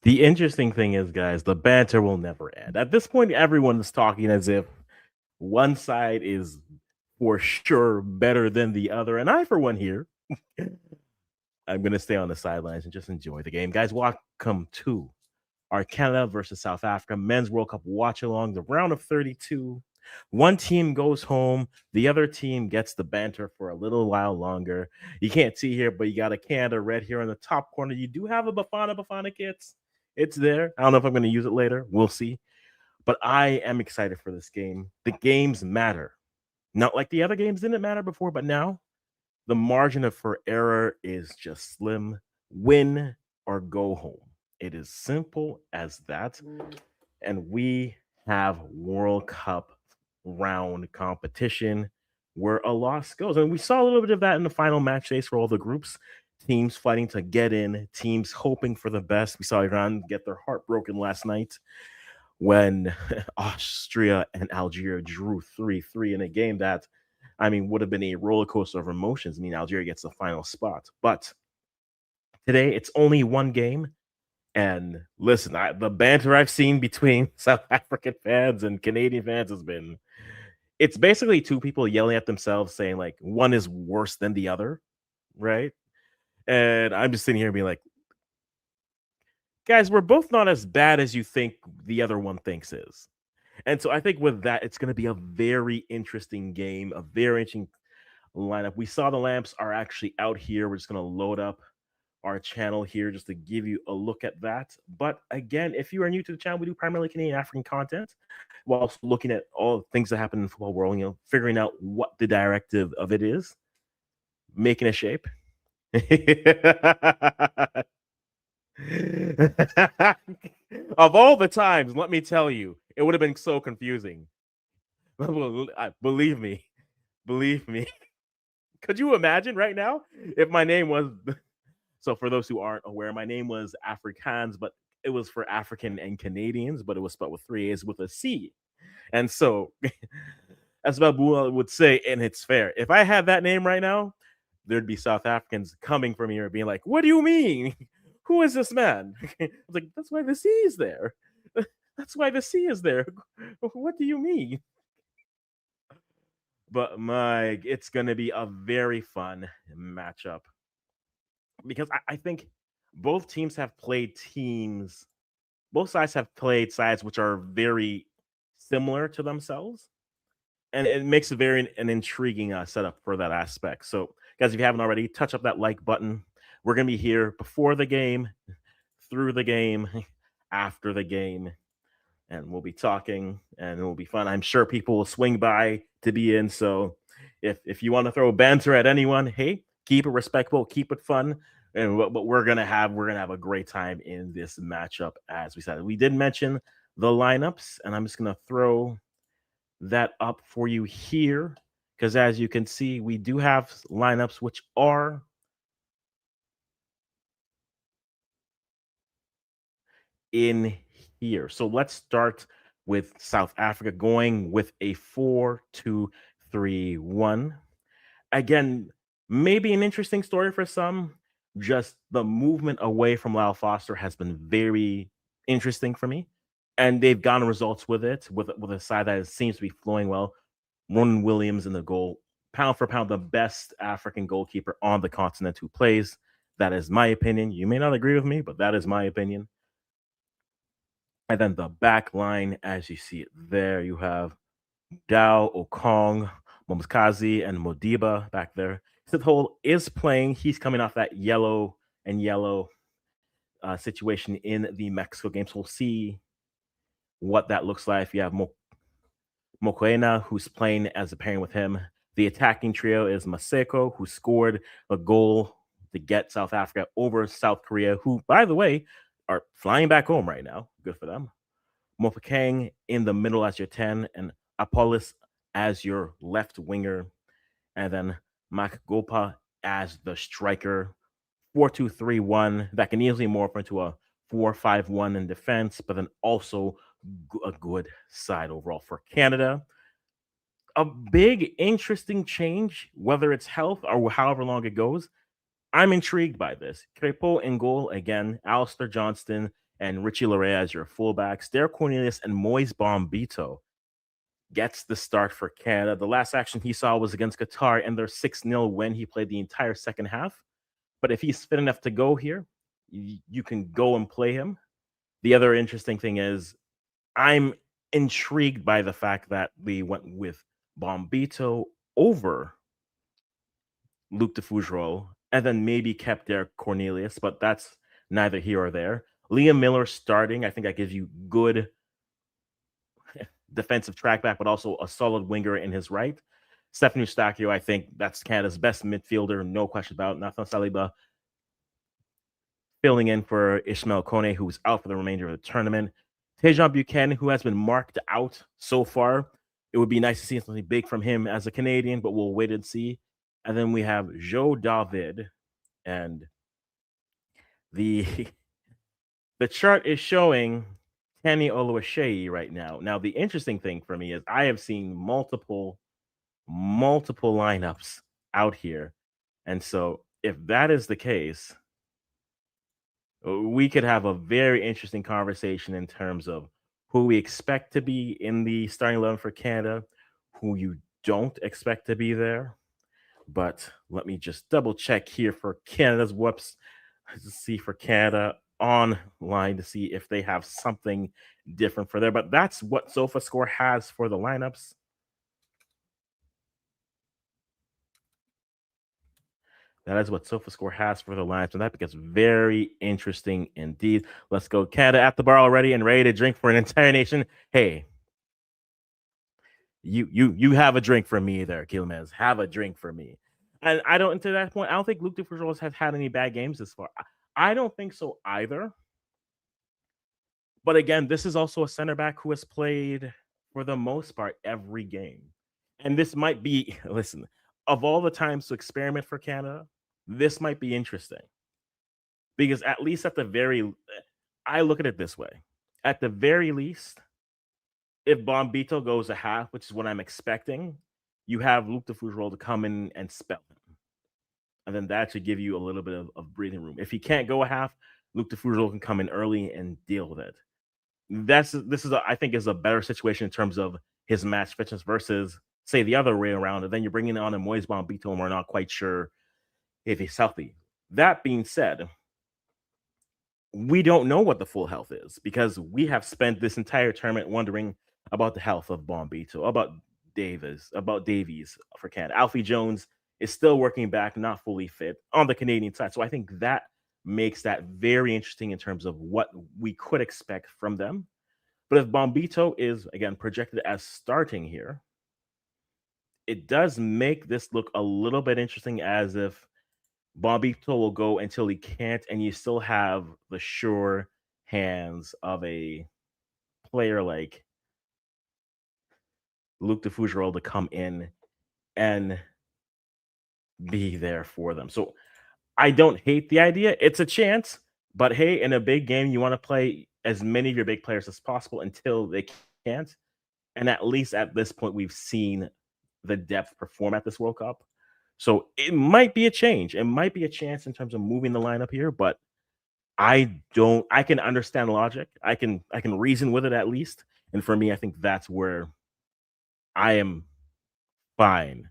The interesting thing is, guys, the banter will never end. At this point, everyone's talking as if one side is for sure better than the other. And I, for one, here, I'm going to stay on the sidelines and just enjoy the game. Guys, welcome to our Canada versus South Africa Men's World Cup watch along, the round of 32. One team goes home, the other team gets the banter for a little while longer. You can't see here, but you got a Canada red here in the top corner. You do have a Bafana kits. It's there. I don't know if I'm going to use it later. We'll see. But I am excited for this game. The games matter. Not like the other games didn't matter before, but now the margin for error is just slim. Win or go home. It is simple as that. And we have World Cup round competition where a loss goes. And we saw a little bit of that in the final match days for all the groups. Teams fighting to get in, teams hoping for the best. We saw Iran get their heart broken last night when Austria and Algeria drew 3-3 in a game that, would have been a roller coaster of emotions. Algeria gets the final spot. But today, it's only one game. And listen, the banter I've seen between South African fans and Canadian fans it's basically two people yelling at themselves saying, like, one is worse than the other, right? And I'm just sitting here being like, guys, we're both not as bad as you think the other one thinks is. And so I think with that, it's going to be a very interesting game, a very interesting lineup. We saw the lamps are actually out here. We're just going to load up our channel here just to give you a look at that. But again, if you are new to the channel, we do primarily Canadian African content while also looking at all the things that happen in the football world, figuring out what the directive of it is, making a shape. Of all the times, let me tell you, it would have been so confusing. Believe me. Could you imagine right now if my name was so for those who aren't aware, my name was Afrikaans, but it was for African and Canadians, but it was spelled with 3 A's with a C. And so as Babu would say, and it's fair, if I had that name right now, there'd be South Africans coming from here being like, what do you mean? Who is this man? I was like, that's why the C is there. That's why the C is there. What do you mean? But Mike, it's going to be a very fun matchup because I think both teams have played teams, both sides have played sides which are very similar to themselves. And it makes a very an intriguing setup for that aspect. So, guys, if you haven't already, touch up that like button. We're going to be here before the game, through the game, after the game, and we'll be talking, and it will be fun. I'm sure people will swing by to be in. So, if you want to throw banter at anyone, hey, keep it respectful, keep it fun. And what we're gonna have a great time in this matchup. As we said, we did mention the lineups, and I'm just gonna throw that up for you here because as you can see, we do have lineups which are in here. So let's start with South Africa going with a 4-2-3-1. Again, maybe an interesting story for some. Just the movement away from Lyle Foster has been very interesting for me. And they've gotten results with it, with a side that seems to be flowing well. Ronan Williams in the goal, pound for pound, the best African goalkeeper on the continent who plays. That is my opinion. You may not agree with me, but that is my opinion. And then the back line, as you see it there, you have Dow, Okong, Momskazi, and Modiba back there. Sithole is playing. He's coming off that yellow situation in the Mexico game. So we'll see what that looks like. You have Mokoena, who's playing as a pairing with him. The attacking trio is Maseko, who scored a goal to get South Africa over South Korea, who, by the way, are flying back home right now. Good for them. Mofokeng in the middle as your 10, and Apollos as your left winger, and then Mac Gopa as the striker. 4-2-3-1 that can easily morph into a 4-5-1 in defense, but then also a good side overall for Canada. A big, interesting change, whether it's health or however long it goes. I'm intrigued by this. Crepeau in goal again. Alistair Johnston and Richie Larea as your fullbacks. Derek Cornelius and Moise Bombito gets the start for Canada. The last action he saw was against Qatar and their 6-0 win. He played the entire second half. But if he's fit enough to go here, you can go and play him. The other interesting thing is I'm intrigued by the fact that we went with Bombito over Luke de Fougereau and then maybe kept Derek Cornelius, but that's neither here or there. Liam Miller starting, I think that gives you good defensive track back, but also a solid winger in his right. Stephen Eustachio, I think that's Canada's best midfielder, no question about it. Nathan Saliba filling in for Ishmael Kone, who's out for the remainder of the tournament. Tejan Buchanan, who has been marked out so far. It would be nice to see something big from him as a Canadian, but we'll wait and see. And then we have Joe David, and the the chart is showing Kenny Oluwaseyi right now. Now, the interesting thing for me is I have seen multiple lineups out here. And so if that is the case, we could have a very interesting conversation in terms of who we expect to be in the starting 11 for Canada, who you don't expect to be there. But let me just double check here for Canada's whoops to see for Canada online to see if they have something different for there. But that's what SofaScore has for the lineups. That is what SofaScore has for the lineups, and that gets very interesting indeed. Let's go. Canada at the bar already and ready to drink for an entire nation. Hey, you have a drink for me there, Quilmes. Have a drink for me. And I don't, to that point, I don't think Luke DeForgeros has had any bad games this far. I don't think so either. But again, this is also a center back who has played for the most part every game. And this might be, listen, of all the times to experiment for Canada, this might be interesting. Because at least at the very, I look at it this way. At the very least, if Bombito goes a half, which is what I'm expecting, you have Luke de Fougereau to come in and spell him. And then that should give you a little bit of breathing room. If he can't go a half, Luke de Fougereau can come in early and deal with it. I think is a better situation in terms of his match fitness versus say the other way around, and then you're bringing on a Moise Bombito and we're not quite sure if he's healthy. That being said, we don't know what the full health is because we have spent this entire tournament wondering about the health of Bombito, about Davies for Canada. Alfie Jones is still working back, not fully fit on the Canadian side. So I think that makes that very interesting in terms of what we could expect from them. But if Bombito is, again, projected as starting here, it does make this look a little bit interesting as if Bombito will go until he can't, and you still have the sure hands of a player like Luke de Fougereau to come in and be there for them. So I don't hate the idea. It's a chance, but hey, in a big game, you want to play as many of your big players as possible until they can't. And at least at this point, we've seen the depth perform at this World Cup. So it might be a change. It might be a chance in terms of moving the lineup here, but I can understand logic. I can reason with it at least. And for me, I think that's where I am fine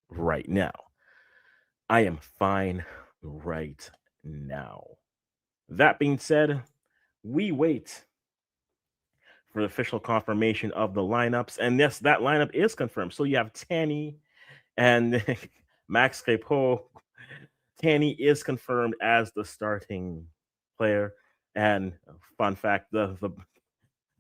right now. I am fine right now. That being said, we wait for the official confirmation of the lineups. And yes, that lineup is confirmed. So you have Tanny and Max Crepeau. Tanny is confirmed as the starting player. And fun fact, the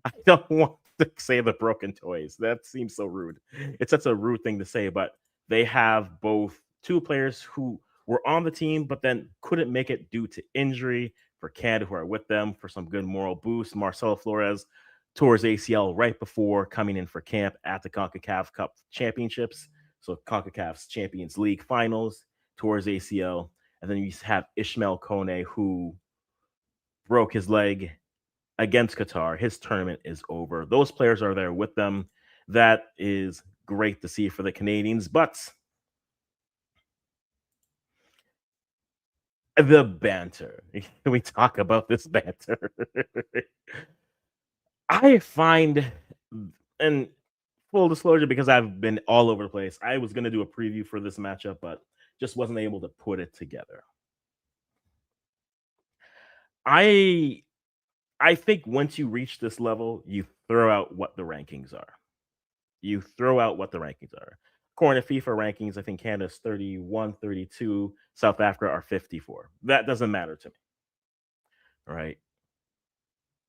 I don't want to say the broken toys. That seems so rude. It's such a rude thing to say, but they have both two players who were on the team, but then couldn't make it due to injury for Canada, who are with them for some good moral boost. Marcelo Flores tore his ACL right before coming in for camp at the CONCACAF Cup Championships. So CONCACAF's Champions League Finals, tore his ACL. And then you have Ishmael Kone, who broke his leg against Qatar. His tournament is over. Those players are there with them. That is great to see for the Canadians. But The banter. Can we talk about this banter? I find, and full disclosure, because I've been all over the place, I was going to do a preview for this matchup, but just wasn't able to put it together. I I think once you reach this level, you throw out what the rankings are. You throw out what the rankings are. According to FIFA rankings, I think Canada's 31, 32, South Africa are 54. That doesn't matter to me, right?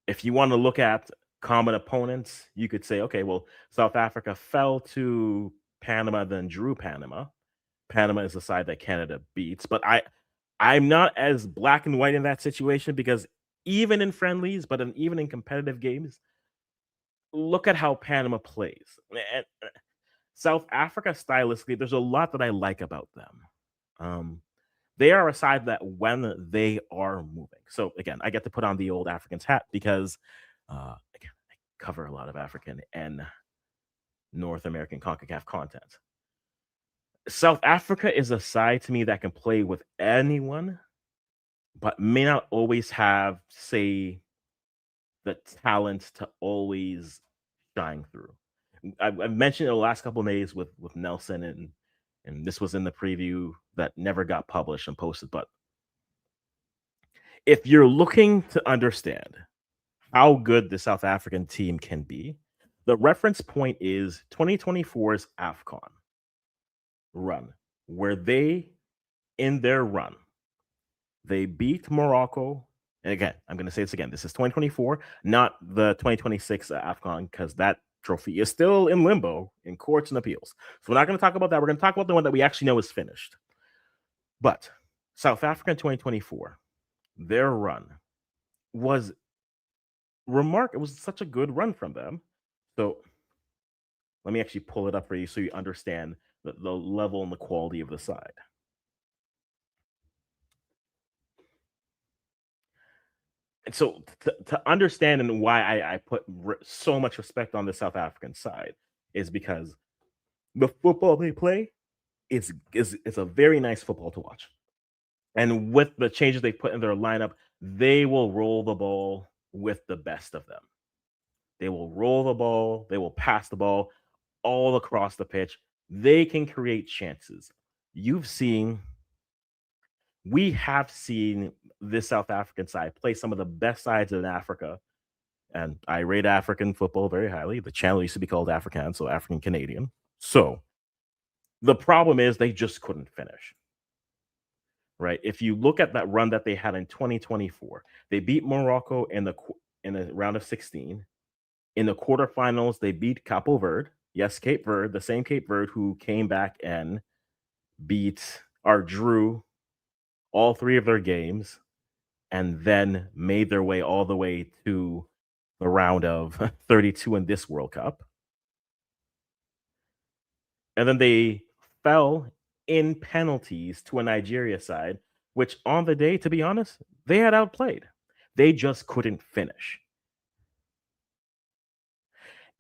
If you want to look at common opponents, you could say, okay, well, South Africa fell to Panama, then drew Panama. Panama is the side that Canada beats, but I'm not as black and white in that situation because even in friendlies, but even in competitive games, look at how Panama plays. South Africa stylistically, there's a lot that I like about them. Um, they are a side that when they are moving. So again, I get to put on the old Africans hat because again, I cover a lot of African and North American CONCACAF content. South Africa is a side to me that can play with anyone, but may not always have, say, the talent to always shine through. I've mentioned it the last couple of days with Nelson, and this was in the preview that never got published and posted. But if you're looking to understand how good the South African team can be, the reference point is 2024's AFCON run, where they, in their run, they beat Morocco. And again, I'm going to say this again. This is 2024, not the 2026 AFCON, because that trophy is still in limbo in courts and appeals. So we're not going to talk about that. We're going to talk about the one that we actually know is finished. But South Africa in 2024, their run was remarkable. It was such a good run from them. So let me actually pull it up for you so you understand the level and the quality of the side. And so to understand and why I put so much respect on the South African side is because the football they play is a very nice football to watch. And with the changes they put in their lineup, they will roll the ball with the best of them. They will roll the ball, they will pass the ball all across the pitch. They can create chances. You've seen, we have seen this South African side play some of the best sides in Africa. And I rate African football very highly. The channel used to be called African, so African Canadian. So the problem is they just couldn't finish, right? If you look at that run that they had in 2024, they beat Morocco in the round of 16. In the quarterfinals, they beat Capo Verde. Yes, Cape Verde, the same Cape Verde who came back and beat or drew all three of their games and then made their way all the way to the round of 32 in this World Cup. And then they fell in penalties to a Nigeria side, which on the day, to be honest, they had outplayed. They just couldn't finish.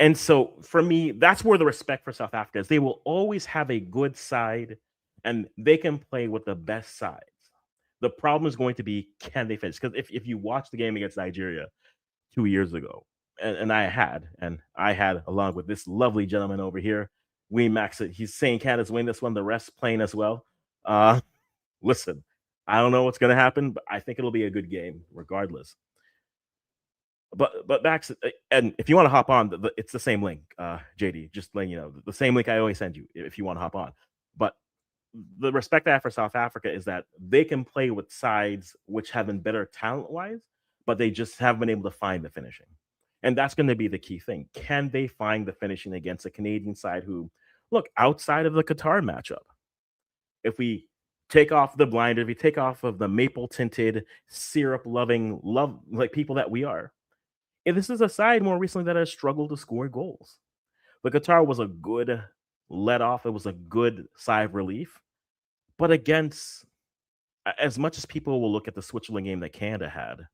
And so for me, that's where the respect for South Africa is. They will always have a good side and they can play with the best sides. The problem is going to be, can they finish? Because if you watch the game against Nigeria 2 years ago, and I had along with this lovely gentleman over here, we Max it. He's saying Canada's win this one, the rest playing as well. Uh listen, I don't know what's gonna happen, but I think it'll be a good game regardless. But Max, and if you want to hop on, it's the same link, JD. Just letting you know, the same link I always send you if you want to hop on. But the respect I have for South Africa is that they can play with sides which have been better talent wise, but they just haven't been able to find the finishing. And that's going to be the key thing. Can they find the finishing against a Canadian side who, look, outside of the Qatar matchup, if we take off the blinder, if we take off of the maple tinted, syrup loving, love like people that we are, and this is a side more recently that has struggled to score goals. The Qatar was a good let off, it was a good sigh of relief. But against, as much as people will look at the Switzerland game that Canada had,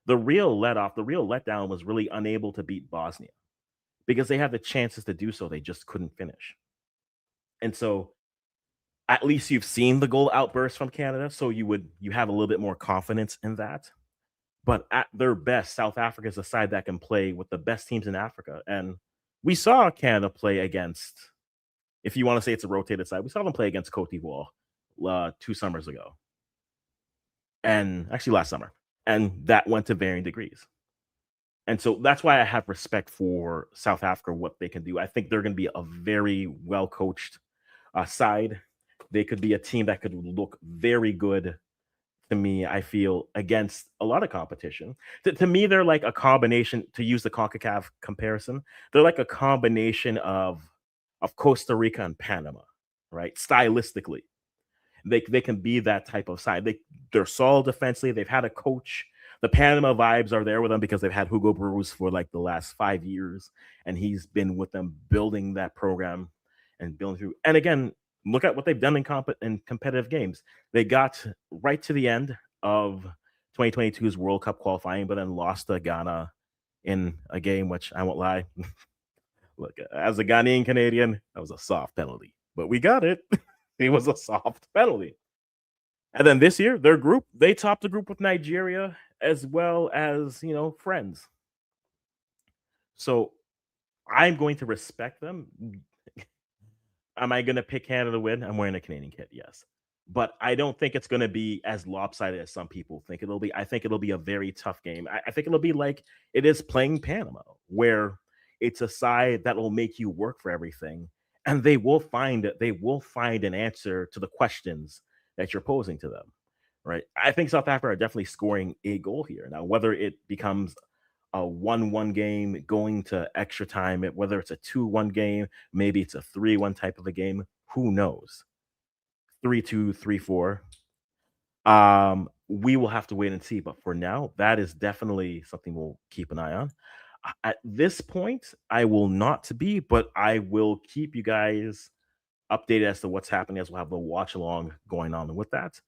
the real let off, the real letdown was really unable to beat Bosnia because they had the chances to do so. They just couldn't finish. And so At least you've seen the goal outburst from Canada, so you have a little bit more confidence in that. But at their best, South Africa is a side that can play with the best teams in Africa, and we saw Canada play against, if you want to say it's a rotated side, we saw them play against Cote d'Ivoire 2 summers ago, and actually last summer, and that went to varying degrees. And so that's why I have respect for South Africa, what they can do. I think they're going to be a very well coached side. They could be a team that could look very good to me, I feel, against a lot of competition. To me, they're like a combination, to use the CONCACAF comparison, they're like a combination of Costa Rica and Panama, right? Stylistically. They can be that type of side. They're solid defensively. They've had a coach. The Panama vibes are there with them because they've had Hugo Bruce for like the last 5 years, and he's been with them building that program and building through. And again, look at what they've done in competitive games. They got right to the end of 2022's World Cup qualifying, but then lost to Ghana in a game which I won't lie. Look, as a Ghanaian Canadian, that was a soft penalty, but we got it. It was a soft penalty. And then this year, their group, they topped the group with Nigeria as well as, friends. So I'm going to respect them. Am I going to pick Canada to win? I'm wearing a Canadian kit, yes. But I don't think it's going to be as lopsided as some people think it'll be. I think it'll be a very tough game. I think it'll be like it is playing Panama, where it's a side that will make you work for everything, and they will find an answer to the questions that you're posing to them. Right? I think South Africa are definitely scoring a goal here. Now, whether it becomes a 1-1 game going to extra time, whether it's a 2-1 game, maybe it's a 3-1 type of a game, who knows? 3-2, 3-4. We will have to wait and see. But for now, that is definitely something we'll keep an eye on. At this point, I will not be, but I will keep you guys updated as to what's happening as we'll have the watch along going on with that.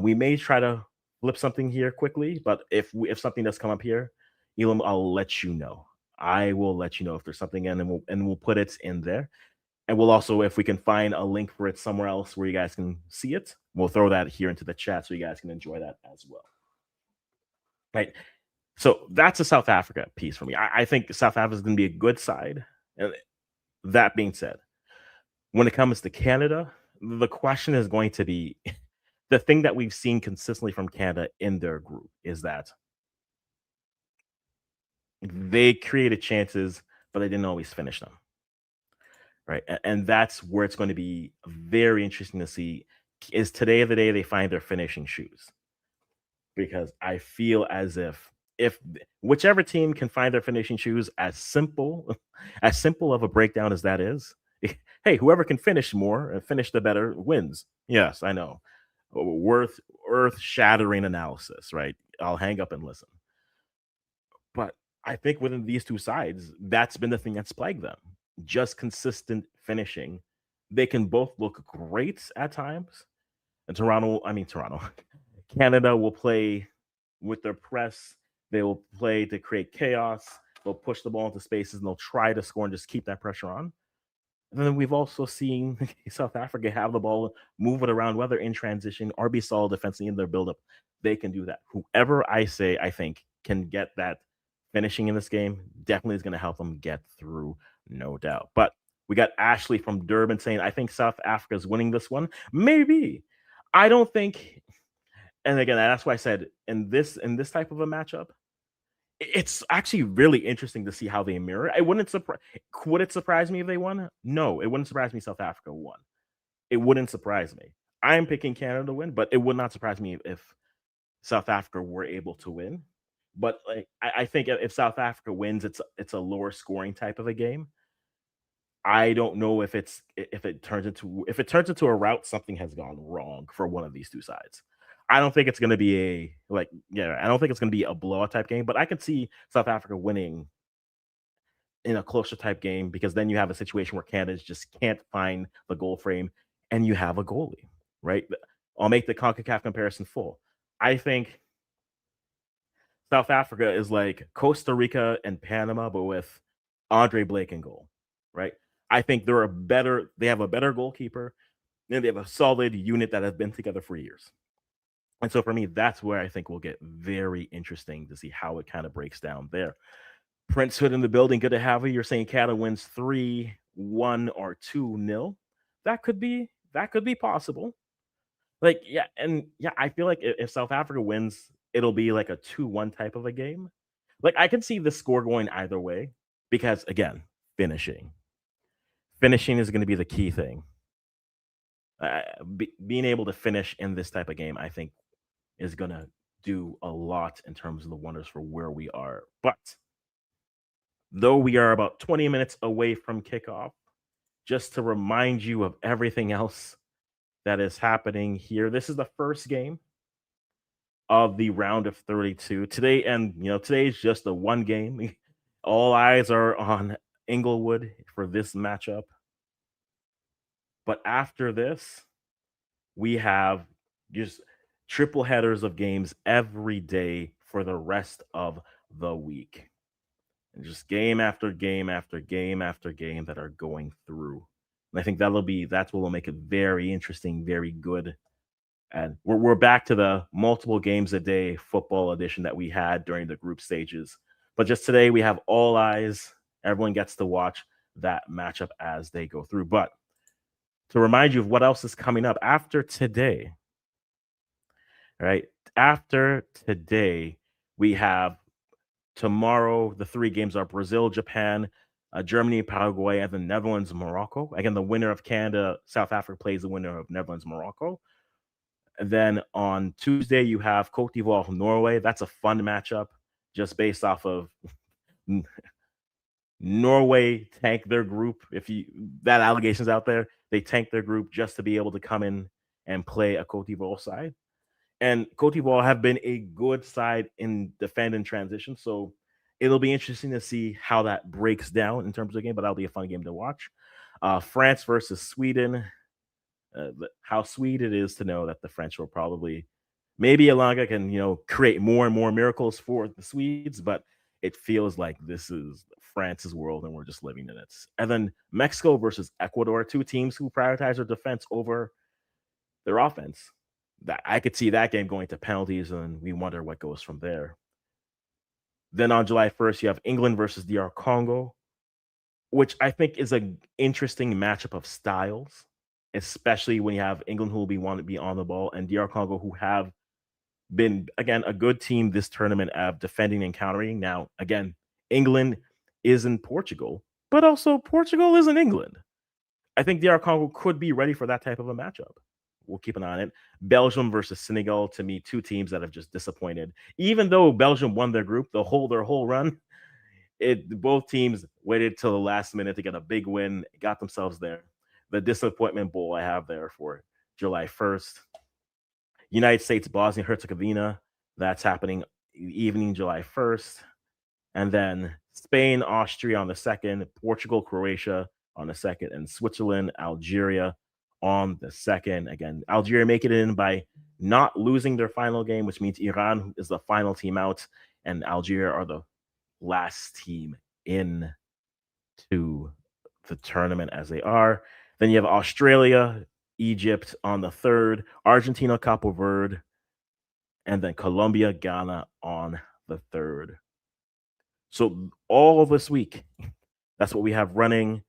We may try to flip something here quickly, but if something does come up here, Elam, I'll let you know. I will let you know if there's something in, and we'll put it in there. And we'll also, if we can find a link for it somewhere else where you guys can see it, we'll throw that here into the chat so you guys can enjoy that as well. Right. So that's a South Africa piece for me. I think South Africa is going to be a good side. And that being said, when it comes to Canada, the question is going to be the thing that we've seen consistently from Canada in their group is that they created chances, but they didn't always finish them. Right. And that's where it's going to be very interesting to see, is today the day they find their finishing shoes? Because I feel as if whichever team can find their finishing shoes, as simple as simple of a breakdown as that is, hey, whoever can finish more and finish the better wins. Yes, I know. Worth earth shattering analysis, right? I'll hang up and listen. But I think within these two sides, that's been the thing that's plagued them. Just consistent finishing. They can both look great at times. And Toronto, Canada will play with their press. They will play to create chaos. They'll push the ball into spaces and they'll try to score and just keep that pressure on. And then we've also seen South Africa have the ball, move it around, whether in transition or be solid defensively in their buildup. They can do that. Whoever I say, I think, can get that finishing in this game definitely is going to help them get through, no doubt. But we got Ashley from Durban saying, I think South Africa is winning this one. Maybe. I don't think, and again, that's why I said in this type of a matchup, it's actually really interesting to see how they mirror. I wouldn't surprise. Would it surprise me if they won? No, it wouldn't surprise me. South Africa won. It wouldn't surprise me. I'm picking Canada to win, but it would not surprise me if South Africa were able to win. But like, I think if South Africa wins, it's a lower scoring type of a game. I don't know if it turns into a route, something has gone wrong for one of these two sides. I don't think it's going to be I don't think it's going to be a blowout type game, but I could see South Africa winning in a closer type game because then you have a situation where Canada just can't find the goal frame and you have a goalie, right? I'll make the CONCACAF comparison full. I think South Africa is like Costa Rica and Panama, but with Andre Blake in goal, right? I think they have a better goalkeeper. And they have a solid unit that has been together for years. And so for me, that's where I think we'll get very interesting to see how it kind of breaks down there. Prince Hood in the building. Good to have you. You're saying Canada wins 3-1 or 2-0. That could be possible. Like, yeah, and yeah, I feel like if South Africa wins, it'll be like a 2-1 type of a game. Like, I can see the score going either way because again, finishing. Finishing is going to be the key thing. Being able to finish in this type of game, I think, is going to do a lot in terms of the wonders for where we are. But though we are about 20 minutes away from kickoff, just to remind you of everything else that is happening here, this is the first game of the round of 32 today. And, today is just the one game. All eyes are on Inglewood for this matchup. But after this, we have just triple headers of games every day for the rest of the week. And just game after game after game after game that are going through. And I think that's what will make it very interesting, very good. And we're back to the multiple games a day football edition that we had during the group stages. But just today we have all eyes. Everyone gets to watch that matchup as they go through. But to remind you of what else is coming up after today, right? After today, we have tomorrow, the three games are Brazil, Japan, Germany, Paraguay, and the Netherlands, Morocco. Again, the winner of Canada, South Africa plays the winner of Netherlands, Morocco. And then on Tuesday, you have Cote d'Ivoire, Norway. That's a fun matchup just based off of Norway tanked their group. If you that allegations out there, they tanked their group just to be able to come in and play a Cote d'Ivoire side. And Cote d'Ivoire have been a good side in defend and transition. So it'll be interesting to see how that breaks down in terms of the game, but that'll be a fun game to watch. France versus Sweden. How sweet it is to know that the French will probably, maybe Elanga can, create more and more miracles for the Swedes, but it feels like this is France's world and we're just living in it. And then Mexico versus Ecuador, two teams who prioritize their defense over their offense. That I could see that game going to penalties, and we wonder what goes from there. Then on July 1st, you have England versus DR Congo, which I think is an interesting matchup of styles, especially when you have England who will want to be on the ball and DR Congo who have been again a good team this tournament of defending and countering. Now, again, England is in Portugal, but also Portugal is in England. I think DR Congo could be ready for that type of a matchup. We'll keep an eye on it. Belgium versus Senegal, to me, two teams that have just disappointed. Even though Belgium won their group, their whole run, both teams waited till the last minute to get a big win, got themselves there. The disappointment bowl I have there for July 1st. United States, Bosnia Herzegovina, that's happening evening July 1st. And then Spain, Austria on the 2nd, Portugal, Croatia on the 2nd, and Switzerland, Algeria on the 2nd. Again, Algeria make it in by not losing their final game, which means Iran is the final team out, and Algeria are the last team in to the tournament as they are. Then you have Australia, Egypt on the 3rd, Argentina, Cape Verde, and then Colombia, Ghana on the 3rd. So all of this week, that's what we have running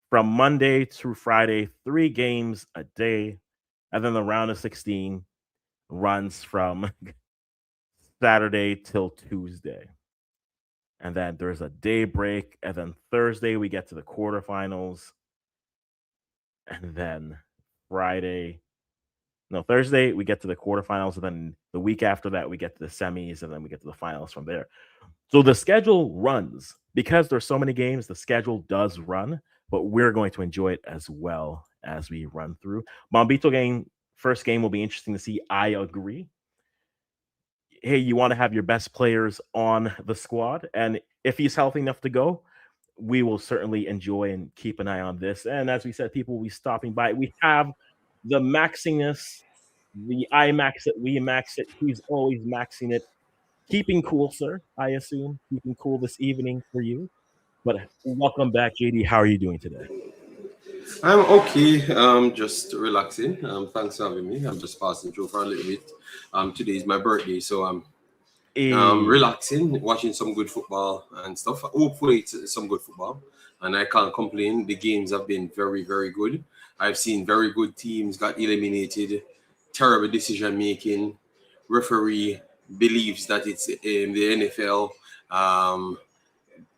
from Monday through Friday, 3 games a day. And then the round of 16 runs from Saturday till Tuesday. And then there's a day break. And then Thursday, we get to the quarterfinals. And then Thursday, we get to the quarterfinals. And then the week after that, we get to the semis. And then we get to the finals from there. So the schedule runs because there's so many games. The schedule does run, but we're going to enjoy it as well as we run through. Bombito game, first game will be interesting to see. I agree. Hey, you want to have your best players on the squad, and if he's healthy enough to go, we will certainly enjoy and keep an eye on this. And as we said, people will be stopping by. We have the Maximus, the iMax it, we max it. He's always maxing it. Keeping cool, sir, I assume. Keeping cool this evening for you. But welcome back, JD. How are you doing today? I'm okay. Just relaxing. Thanks for having me. I'm just passing through for a little bit. Today is my birthday, so I'm Eh, relaxing, watching some good football and stuff. Hopefully, it's some good football, and I can't complain. The games have been very, very good. I've seen very good teams got eliminated, terrible decision making. Referee believes that it's in the NFL. Um,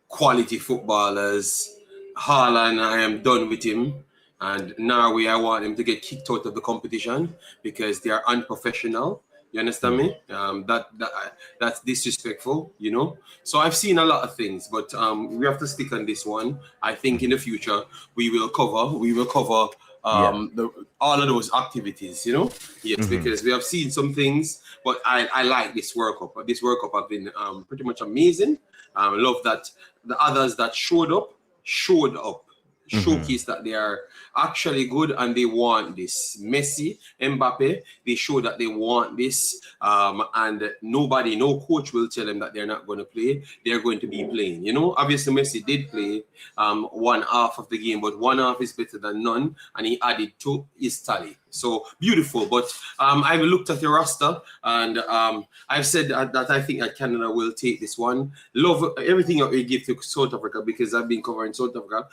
Quality footballers. Haaland, I am done with him. And Norway, I want him to get kicked out of the competition because they are unprofessional. You understand mhm, me? That's disrespectful, you know. So I've seen a lot of things, but we have to stick on this one. I think in mhm. the future we will cover Yeah. the all of those activities, you know. Yes, Mhm. because we have seen some things, but I like this World Cup. This World Cup have been pretty much amazing. Love that the others that showed up, Mhm. showcase that they are actually good and they want this. Messi, Mbappe, they show that they want this, and nobody, no coach will tell them that they're not going to play. They're going to be playing. You know, obviously Messi did play one half of the game, but one half is better than none, and he added to his tally. So beautiful. But I've looked at the roster, and I've said that I think that Canada will take this one. Love everything that we give to South Africa because I've been covering South Africa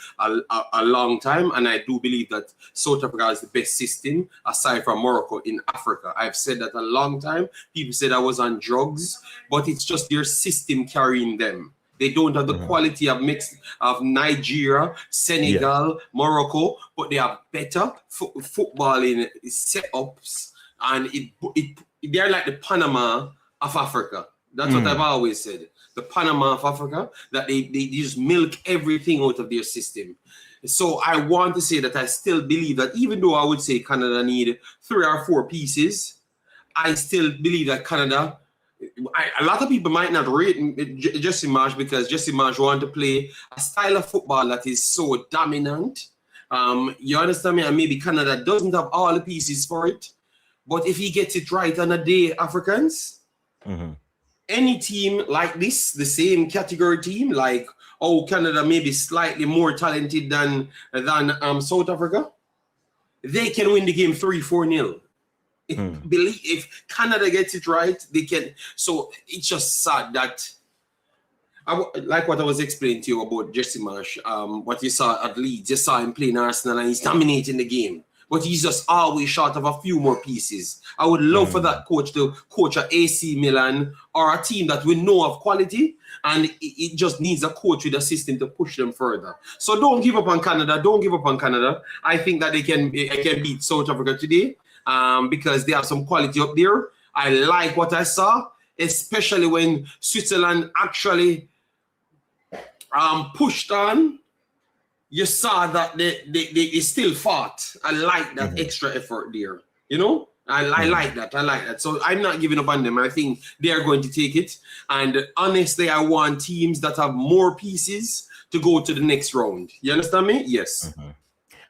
a long time, and I do believe that South Africa is the best system aside from Morocco in Africa. I've said that a long time. People said I was on drugs, but it's just their system carrying them. They don't have the Mhm. quality of Nigeria, Yeah. Senegal, Morocco, but they have better footballing setups, and they're like the Panama of Africa. That's what I've Mhm. always said. The Panama of Africa, that they just milk everything out of their system. So I want to say that I still believe that even though I would say Canada need 3 or 4 pieces, I still believe that Canada. A lot of people might not rate Jesse Marsh because Jesse Marsh want to play a style of football that is so dominant. You understand me? And maybe Canada doesn't have all the pieces for it. But if he gets it right on a day, Africans, Mhm. any team like this, the same category team, like Canada maybe slightly more talented than South Africa, they can win the game 3-4-0. Mhm. If Canada gets it right, they can. So it's just sad that like what I was explaining to you about Jesse Marsh, what you saw at Leeds, you saw him playing Arsenal and he's dominating the game. But he's just always short of a few more pieces. I would love for Mhm. that coach to coach a AC Milan or a team that we know of quality, and it just needs a coach with a system to push them further. So don't give up on Canada. Don't give up on Canada. I think that they can beat South Africa today, because they have some quality up there. I like what I saw, especially when Switzerland actually pushed on. You saw that they still fought. I like that Mhm. extra effort there. You know, I like Mhm. that. I like that. So I'm not giving up on them. I think they are going to take it. And honestly, I want teams that have more pieces to go to the next round. You understand me? Yes. Mhm.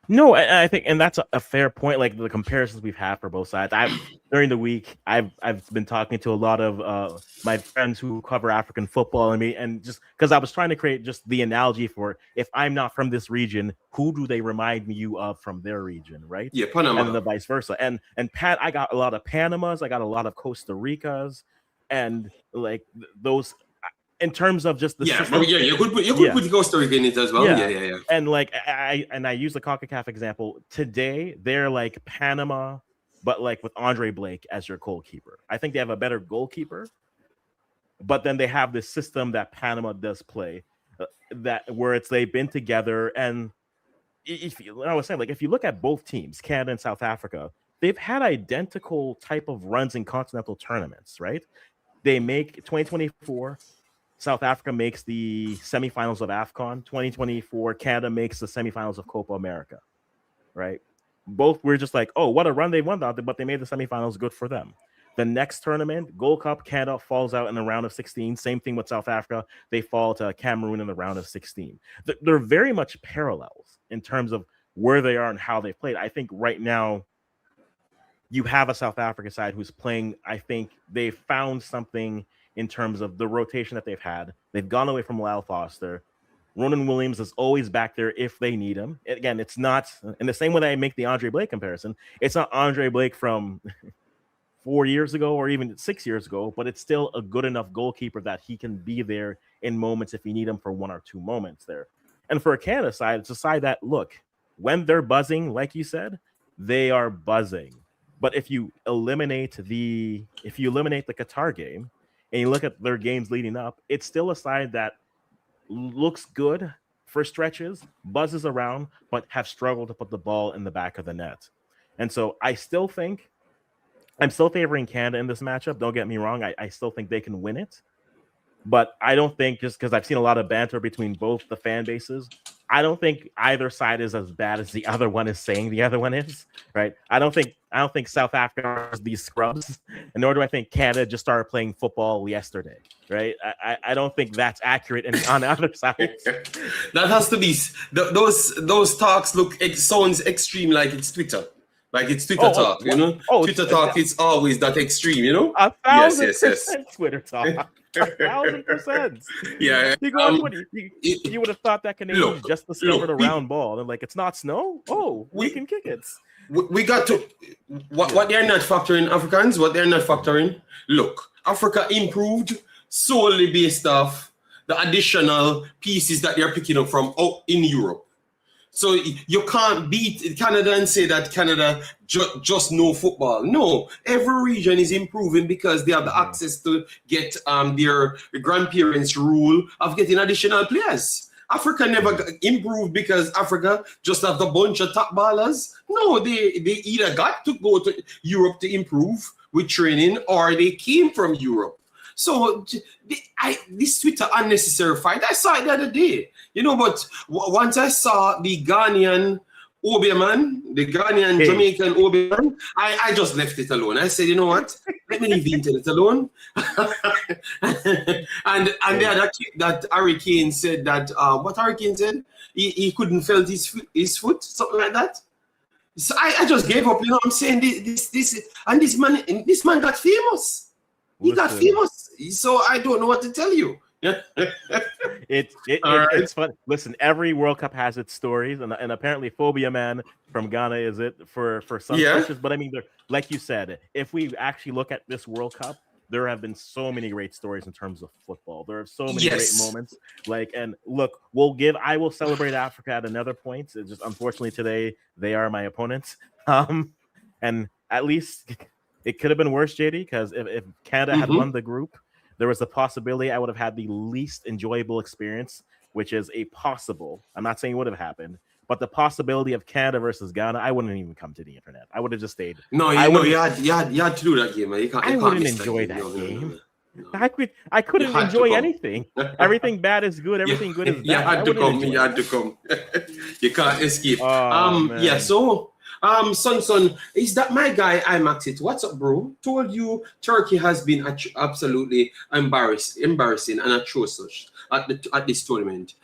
No, I think, and that's a fair point. Like the comparisons we've had for both sides. I've during the week, I've been talking to a lot of my friends who cover African football, and me, and just because I was trying to create just the analogy for if I'm not from this region, who do they remind me you of from their region, right? Yeah, And then Panama. the vice versa. And Pat, I got a lot of Panamas, I got a lot of Costa Ricas, and like those in terms of just the Yeah, but system. yeah, you could put Yeah, Costa Rica in it as well. Yeah, yeah. yeah, yeah. And like I use the CONCACAF example. Today, they're like Panama, but like with Andre Blake as your goalkeeper. I think they have a better goalkeeper, but then they have this system that Panama does play, that where it's they've been together. And if you, I was saying, like if you look at both teams, Canada and South Africa, they've had identical type of runs in continental tournaments, right? They make 2024. South Africa makes the semifinals of AFCON. 2024, Canada makes the semifinals of Copa America, right? Both were just like, oh, what a run they won out, but they made the semifinals. Good for them. The next tournament, Gold Cup, Canada falls out in the round of 16. Same thing with South Africa. They fall to Cameroon in the round of 16. They're very much parallels in terms of where they are and how they've played. I think right now you have a South Africa side who's playing. I think they've found something in terms of the rotation that they've had. They've gone away from Lyle Foster. Ronan Williams is always back there if they need him. Again, it's not in the same way that I make the Andre Blake comparison. It's not Andre Blake from 4 years ago or even 6 years ago, but it's still a good enough goalkeeper that he can be there in moments if you need him for 1 or 2 moments there. And for a Canada side, it's a side that, look, when they're buzzing, like you said, they are buzzing. But if you eliminate the Qatar game and you look at their games leading up, it's still a side that looks good for stretches, buzzes around, but have struggled to put the ball in the back of the net. And so I'm still favoring Canada in this matchup. Don't get me wrong. I still think they can win it. But I don't think, just because I've seen a lot of banter between both the fan bases, I don't think either side is as bad as the other one is saying the other one is, right? I don't think South Africa is these scrubs, and nor do I think Canada just started playing football yesterday, right? I don't think that's accurate on the other side. That has to be those talks sounds extreme, like it's Twitter. Like it's Twitter talk, you know? Twitter talk is always that extreme, you know? 1,000% Twitter talk. 1,000%. Yeah. You would have thought that Canadians just discovered a round ball. And like, it's not snow? Oh, we can kick it. We got to... What they're not factoring, Africans, what they're not factoring, look, Africa improved solely based off the additional pieces that they're picking up from out in Europe. So you can't beat Canada and say that Canada just know football. No, every region is improving because they have the access to get their grandparents' rule of getting additional players. Africa never improved because Africa just have the bunch of top ballers. No, they either got to go to Europe to improve with training or they came from Europe. So this Twitter unnecessary fight, I saw it the other day, you know, but once I saw the Ghanaian Obeah, the Ghanaian Jamaican Obeah, I just left it alone. I said, you know what, let me leave the internet alone. and the other kid that Hurricane said that, what Hurricane said, he couldn't felt his foot, something like that. So I just gave up, you know what I'm saying? This man got famous. He got famous, so I don't know what to tell you. It's fun. Listen, every World Cup has its stories, and apparently Phobia Man from Ghana is it for some stretches. But I mean, like you said, if we actually look at this World Cup, there have been so many great stories in terms of football. There are so many great moments. And look, I will celebrate Africa at another point. It's just unfortunately today they are my opponents. And at least it could have been worse, JD, because if Canada had won the group, there was a possibility I would have had the least enjoyable experience, which is a possible. I'm not saying it would have happened, but the possibility of Canada versus Ghana, I wouldn't even come to the internet. I would have just stayed. No, you had to do that game, man. I wouldn't enjoy that game. No. I couldn't enjoy anything. Everything bad is good. Everything good is bad. You had to come. You can't escape. Yeah, so... Son, is that my guy? IMAX it. What's up, bro? Told you Turkey has been absolutely embarrassing and atrocious at this tournament.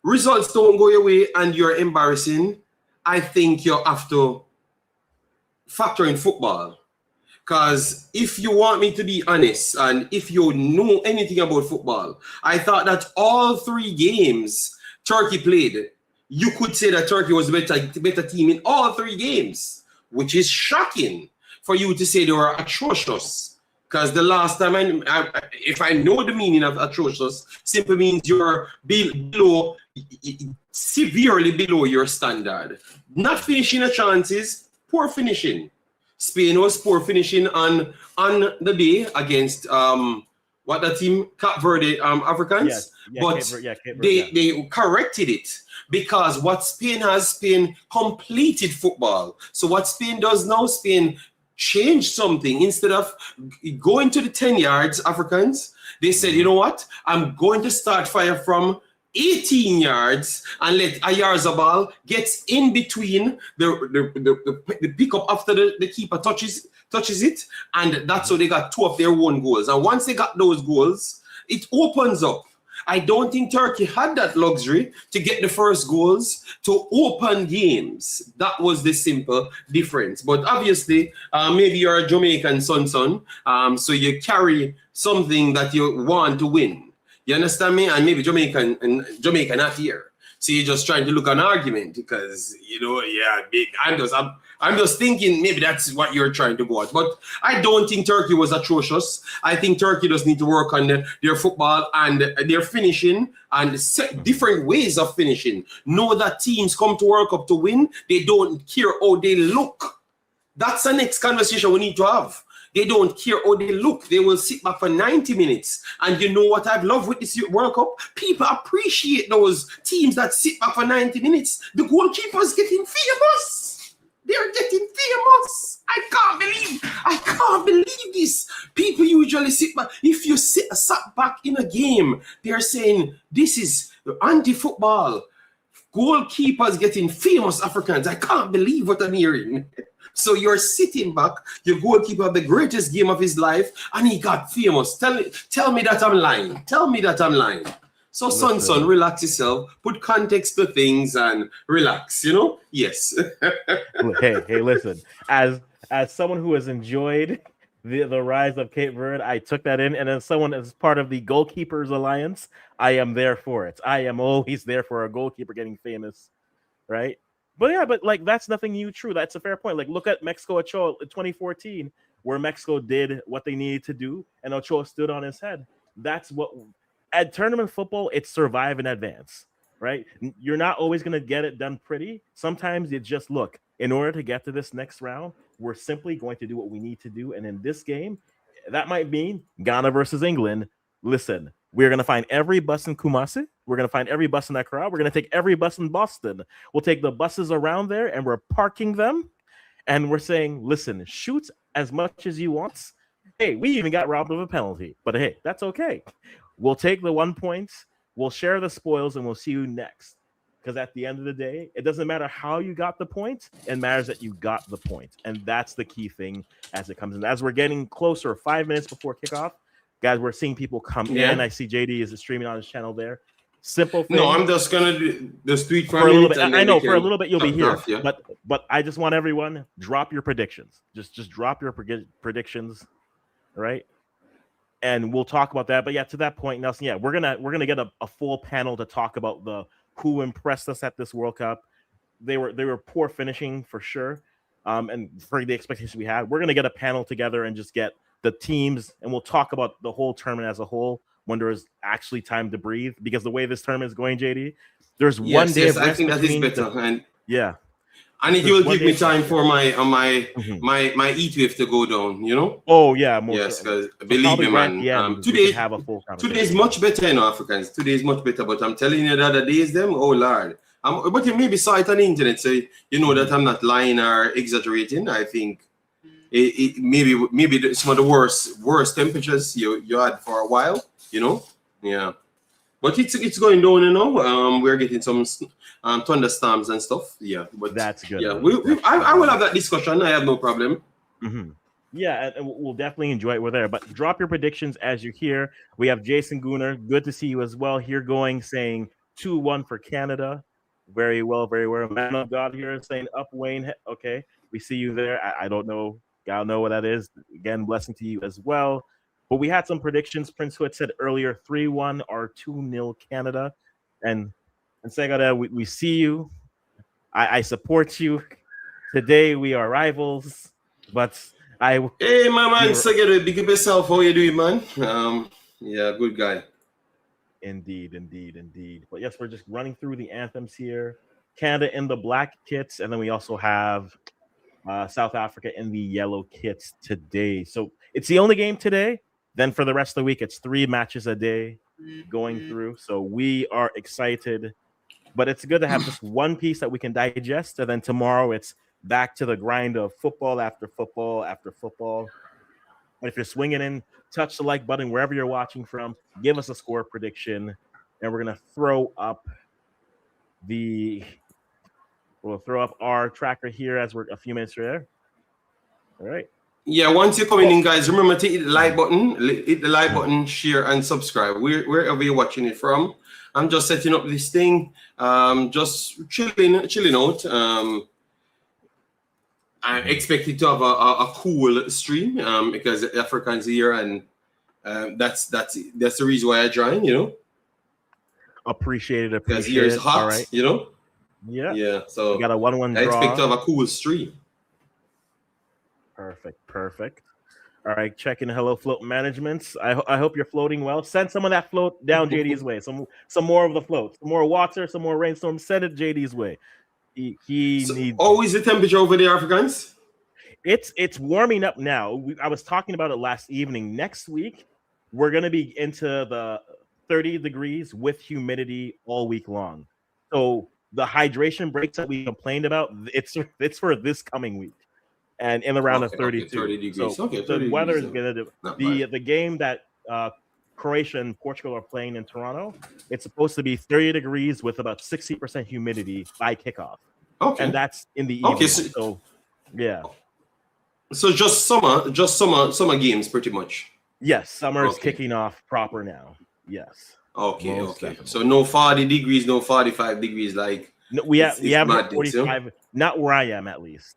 Results don't go your way and you're embarrassing. I think you have to factor in football. Because if you want me to be honest, and if you know anything about football, I thought that all 3 games Turkey played, you could say that Turkey was the better team in all 3 games, which is shocking for you to say they were atrocious. Because the last time, if I know the meaning of atrocious, simply means you're severely below your standard. Not finishing the chances, poor finishing. Spain was poor finishing on the day against what the team, Cape Verde Africans, they corrected it. Because what Spain completed football. So what Spain does now, Spain changed something. Instead of going to the 10 yards, Africans, they said, you know what? I'm going to start fire from 18 yards and let Ayarzabal get in between the pickup after the keeper touches it. And that's how they got 2 of their own goals. And once they got those goals, it opens up. I don't think Turkey had that luxury to get the first goals to open games. That was the simple difference. But obviously, maybe you're a Jamaican son, so you carry something that you want to win. You understand me? And maybe Jamaica not here. So you're just trying to look an argument because I'm just thinking maybe that's what you're trying to go at. But I don't think Turkey was atrocious. I think Turkey does need to work on their football and their finishing and different ways of finishing. Know that teams come to World Cup to win. They don't care how they look. That's the next conversation we need to have. They don't care how they look. They will sit back for 90 minutes. And you know what I've loved with this World Cup? People appreciate those teams that sit back for 90 minutes. The goalkeepers getting famous. They're getting famous. I can't believe this. People usually sit back. If you sat back in a game, they're saying this is anti-football. Goalkeepers getting famous Africans. I can't believe what I'm hearing. So you're sitting back, your goalkeeper had the greatest game of his life, and he got famous. Tell me that I'm lying. Tell me that I'm lying. So son, relax yourself, put context to things and relax, you know? Yes. hey, listen. As someone who has enjoyed the rise of Cape Verde, I took that in, and as someone as part of the Goalkeepers Alliance, I am there for it. I am always there for a goalkeeper getting famous, right? But like that's nothing new. True, that's a fair point. Like look at Mexico Ochoa in 2014, where Mexico did what they needed to do, and Ochoa stood on his head. That's what at tournament football, it's survive and advance, right? You're not always gonna get it done pretty. Sometimes you just look. In order to get to this next round, we're simply going to do what we need to do, and in this game, that might mean Ghana versus England. Listen, we're going to find every bus in Kumasi. We're going to find every bus in Accra. We're going to take every bus in Boston. We'll take the buses around there and we're parking them. And we're saying, listen, shoot as much as you want. Hey, we even got robbed of a penalty. But hey, that's okay. We'll take the 1 point. We'll share the spoils and we'll see you next. Because at the end of the day, it doesn't matter how you got the point. It matters that you got the point. And that's the key thing as it comes in. As we're getting closer, 5 minutes before kickoff, guys, we're seeing people come in. I see JD is streaming on his channel there. Simple thing. No, I'm just gonna do this tweet for a little bit. I know for a little bit you'll be here, but I just want everyone drop your predictions. Just drop your predictions, right? And we'll talk about that. But yeah, to that point, Nelson, yeah, we're gonna get a full panel to talk about the who impressed us at this World Cup. They were poor finishing for sure, and for the expectations we had, we're gonna get a panel together and just get the teams, and we'll talk about the whole tournament as a whole when there is actually time to breathe. Because the way this tournament is going, JD, there's one day of rest. I think that is better. Yeah. And it will give me time for my E-Wave to go down, you know? Oh, yeah. Yes, because believe me, man, today's much better in Africans. Today is much better, but I'm telling you the other days, them, oh, Lord. But you maybe saw it on the internet, so you know that I'm not lying or exaggerating. I think it maybe some of the worst temperatures you had for a while, you know? Yeah. But it's going down, you know. We're getting some thunderstorms and stuff. Yeah, but that's good. Yeah, I will have that discussion. I have no problem. Mm-hmm. Yeah, and we'll definitely enjoy it. We're there. But drop your predictions as you're here. We have Jason Gooner. Good to see you as well. Here going, saying 2-1 for Canada. Very well, very well. Man of God here saying up Wayne. Okay, we see you there. I don't know. Y'all know what that is. Again, blessing to you as well. But we had some predictions. Prince Hood said earlier 3-1 or 2-0 Canada. And Segada, we see you. I support you. Today we are rivals. But hey, my man, Segada, big up yourself. How you doing, man? Yeah, good guy. Indeed. But yes, we're just running through the anthems here. Canada in the black kits, and then we also have South Africa in the yellow kits today. So it's the only game today. Then for the rest of the week, it's 3 matches a day going through. So we are excited. But it's good to have just one piece that we can digest. And then tomorrow it's back to the grind of football after football after football. And if you're swinging in, touch the like button wherever you're watching from. Give us a score prediction. And we're going to throw up our tracker here as we're a few minutes there. All right. Yeah, once you're coming in, guys, remember to hit the like button, share, and subscribe. Wherever you're watching it from. I'm just setting up this thing, just chilling out. I expect it to have a cool stream because Africans here and That's the reason why I joined, Appreciate it. because here it's hot, All right. Yeah. Yeah. So We got a 1-1 I draw. expect to have a cool stream. Perfect. All right, checking hello float managements. I hope you're floating well. Send some of that float down JD's way. Some more of the float. Some more water, some more rainstorm. Send it JD's way. He needs. Oh, is the temperature over there, Africans? It's warming up now. I was talking about it last evening. Next week, we're gonna be into the 30 degrees with humidity all week long. So the hydration breaks that we complained about, it's for this coming week. And in the round of 32. 30 degrees. So the weather is going to the game that Croatia and Portugal are playing in Toronto. It's supposed to be 30 degrees with about 60% humidity by kickoff. Okay, and that's in the evening. Okay, so yeah. So just summer games, pretty much. Yes, summer is kicking off proper now. Yes. Okay. Definitely. So no 40 degrees, no 45 degrees. Like no, we have 45. Not where I am, at least.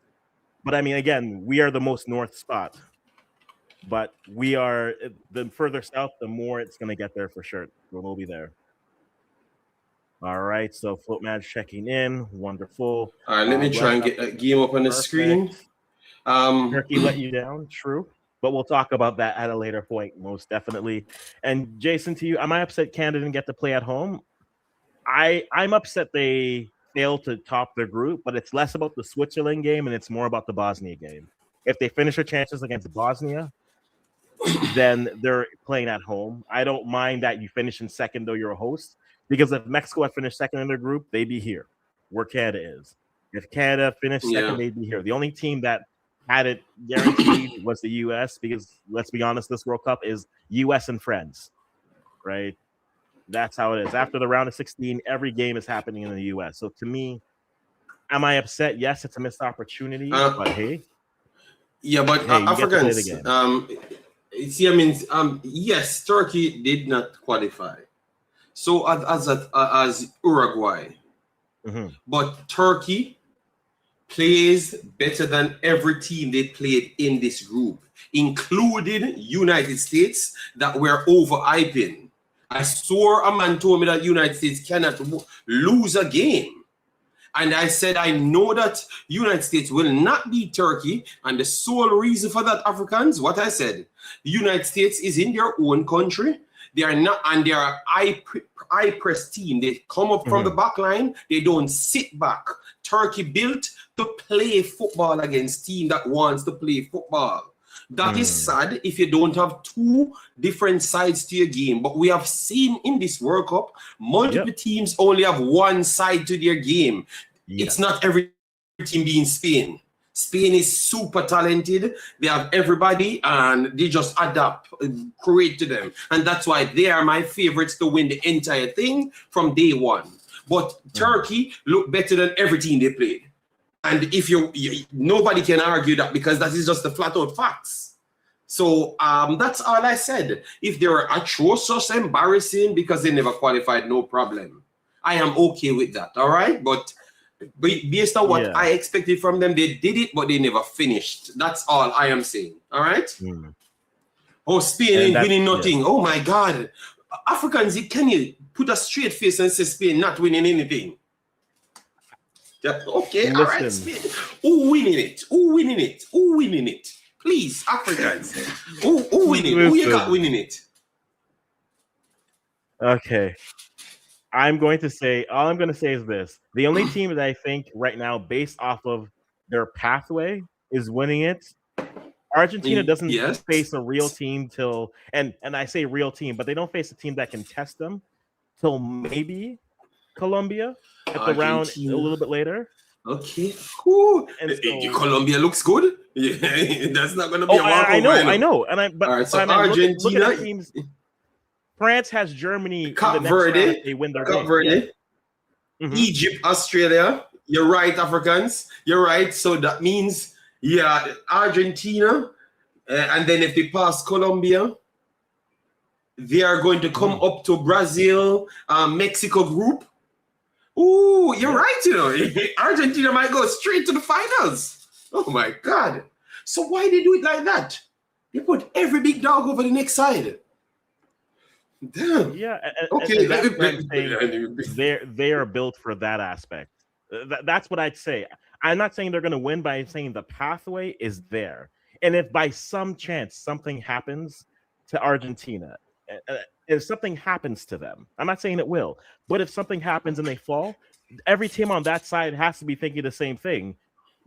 But I mean, again, we are the most north spot. But we are the further south, the more it's going to get there for sure. We'll be there. All right. So float match checking in. Wonderful. All right. Let me try and get a game up on the screen. Turkey let you down. True. But we'll talk about that at a later point, most definitely. And Jason, to you, am I upset Canada didn't get to play at home? I'm upset they failed to top their group, but it's less about the Switzerland game and it's more about the Bosnia game. If they finish their chances against Bosnia, then they're playing at home. I don't mind that you finish in second, though you're a host, because if Mexico had finished second in their group, they'd be here, where Canada is. If Canada finished second, they'd be here. The only team that had it guaranteed was the U.S., because let's be honest, this World Cup is U.S. and friends, right? That's how it is. After the round of 16, every game is happening in the U.S. So to me, am I upset? Yes, it's a missed opportunity, but hey. Yeah, but hey, Africans, see, I mean, yes, Turkey did not qualify. So as Uruguay, but Turkey plays better than every team they played in this group, including United States that were overhyping. I swore a man told me that United States cannot lose a game. And I said, I know that United States will not beat Turkey. And the sole reason for that, Africans, what I said, the United States is in their own country. They are not, and they are high press team. They come up from the back line. They don't sit back. Turkey built to play football against team that wants to play football. That is sad if you don't have two different sides to your game. But we have seen in this World Cup, multiple teams only have one side to their game. It's not every team being Spain. Spain is super talented. They have everybody and they just adapt, create to them. And that's why they are my favorites to win the entire thing from day one. But Turkey look better than every team they played. And if nobody can argue that, because that is just the flat out facts. So that's all I said. If they were atrocious, embarrassing because they never qualified, no problem. I am okay with that. All right. But based on what I expected from them, they did it, but they never finished. That's all I am saying. All right. Oh, Spain ain't winning nothing. Oh my God. Africans, can you put a straight face and say Spain not winning anything? Okay, all right. Who winning it? Who winning it? Who winning it? Please, Africans. Who winning? Who you got winning it? Okay. All I'm going to say is this. The only team that I think right now, based off of their pathway, is winning it. Argentina doesn't face a real team till, and I say real team, but they don't face a team that can test them till maybe Colombia at the round a little bit later. Okay, cool. So, Colombia looks good. Yeah, that's not going to be a walkover. I know. But all right, so Argentina, look at the teams. France has Germany. Cape Verde, they win their Cape Verde. Egypt, Australia. You're right, Africans. You're right. So that means Argentina, and then if they pass Colombia, they are going to come up to Brazil, Mexico group. Ooh, you're right, Argentina might go straight to the finals. Oh my God. So why they do it like that? They put every big dog over the next side. Damn. Yeah, Okay. and that's what I'm saying. They are built for that aspect. That's what I'd say. I'm not saying they're going to win, but I'm saying the pathway is there. And if by some chance something happens to Argentina, if something happens to them, I'm not saying it will, but if something happens and they fall, every team on that side has to be thinking the same thing.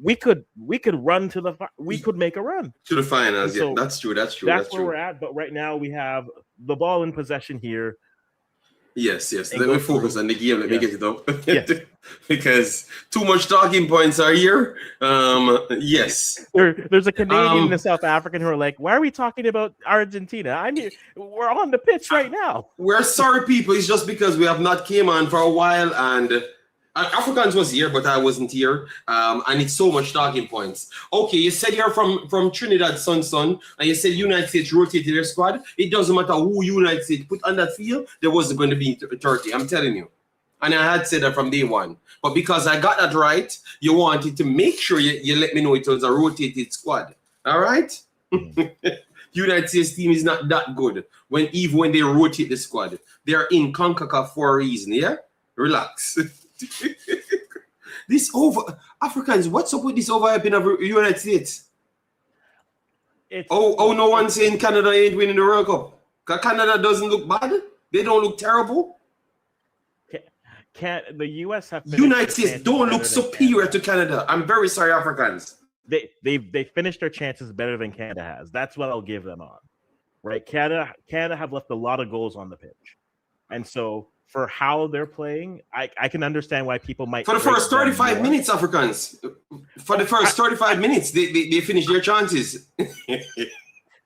We could run to we could make a run to the finals. so Yeah, that's true. That's true. that's That's where we're true. at. But right now we have the ball in possession here. Yes. And Let go me focus through. on the game. Let me get it up. Yes. Because too much talking points are here. Yes. There's a Canadian and a South African who are like, why are we talking about Argentina? I'm here. We're on the pitch right now. We're sorry, people. It's just because we have not came on for a while, and Africans was here, but I wasn't here. And it's so much talking points. Okay, you said you're from Trinidad, son, and you said United States rotated their squad. It doesn't matter who United States put on that field, there wasn't going to be Turkey. I'm telling you. And I had said that from day one. But because I got that right, you wanted to make sure you let me know it was a rotated squad. All right? United States team is not that good even when they rotate the squad. They're in CONCACAF for a reason, yeah? Relax. This Africans, what's up with this overhyping of United States? No one's saying Canada ain't winning the World Cup. Because Canada doesn't look bad. They don't look terrible. The U.S. have United States don't look superior to Canada. I'm very sorry, Africans. They finished their chances better than Canada has. That's what I'll give them on. Right? Canada have left a lot of goals on the pitch, and so for how they're playing, I can understand why people might. For the first 35 minutes, Africans. For the first 35 minutes, they finished their chances.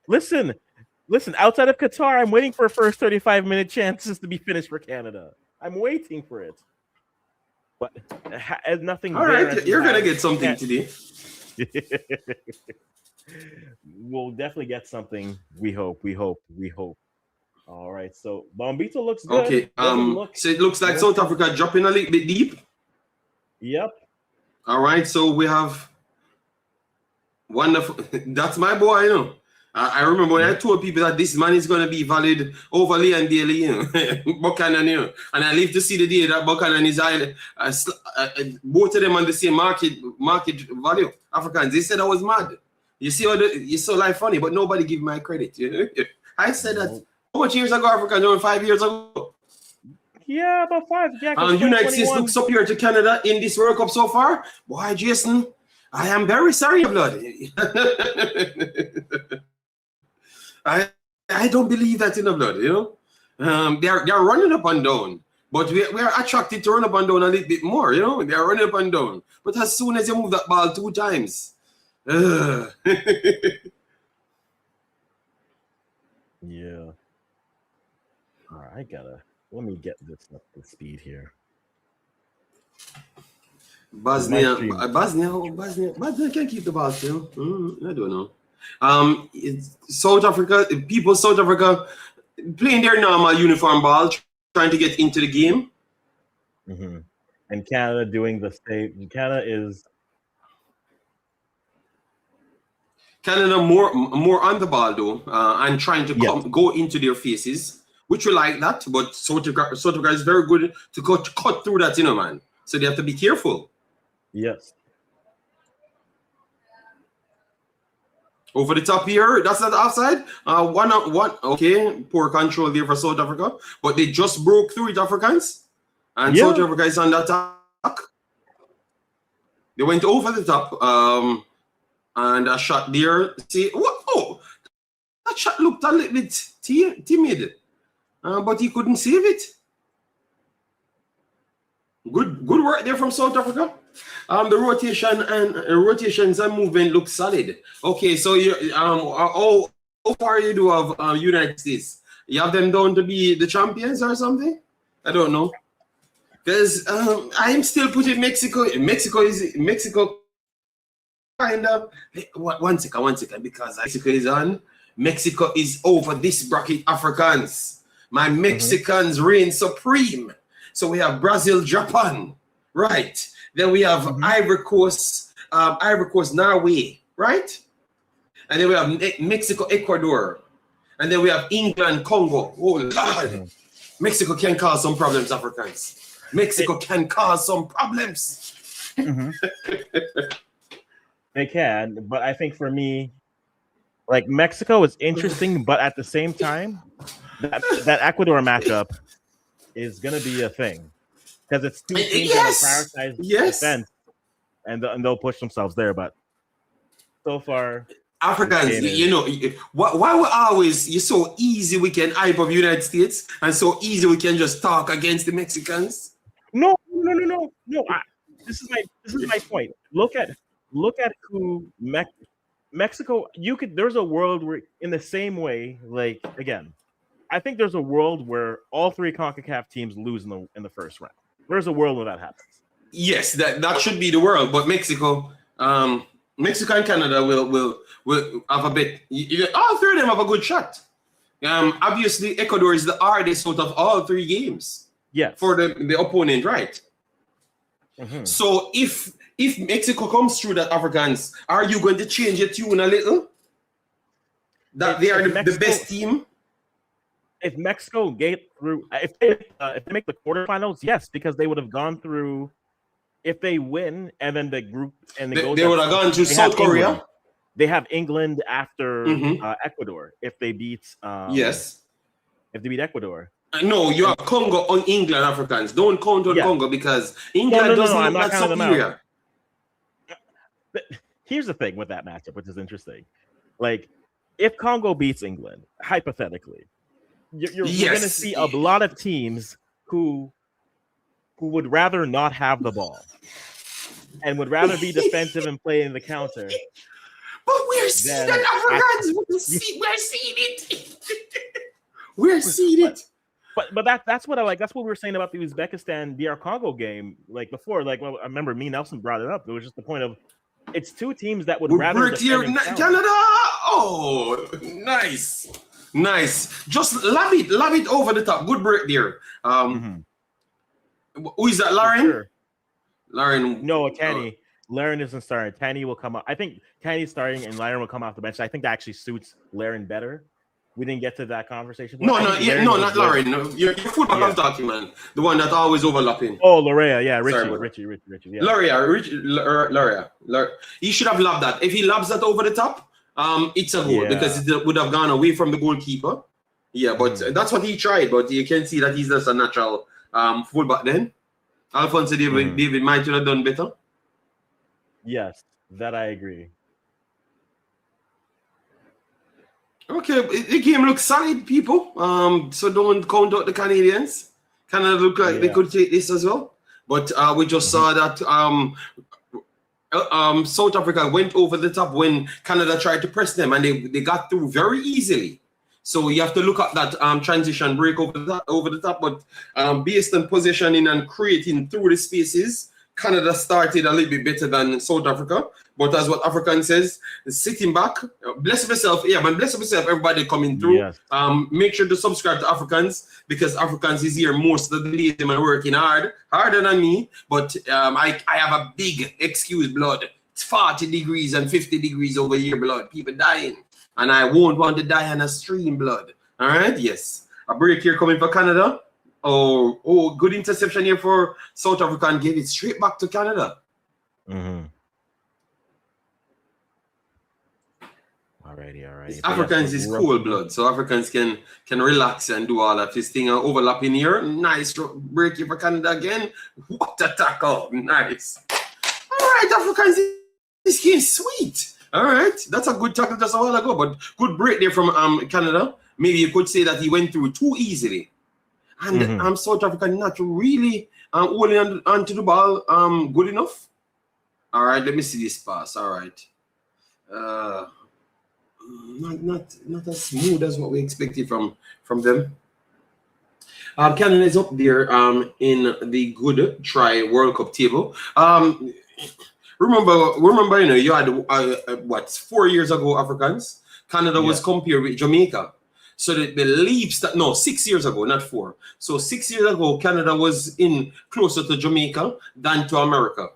Listen. Outside of Qatar, I'm waiting for first 35-minute chances to be finished for Canada. I'm waiting for it, but as nothing. All right, you're gonna get something today. We'll definitely get something. We hope. All right, so Bombito looks good. Okay, so it looks like South Africa dropping a little bit deep. Yep. All right, so we have wonderful. That's my boy, you know. I remember when I told people that this man is going to be valid over Leon Daly, you know, Buchanan, you know, and I live to see the day that Buchanan is both of them on the same market value. Africans, they said I was mad. You see, you saw life funny, but nobody give my credit. You know? I said that how much years ago, Africans? 5 years ago. Yeah, about 5. Yeah. United States looks superior to Canada in this World Cup so far. Boy, Jason, I am very sorry, blood. I don't believe that in the blood, you know. They're running up and down, but we are attracted to run up and down a little bit more, you know. They're running up and down, but as soon as you move that ball 2 times, yeah. All right, let me get this up to speed here. Bosnia can't keep the ball still. I don't know. South Africa playing their normal uniform ball, trying to get into the game. Mm-hmm. And Canada doing the same. Canada more on the ball though, and trying to go into their faces, which we like that. But South Africa is very good to cut through that, you know, man. So they have to be careful. Yes. Over the top here, that's not offside. One. Okay, poor control there for South Africa, but they just broke through it, Africans, and South Africa is on the attack. They went over the top, and a shot there. See, what? Oh, that shot looked a little bit timid, but he couldn't save it. Good work there from South Africa. The rotations and movement look solid. Okay, so you how far you do of United States? You have them down to be the champions or something? I don't know. Because I'm still putting Mexico kind of. One second, because Mexico is on. Mexico is over this bracket, Africans. My Mexicans reign supreme. So we have Brazil, Japan, right? Then we have Ivory Coast, Norway, right? And then we have Mexico, Ecuador. And then we have England, Congo. Oh, Lord. Mexico can cause some problems, Africans. Mexico can cause some problems. They can, but I think for me, like Mexico is interesting, but at the same time, that Ecuador matchup is gonna be a thing because it's two teams that will prioritize defense and they'll push themselves there. But so far, Africans, you know, why we always you're so easy we can hype up United States and so easy we can just talk against the Mexicans. No. This is my point. Look at who Mexico. There's a world where in the same way, like again, I think there's a world where all three CONCACAF teams lose in the first round. There's a world where that happens. Yes, that should be the world, but Mexico and Canada will have a bit. All three of them have a good shot. Obviously, Ecuador is the hardest out of all three games. Yes. For the opponent, right? So if Mexico comes through that, Africans, are you going to change your tune a little? That they are the best team? If Mexico get through, if they make the quarterfinals, yes, because they would have gone through. If they win and then the group and they would have gone to South Korea. England. They have England after Ecuador if they beat if they beat Ecuador. No, you have Congo on England, Africans. Don't count on Congo because England doesn't look that superior. Here's the thing with that matchup, which is interesting. Like, if Congo beats England, hypothetically, you're going to see a lot of teams who would rather not have the ball and would rather be defensive and play in the counter. But we're seeing that, Africans. We're seeing it. We're seeing it. But that's what I like. That's what we were saying about the Uzbekistan DR Congo game. Like before, I remember me Nelson brought it up. It was just the point of it's two teams that would rather defend Canada. Oh, nice. Just lob it over the top. Good break there. Who is that, Lauren? Sure. Lauren. No, Tanny. Laren isn't starting. Tanny will come up. I think Tanny's starting and Laren will come off the bench. I think that actually suits Laren better. We didn't get to that conversation. Not Lauren. Your football I'm talking, man. The one that's always overlapping. Oh, Lorea. Yeah, Richie. Yeah. Lorea. He should have lobbed that. If he lobs that over the top, it's a goal because it would have gone away from the goalkeeper. Yeah, but that's what he tried. But you can see that he's just a natural fullback then. Alphonso David might have done better. Yes, that I agree. Okay, the game looks solid, people. So don't count out the Canadians. Canada look like they could take this as well. But we just saw that South Africa went over the top when Canada tried to press them, and they got through very easily. So you have to look at that transition break over the top. But based on positioning and creating through the spaces, Canada started a little bit better than South Africa. But as what African says, sitting back, bless yourself. Yeah, man, bless yourself, everybody coming through. Yes. Make sure to subscribe to Africans because Africans is here most of the days and working harder than me. But I have a big excuse, blood. It's 40 degrees and 50 degrees over here, blood. People dying. And I won't want to die on a stream, blood. All right, yes. A break here coming for Canada. Oh, good interception here for South Africa and gave it straight back to Canada. Alrighty. Africans is cool blood, so Africans can relax and do all of this thing. Overlapping here, nice break here for Canada again. What a tackle, nice. All right, Africans, this game is sweet. All right, that's a good tackle just a while ago, but good break there from Canada. Maybe you could say that he went through too easily. And South Africa not really holding onto the ball good enough. All right, let me see this pass. All right. Not as smooth as what we expected from them. Canada is up there in the good try World Cup table. Remember, you had 4 years ago, Africans. Canada was compared with Jamaica. So the leaps 6 years ago, not 4. So 6 years ago, Canada was in closer to Jamaica than to America.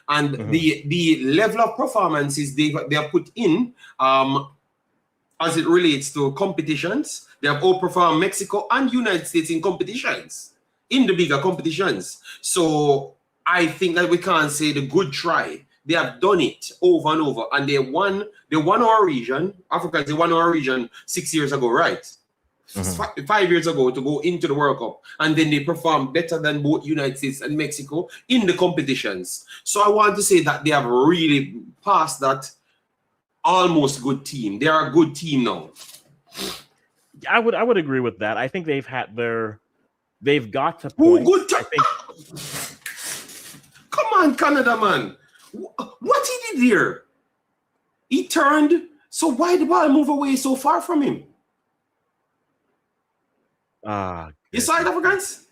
And the level of performances they have put in as it relates to competitions. They have outperformed Mexico and United States in competitions, in the bigger competitions. So I think that we can't say the good try. They have done it over and over, and they won our region. Africans, they won our region 6 years ago, right? 5 years ago to go into the World Cup, and then they performed better than both United States and Mexico in the competitions. So I want to say that they have really passed that almost good team. They are a good team now. I would agree with that. I think they've got to point. I think. Come on, Canada, man. What he did here? He turned. So why the ball move away so far from him? You saw it, Africans?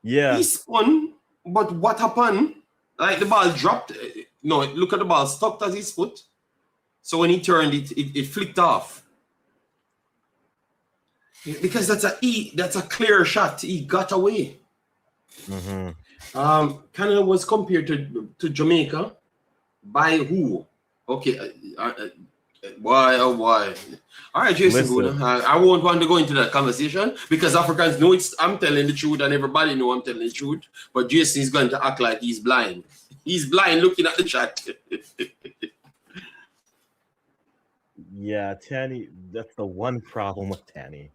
Yeah. He spun, but what happened? Like the ball dropped. No, look at the ball stuck at his foot. So when he turned, it flicked off. Because that's a clear shot. He got away. Canada was compared to Jamaica by who? Okay, why? Oh, why? All right, Jason Good. I won't want to go into that conversation because Africans know I'm telling the truth and everybody know I'm telling the truth. But Jason is going to act like he's blind. He's blind looking at the chat. Yeah, Tanny, that's the one problem with Tanny.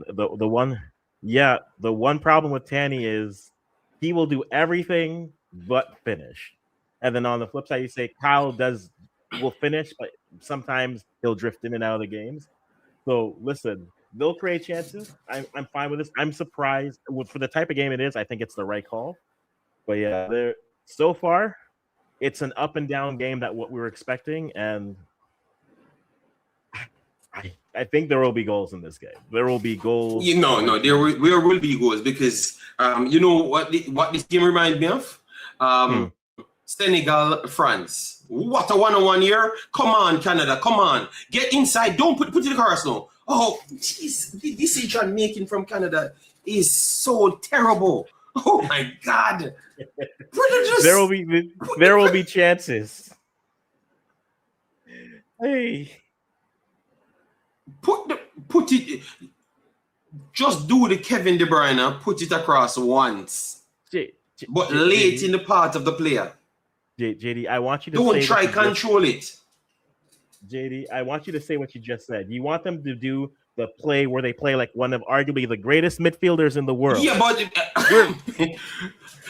The one problem with Tanny is he will do everything but finish. And then on the flip side, you say Kyle will finish, but sometimes he'll drift in and out of the games. So listen, they'll create chances. I'm fine with this. I'm surprised for the type of game it is. I think it's the right call. But yeah, so far, it's an up and down game that what we were expecting, and I think there will be goals in this game. There will be goals. No, there will be goals because you know what this game reminds me of? Senegal, France. What a 1-on-1 here. Come on, Canada. Come on. Get inside. Don't put it in the cars now. Oh, jeez. The decision making from Canada is so terrible. Oh my God. There will be chances. Hey. Put it. Just do the Kevin De Bruyne. Put it across once. But late in the part of the player. JD, I want you to don't try control it. JD, I want you to say what you just said. You want them to do the play where they play like one of arguably the greatest midfielders in the world. Yeah, but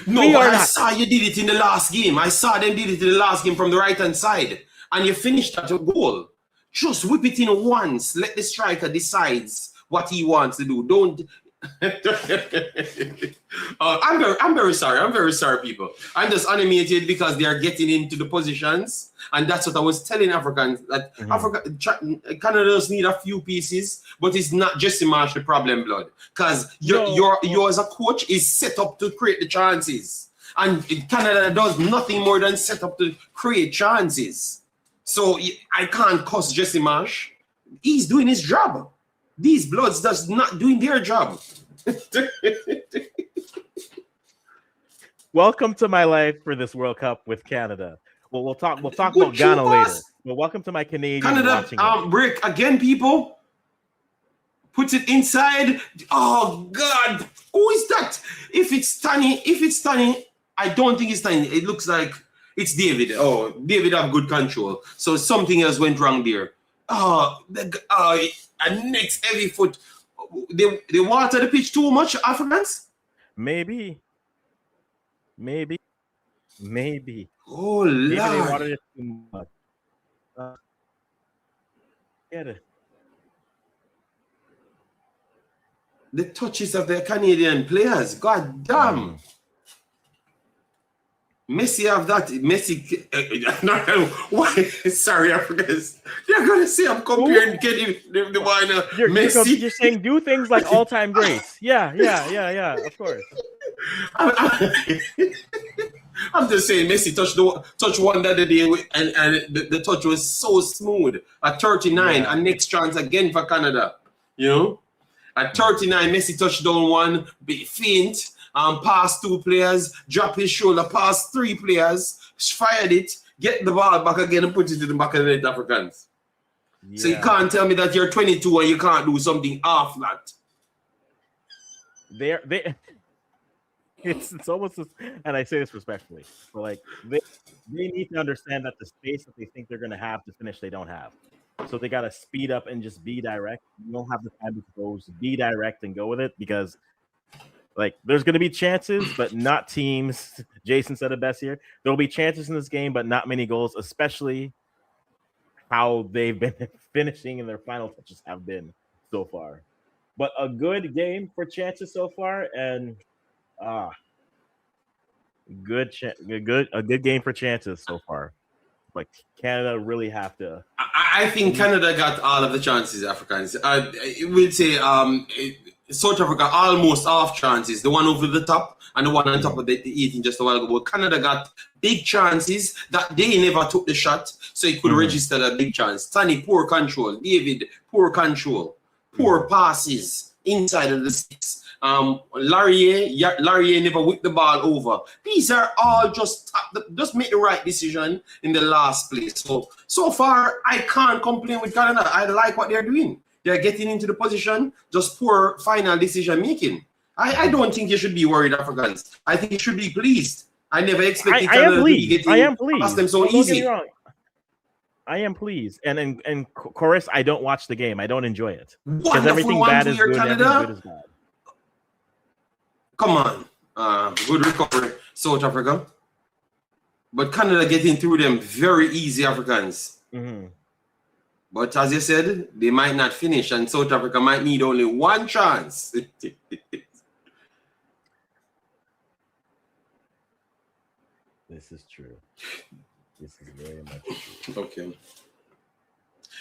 I saw you did it in the last game. I saw them did it in the last game from the right-hand side. And you finished at a goal. Just whip it in once. Let the striker decides what he wants to do. Don't. I'm very sorry. I'm very sorry, people. I'm just animated because they are getting into the positions, and that's what I was telling Africans that Canada does need a few pieces, but it's not Jesse Marsh the problem, blood. Because you as a coach is set up to create the chances, and Canada does nothing more than set up to create chances. So I can't cuss Jesse Marsh. He's doing his job. These bloods does not doing their job. Welcome to my life for this World Cup with Canada. Well, we'll talk about Ghana later. But welcome to my Canadian Canada break again, people. Put it inside. Oh God, who is that? If it's Tani, I don't think it's Tani. It looks like it's David. Oh, David have good control. So something else went wrong there. And next heavy foot. They water the pitch too much, Africans? Maybe. Oh, maybe Lord. They watered it too much. Get it. The touches of the Canadian players. God damn. Messi have that. Messi. Why? Sorry, Africans. They're gonna say I'm comparing Kenny the one. Messi. You're saying do things like all-time greats. Yeah. Of course. I'm just saying Messi touched one the other day, and the touch was so smooth at 39, and next chance again for Canada. You know, at 39, Messi touched down one, bit feint. Pass 2 players, drop his shoulder, pass 3 players, fired it, get the ball back again and put it in the back of the net, Africans. So you can't tell me that you're 22 and you can't do something half that. It's almost, and I say this respectfully, but like they need to understand that the space that they think they're going to have to finish, they don't have. So they got to speed up and just be direct. You don't have the time to go. Be direct and go with it, because like there's going to be chances, but not teams. Jason said it best here. There will be chances in this game, but not many goals, especially how they've been finishing and their final touches have been so far. But a good game for chances so far, and a good game for chances so far. Like Canada really have to. I think Canada got all of the chances. Africans, I will say, South Africa almost half chances. The one over the top and the one on top of the 18 just a while ago. But Canada got big chances that they never took the shot, so it could register that big chance. Tani, poor control. David, poor control. Poor passes inside of the six. Laurier never whipped the ball over. These are all just make the right decision in the last place. So far, I can't complain with Canada. I like what they're doing. They're getting into the position, just poor final decision making. I don't think you should be worried, Africans. I think you should be pleased. I never expected Canada to be getting past them so easy. I am pleased, and chorus. I don't watch the game. I don't enjoy it because everything bad is good. Everything good is bad. Come on, good recovery, South Africa. But Canada getting through them very easy, Africans. But as you said, they might not finish, and South Africa might need only one chance. This is true. This is very much true. Okay.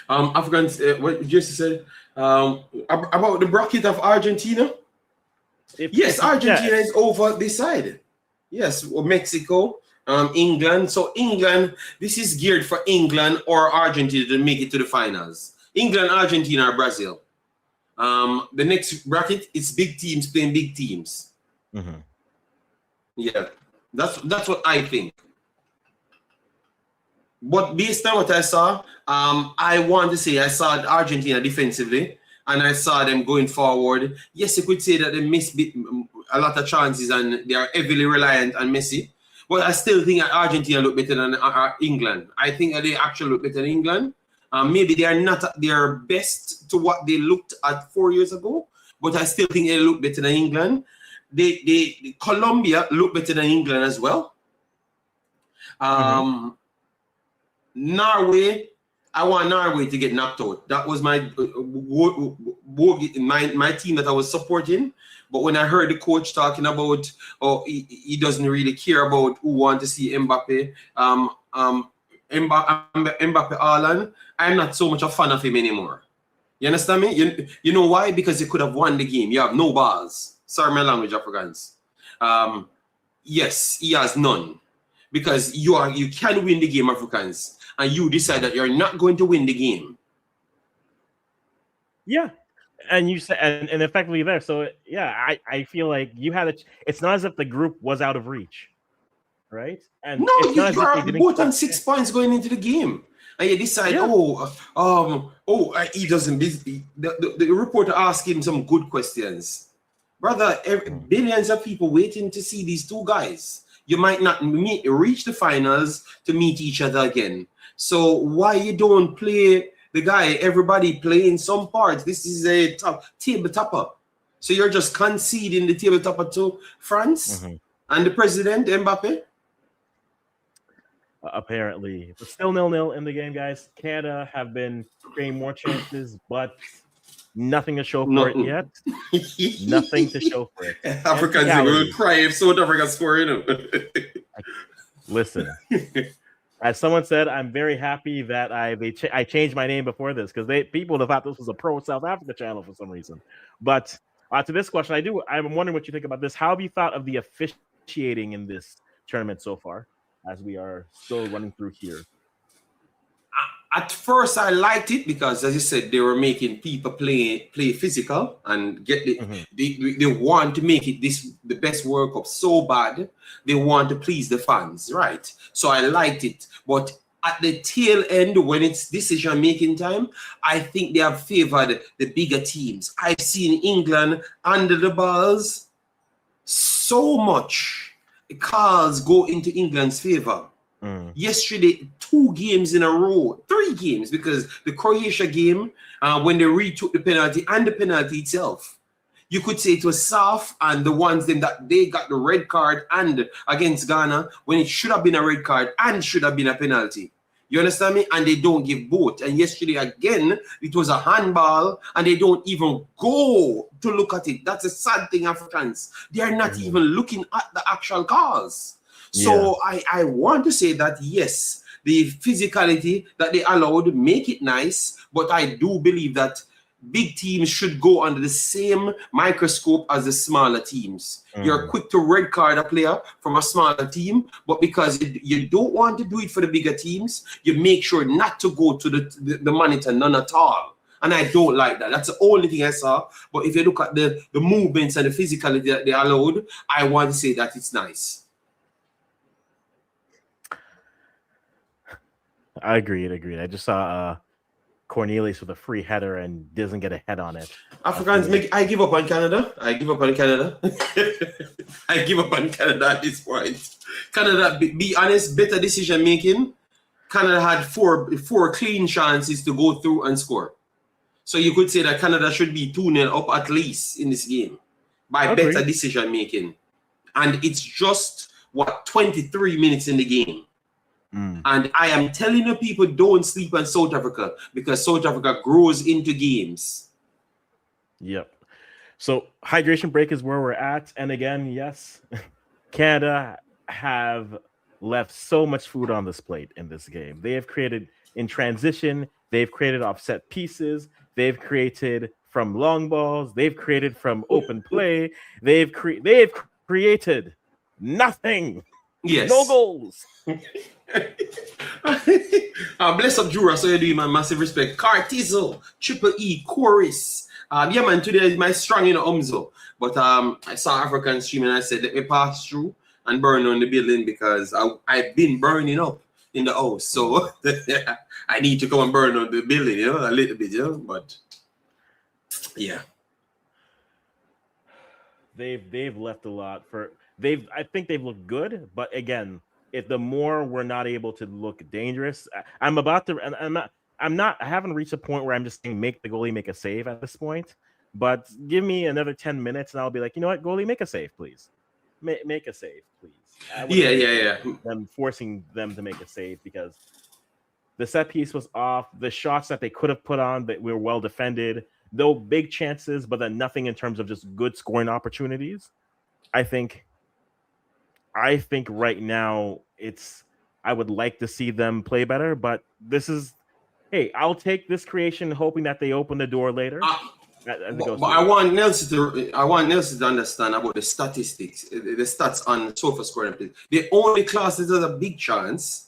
Africans, what Jesse said about the bracket of Argentina. Yes, Argentina is over this side. Yes, Mexico, England. So England, this is geared for England or Argentina to make it to the finals. England, Argentina, or Brazil. The next bracket is big teams playing big teams. Yeah, that's what I think. But based on what I saw, I want to say I saw Argentina defensively, and I saw them going forward. Yes, you could say that they missed a lot of chances and they are heavily reliant on Messi. But I still think Argentina look better than England. I think they actually look better than England. Maybe they are not at their best to what they looked at 4 years ago, but I still think they look better than England. Colombia look better than England as well. Norway, I want Norway to get knocked out. That was my team that I was supporting. But when I heard the coach talking about, he doesn't really care about who want to see Mbappe, Mbappe Haaland, I'm not so much a fan of him anymore. You understand me? You know why? Because he could have won the game. You have no balls. Sorry, my language, Africans. Yes, he has none. Because you can win the game, Africans, and you decide that you're not going to win the game. Yeah. And you said, and effectively there. So yeah, I feel like you had it's not as if the group was out of reach, right? And no, you are both on 6 points going into the game, and you decide, he doesn't. The reporter asked him some good questions, brother. Billions of people waiting to see these two guys. You might not reach the finals to meet each other again. So why you don't play the guy? Everybody playing some parts. This is a table topper. So you're just conceding the table topper to France and the president, Mbappe? Apparently. But still 0-0 in the game, guys. Canada have been creating more chances, but nothing to show for it yet. Nothing to show for it. Africans are going to cry if South Africa scoring. Listen. As someone said, I'm very happy that I changed my name before this, because people would have thought this was a pro South Africa channel for some reason. But to this question, I'm wondering what you think about this. How have you thought of the officiating in this tournament so far, as we are still running through here? At first, I liked it because, as you said, they were making people play physical and get they want to make it the best World Cup so bad. They want to please the fans, right? So I liked it. But at the tail end, when it's decision-making time, I think they have favored the bigger teams. I've seen England under the balls so much. Cards go into England's favor. Yesterday, 2 games in a row, 3 games, because the Croatia game, when they retook the penalty and the penalty itself, you could say it was soft, and the ones them that they got the red card and against Ghana when it should have been a red card and should have been a penalty. You understand me? And they don't give both. And yesterday again, it was a handball, and they don't even go to look at it. That's a sad thing, Africans. They are not even looking at the actual cause. So I want to say that yes, the physicality that they allowed make it nice, but I do believe that big teams should go under the same microscope as the smaller teams. You're quick to red card a player from a smaller team, but because you don't want to do it for the bigger teams, you make sure not to go to the monitor, none at all. And I don't like that. That's the only thing I saw. But if you look at the movements and the physicality that they allowed, I want to say that it's nice. I agreed. I just saw Cornelius with a free header and doesn't get a head on it. Africans I give up on Canada. I give up on Canada. I give up on Canada at this point. Canada, be honest, better decision making. Canada had four clean chances to go through and score. So you could say that Canada should be 2-0 up at least in this game by better decision making. And it's just 23 minutes in the game. And I am telling the people, don't sleep on South Africa, because South Africa grows into games. Yep. So hydration break is where we're at. And again, yes, Canada have left so much food on this plate in this game. They have created in transition. They've created offset pieces. They've created from long balls. They've created from open play. They've created nothing. Yes. No goals. Bless up Jura, so you do my massive respect. Cartizo, Triple E, Chorus. Yeah, man, today is my strong Umzo. But I saw African stream and I said, let me pass through and burn on the building, because I've been burning up in the house. So I need to come and burn on the building, a little bit, but yeah. They've left a lot for I think they've looked good, but again, if the more we're not able to look dangerous, I haven't reached a point where I'm just saying make the goalie make a save at this point. But give me another 10 minutes and I'll be like, you know what, goalie, make a save, please. Make a save, please. Yeah. I'm forcing them to make a save because the set piece was off. The shots that they could have put on that were well defended, though big chances, but then nothing in terms of just good scoring opportunities. I think right now I would like to see them play better, but I'll take this creation hoping that they open the door later. But I want Nelson to understand about the statistics, the stats on sofa scoring. They only class it as a big chance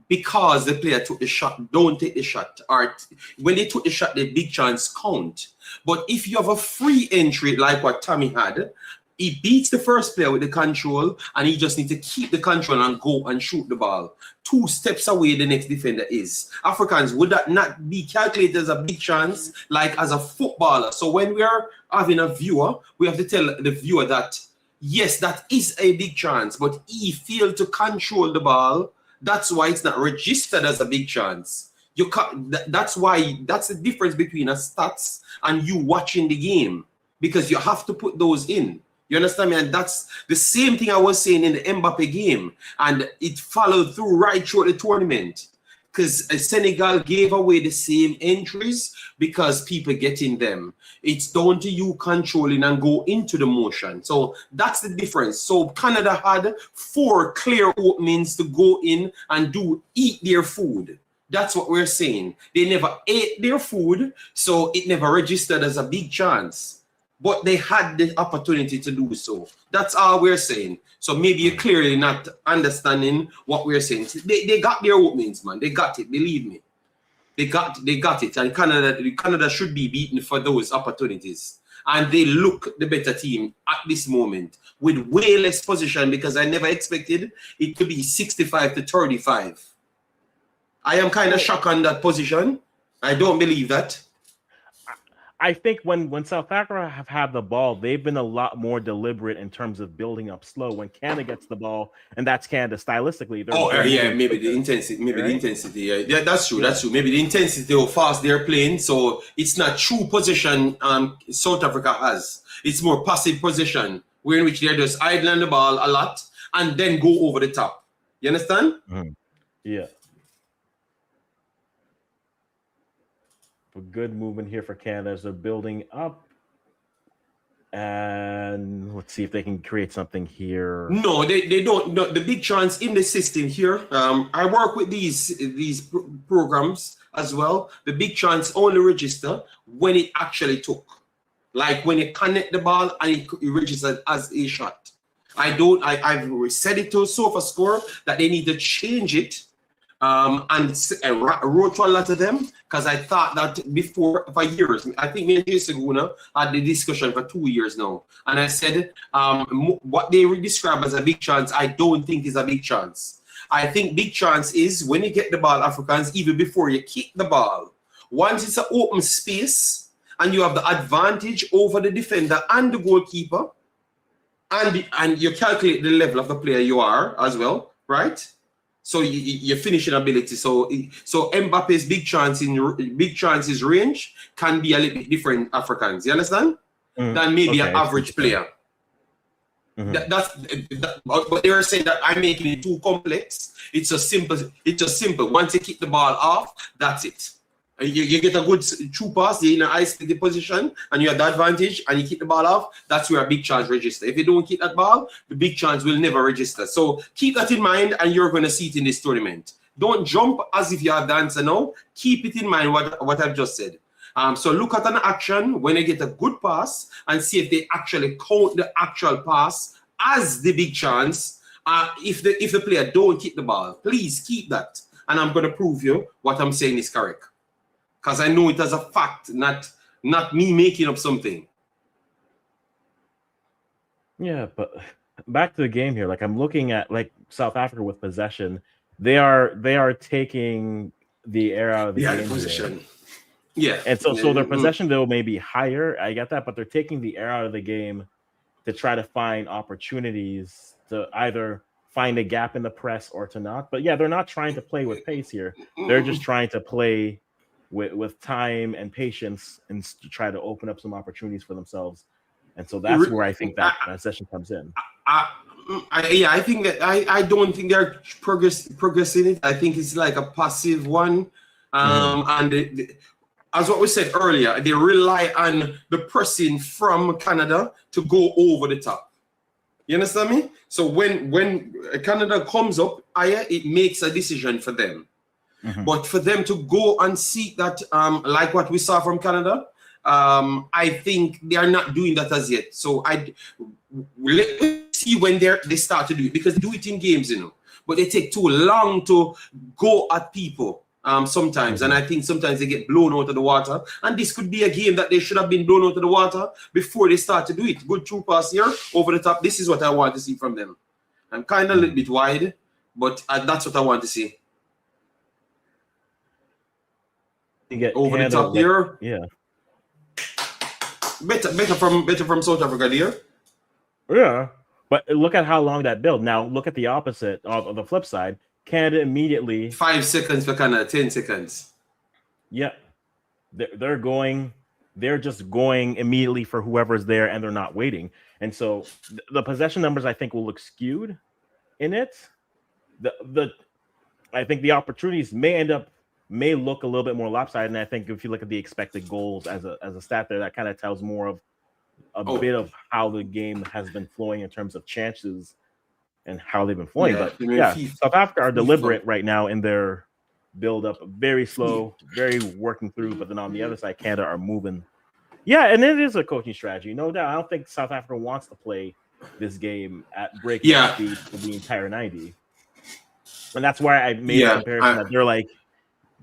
because the player took the shot. Don't take the shot. Or when they took the shot, the big chance count. But if you have a free entry like what Tommy had, he beats the first player with the control, and he just needs to keep the control and go and shoot the ball. 2 steps away, the next defender is. Africans, would that not be calculated as a big chance, like as a footballer? So when we are having a viewer, we have to tell the viewer that, yes, that is a big chance, but he failed to control the ball. That's why it's not registered as a big chance. You can't, that's the difference between a stats and you watching the game, because you have to put those in. You understand me? And that's the same thing I was saying in the Mbappe game. And it followed through right through the tournament. Because Senegal gave away the same entries because people get in them. It's down to you controlling and go into the motion. So that's the difference. So Canada had 4 clear openings to go in and eat their food. That's what we're saying. They never ate their food, so it never registered as a big chance. But they had the opportunity to do so. That's all we're saying. So maybe you're clearly not understanding what we're saying. They got their openings, man. They got it. Believe me. They got it. And Canada should be beaten for those opportunities. And they look the better team at this moment with way less possession, because I never expected it to be 65-35. I am kind of shocked on that position. I don't believe that. I think when South Africa have had the ball, they've been a lot more deliberate in terms of building up slow. When Canada gets the ball, and that's Canada stylistically. Yeah, maybe the intensity. Maybe the intensity. Yeah, that's true. That's true. Maybe the intensity how fast they're playing. So it's not true possession. South Africa has. It's more passive possession, where in which they're just idling the ball a lot and then go over the top. You understand? Mm-hmm. Yeah. Good movement here for Canada as they're building up. And let's see if they can create something here. No, they don't. No, the big chance in the system here. I work with these programs as well. The big chance only register when it actually took, like when you connect the ball and it registers as a shot. I've said it to SofaScore that they need to change it. And I wrote to a lot of them because I thought that before for years. I think me and Jason Guna had the discussion for 2 years now, and I said what they describe as a big chance, I don't think is a big chance. I think big chance is when you get the ball, Africans, even before you kick the ball. Once it's an open space and you have the advantage over the defender and the goalkeeper, and you calculate the level of the player you are as well, right? So your finishing ability. So Mbappe's big chances range can be a little bit different Africans. You understand? Than maybe an average player. But they were saying that I'm making it too complex. It's just simple. Once you kick the ball off, that's it. You get a good true pass, you're in an isolated position, and you have the advantage, and you kick the ball off, that's where a big chance registers. If you don't kick that ball, the big chance will never register. So keep that in mind, and you're going to see it in this tournament. Don't jump as if you have the answer now. Keep it in mind what I've just said. So look at an action when you get a good pass and see if they actually count the actual pass as the big chance. If the player don't kick the ball, please keep that. And I'm going to prove you what I'm saying is correct. Because I know it as a fact, not me making up something. Yeah, but back to the game here. Like I'm looking at like South Africa with possession. They are taking the air out of the game. Position. Yeah. And so their possession though may be higher. I get that, but they're taking the air out of the game to try to find opportunities to either find a gap in the press or to not. But yeah, they're not trying to play with pace here. They're just trying to play with time and patience and to try to open up some opportunities for themselves. And so that's where I think that session comes in. I think that I don't think they're progressing it. I think it's like a passive one. And as what we said earlier, they rely on the pressing from Canada to go over the top. You understand me? So when Canada comes up higher, it makes a decision for them. But for them to go and seek that, like what we saw from Canada, I think they are not doing that as yet. So let's see when they start to do it, because they do it in games, you know. But they take too long to go at people sometimes. And I think sometimes they get blown out of the water. And this could be a game that they should have been blown out of the water before they start to do it. Good true pass here, over the top. This is what I want to see from them. I'm kind of a little bit wide, but that's what I want to see. Get over Canada, the top here. Yeah. Better from South Africa there. Yeah. But look at how long that build. Now look at the opposite of the flip side. Canada immediately 5 seconds for Canada, 10 seconds. Yeah. They're just going immediately for whoever's there, and they're not waiting. And so the possession numbers I think will look skewed in it. I think the opportunities may look a little bit more lopsided. And I think if you look at the expected goals as a stat there, that kind of tells more of a bit of how the game has been flowing in terms of chances and how they've been flowing. But yeah, South Africa are deliberate right now in their build up, very slow, very working through. But then on the other side, Canada are moving. Yeah, and it is a coaching strategy, no doubt. I don't think South Africa wants to play this game at breakneck speed for the entire 90. And that's why I made a comparison that they're like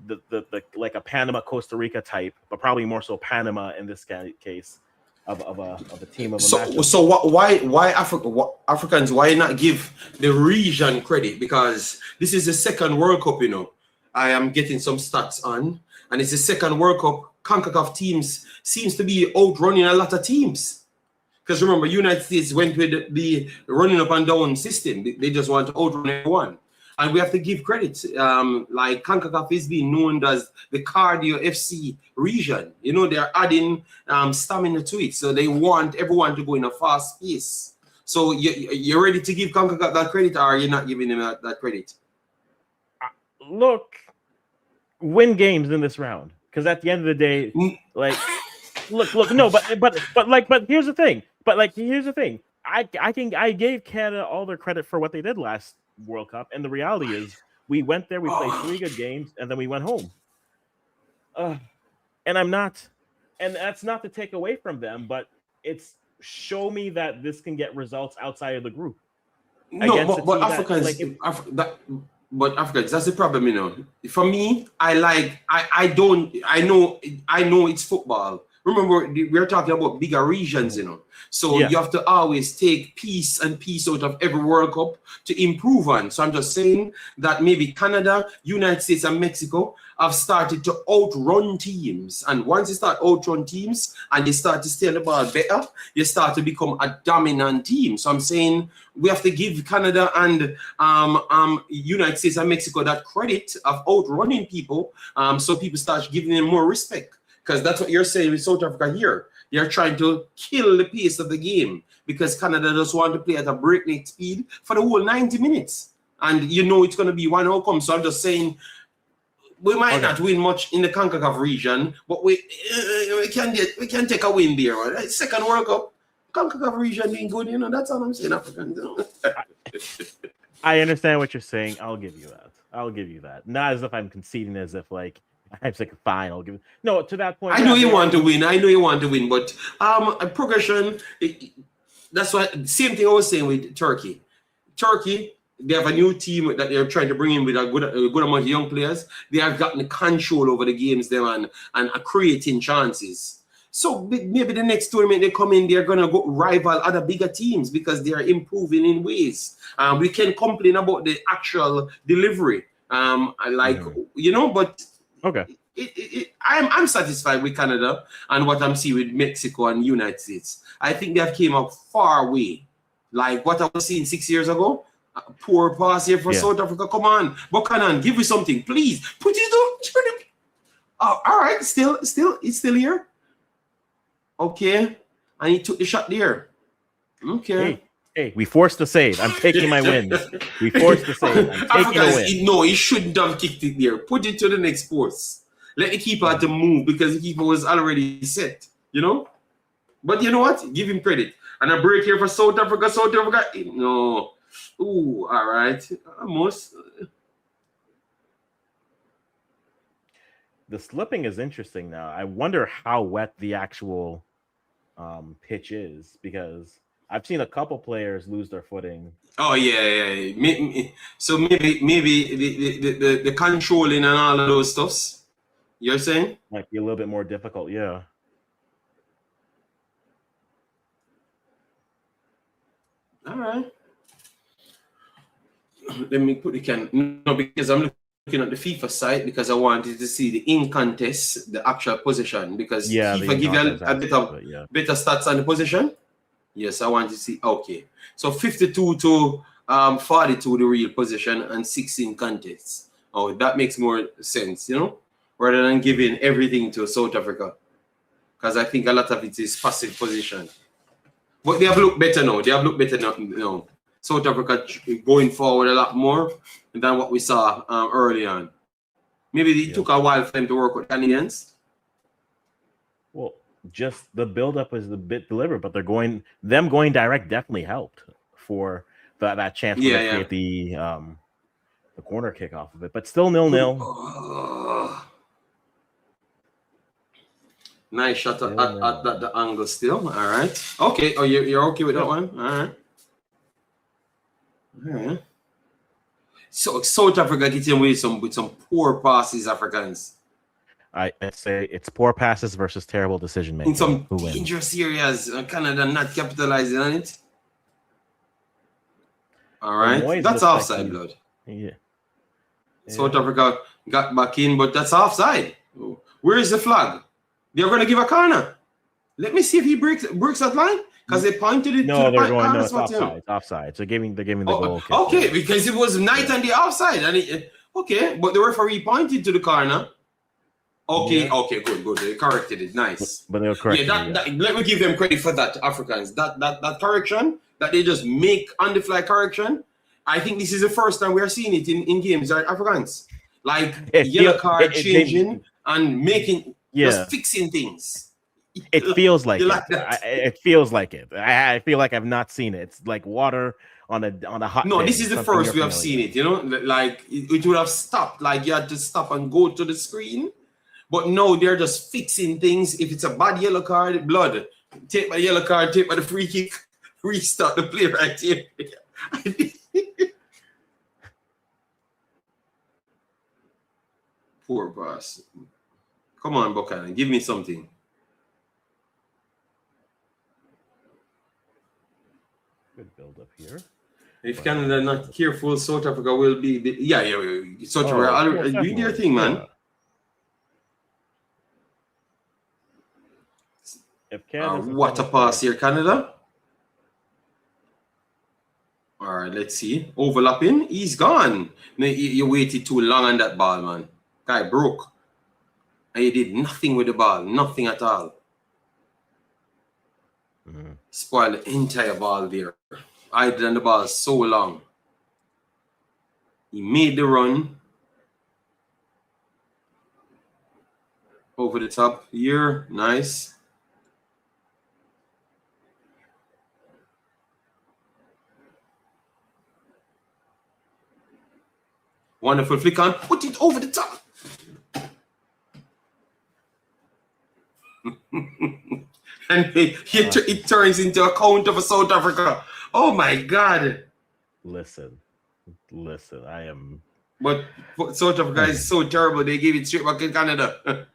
the like a Panama Costa Rica type, but probably more so Panama in this case of a team of a matchup. So why Africans, why not give the region credit? Because this is the second World Cup, you know. I am getting some stats on, and it's the second World Cup CONCACAF teams seems to be outrunning a lot of teams. Because remember, United States went with the running up and down system. They just want to outrun everyone. And we have to give credit. Like CONCACAF is being known as the cardio FC region. You know, they're adding stamina to it. So they want everyone to go in a fast pace. So you're ready to give CONCACAF that credit, or you're not giving them that credit? Look, win games in this round. Because at the end of the day, like, look, no, but here's the thing. Here's the thing. I gave Canada all their credit for what they did last World Cup, and the reality is we went there, we played 3 good games, and then we went home. And that's not to take away from them, but it's show me that this can get results outside of the group. No, but Africans, but Africans, that's the problem, you know. For me, I know it's football. Remember, we're talking about bigger regions, you know. So you have to always take piece out of every World Cup to improve on. So I'm just saying that maybe Canada, United States, and Mexico have started to outrun teams. And once you start outrun teams and they start to stay on the ball better, you start to become a dominant team. So I'm saying we have to give Canada and United States and Mexico that credit of outrunning people, so people start giving them more respect. Because that's what you're saying with South Africa here. You're trying to kill the pace of the game because Canada just want to play at a breakneck speed for the whole 90 minutes. And you know it's going to be one outcome. So I'm just saying we might not win much in the CONCACAF region, but we can take a win there. Right? Second World Cup, CONCACAF region being good, you know, that's all I'm saying, Africans. You know? I understand what you're saying. I'll give you that. Not as if I'm conceding, as if like I'm like fine. I'll give it. No, to that point. I know you want to win. But progression. That's what same thing I was saying with Turkey. Turkey, they have a new team that they're trying to bring in with a good amount of young players. They have gotten control over the games there and are creating chances. So maybe the next tournament they come in, they're gonna go rival other bigger teams because they are improving in ways. We can complain about the actual delivery. You know, but. Okay. I'm satisfied with Canada and what I'm seeing with Mexico and United States. I think they have came up far away. Like what I was seeing 6 years ago, poor pass here for South Africa. Come on, Buchanan, give me something, please. Put it up. All right, it's still here. Okay, and he took the shot there. Okay. Hey, we forced the save. I'm taking my wins. We forced the save. I'm taking a win. No, he shouldn't have kicked it there. Put it to the next post. Let the keeper have to move because the keeper was already set, you know? But you know what? Give him credit. And a break here for South Africa. No. Ooh, all right. Almost. The slipping is interesting now. I wonder how wet the actual pitch is because I've seen a couple players lose their footing. Oh yeah. So maybe the controlling and all of those stuffs. You're saying might be a little bit more difficult. Yeah. All right. Let me put the can. No, because I'm looking at the FIFA site because I wanted to see the in contest, the actual position. Because FIFA give you a better stats on the position. Yes, I want to see. Okay, so 52 to 42 the real position and 16 contests. Oh, that makes more sense, you know, rather than giving everything to South Africa, because I think a lot of it is passive position. But they have looked better now. No. South Africa going forward a lot more than what we saw early on. Maybe it took a while for them to work with Canadians. Well, just the buildup was a bit deliberate, but going direct definitely helped for that chance to create the corner kick off of it. But still 0-0. Nice shot at the angle still. All right. Okay. Oh, you're okay with that one? All right. So South Africa getting away with some poor passes, Africans. I say it's poor passes versus terrible decision making. In some dangerous areas, Canada not capitalizing on it. All right. That's offside, blood. Yeah. South Africa got back in, but that's offside. Where is the flag? They're going to give a corner. Let me see if he breaks that line, because they pointed it to the going. No, corner it's spot. offside. It's offside. So they're giving the goal kick. Okay, because it was Knight on the offside, and okay, but the referee pointed to the corner. Okay, okay, good. They corrected it. Nice. But they'll correct it. Let me give them credit for that, Africans. That correction that they just make on the fly correction. I think this is the first time we are seeing it in games, right, Africans? Like yellow card changing and making just fixing things. It feels like it. It feels like it. I feel like I've not seen it. It's like water on a hot. No, this is the first we have seen it. You know, like it would have stopped. Like you had to stop and go to the screen. But no, they're just fixing things. If it's a bad yellow card, blood. Take my yellow card, take by the free kick, restart the play right here. Poor boss. Come on, Buchanan, give me something. Good build up here. If Canada not careful, South Africa will be. South Africa, do their thing, man. If Canada, what a pass here, Canada. All right, let's see. Overlapping, he's gone. No, you waited too long on that ball, man. Guy broke. And he did nothing with the ball, nothing at all. Spoiled the entire ball there. Idle on the ball so long. He made the run. Over the top here, nice. Wonderful flick on, put it over the top. And it turns into a count of a South Africa. Oh my God. Listen, I am. But South Africa is so terrible, they gave it straight back in Canada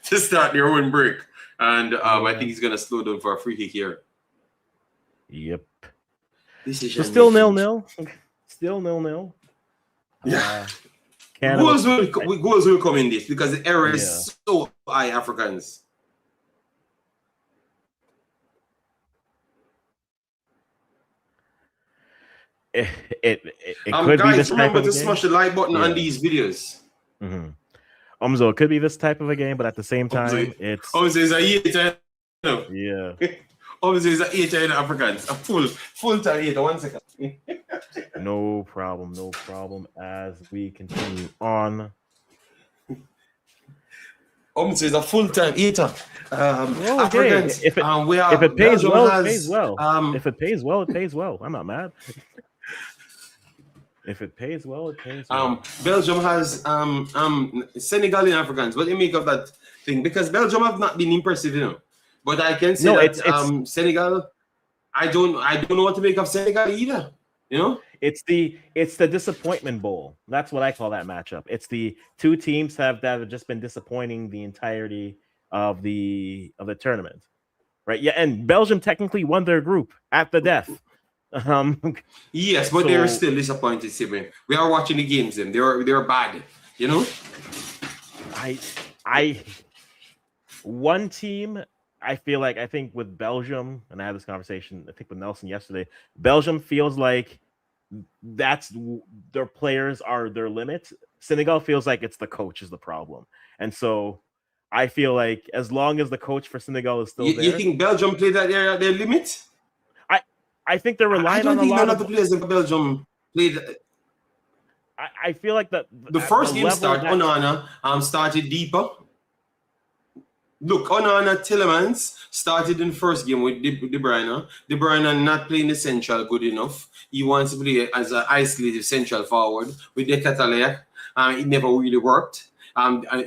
to start their own break. And I think he's going to slow down for a free kick here. Yep. Still 0-0. Still 0-0. Yeah. Goals will come in this because the error is so high, Africans. It could be this remember type of to smash the like button on these videos. So it could be this type of a game, but at the same time, it's a yeah. Obviously, it's a 8 Africans. A full time 8. 1 second. No problem. As we continue on. It's a full-time 8. Africans. If it pays well, it pays well. If it pays well, it pays well. I'm not mad. If it pays well, it pays well. Belgium has Senegal Africans. What do you make of that thing? Because Belgium have not been impressive, you know. But I can say it's Senegal. I don't know what to make of Senegal either. You know, it's the disappointment bowl. That's what I call that matchup. It's the two teams that have just been disappointing the entirety of the tournament, right? Yeah, and Belgium technically won their group at the death. Yes, but they were still disappointed, Simon. We are watching the games, and they were bad. You know, one team. I think with Belgium, and I had this conversation, I think with Nelson yesterday, Belgium feels like that's their players are their limit. Senegal feels like it's the coach is the problem. And so I feel like as long as the coach for Senegal is still there. You think Belgium played at their limit? I think they're relying on a lot of... I don't think none of the players in Belgium played... I feel like the first game Onana started deeper. Look, Onana Tillemans started in the first game with De Bruyne. De Bruyne not playing the central good enough. He wants to play as an isolated central forward with De Cataler. It never really worked. Then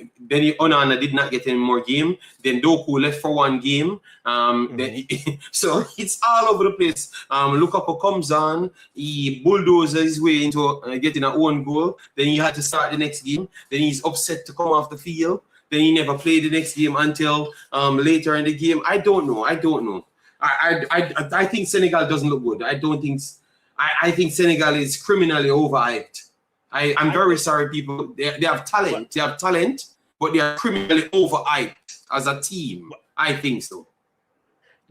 Onana did not get any more game. Then Doku left for one game. So it's all over the place. Lukaku comes on. He bulldozes his way into getting an own goal. Then he had to start the next game. Then he's upset to come off the field. Then he never played the next game until later in the game. I don't know. I think Senegal doesn't look good. I think Senegal is criminally overhyped. I'm very sorry, people. They have talent. They have talent, but they are criminally overhyped as a team. I think so.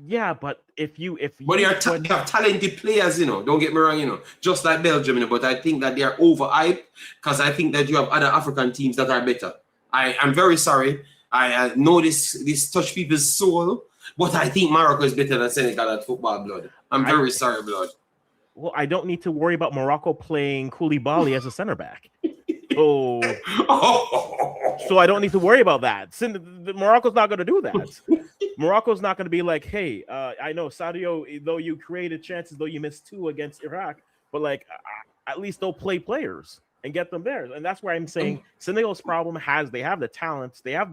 Yeah, but if you they have talented players, Don't get me wrong, just like Belgium, But I think that they are overhyped because I think that you have other African teams that are better. I'm very sorry. I know this touch people's soul, but I think Morocco is better than Senegal at football, blood. I'm very sorry, blood. Well, I don't need to worry about Morocco playing Koulibaly as a center back. So I don't need to worry about that. Morocco's not going to do that. Morocco's not going to be like, hey, I know, Sadio, though you created chances, though you missed 2 against Iraq, but at least they'll play players and get them there. And that's why I'm saying Senegal's problem they have the talents, they have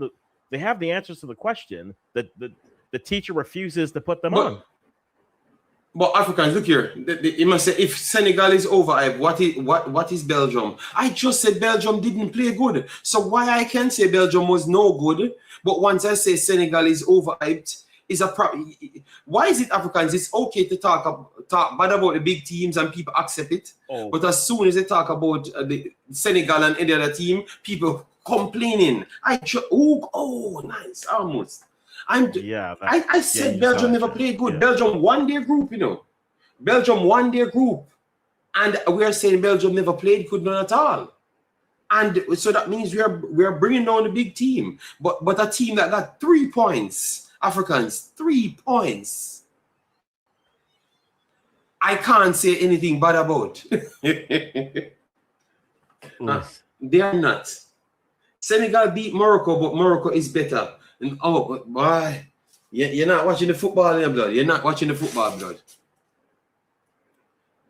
the answers to the question that the teacher refuses to put them on. But Africans, look here. You must say, if Senegal is overhyped, what is Belgium? I just said Belgium didn't play good. So why I can say Belgium was no good, but once I say Senegal is overhyped, is a problem. Why is it, Africans? It's okay to talk bad about the big teams and people accept it. But as soon as they talk about the Senegal and any other team, people complaining. Nice, almost. I said Belgium never played good. Yeah. Belgium won their group, Belgium won their group. And we are saying Belgium never played good, none at all. And so that means we are bringing down the big team. But a team that got 3 points, Africans, 3 points. I can't say anything bad about. They are not. Senegal beat Morocco, but Morocco is better. And but why? You're not watching the football, blood. You're not watching the football, blood.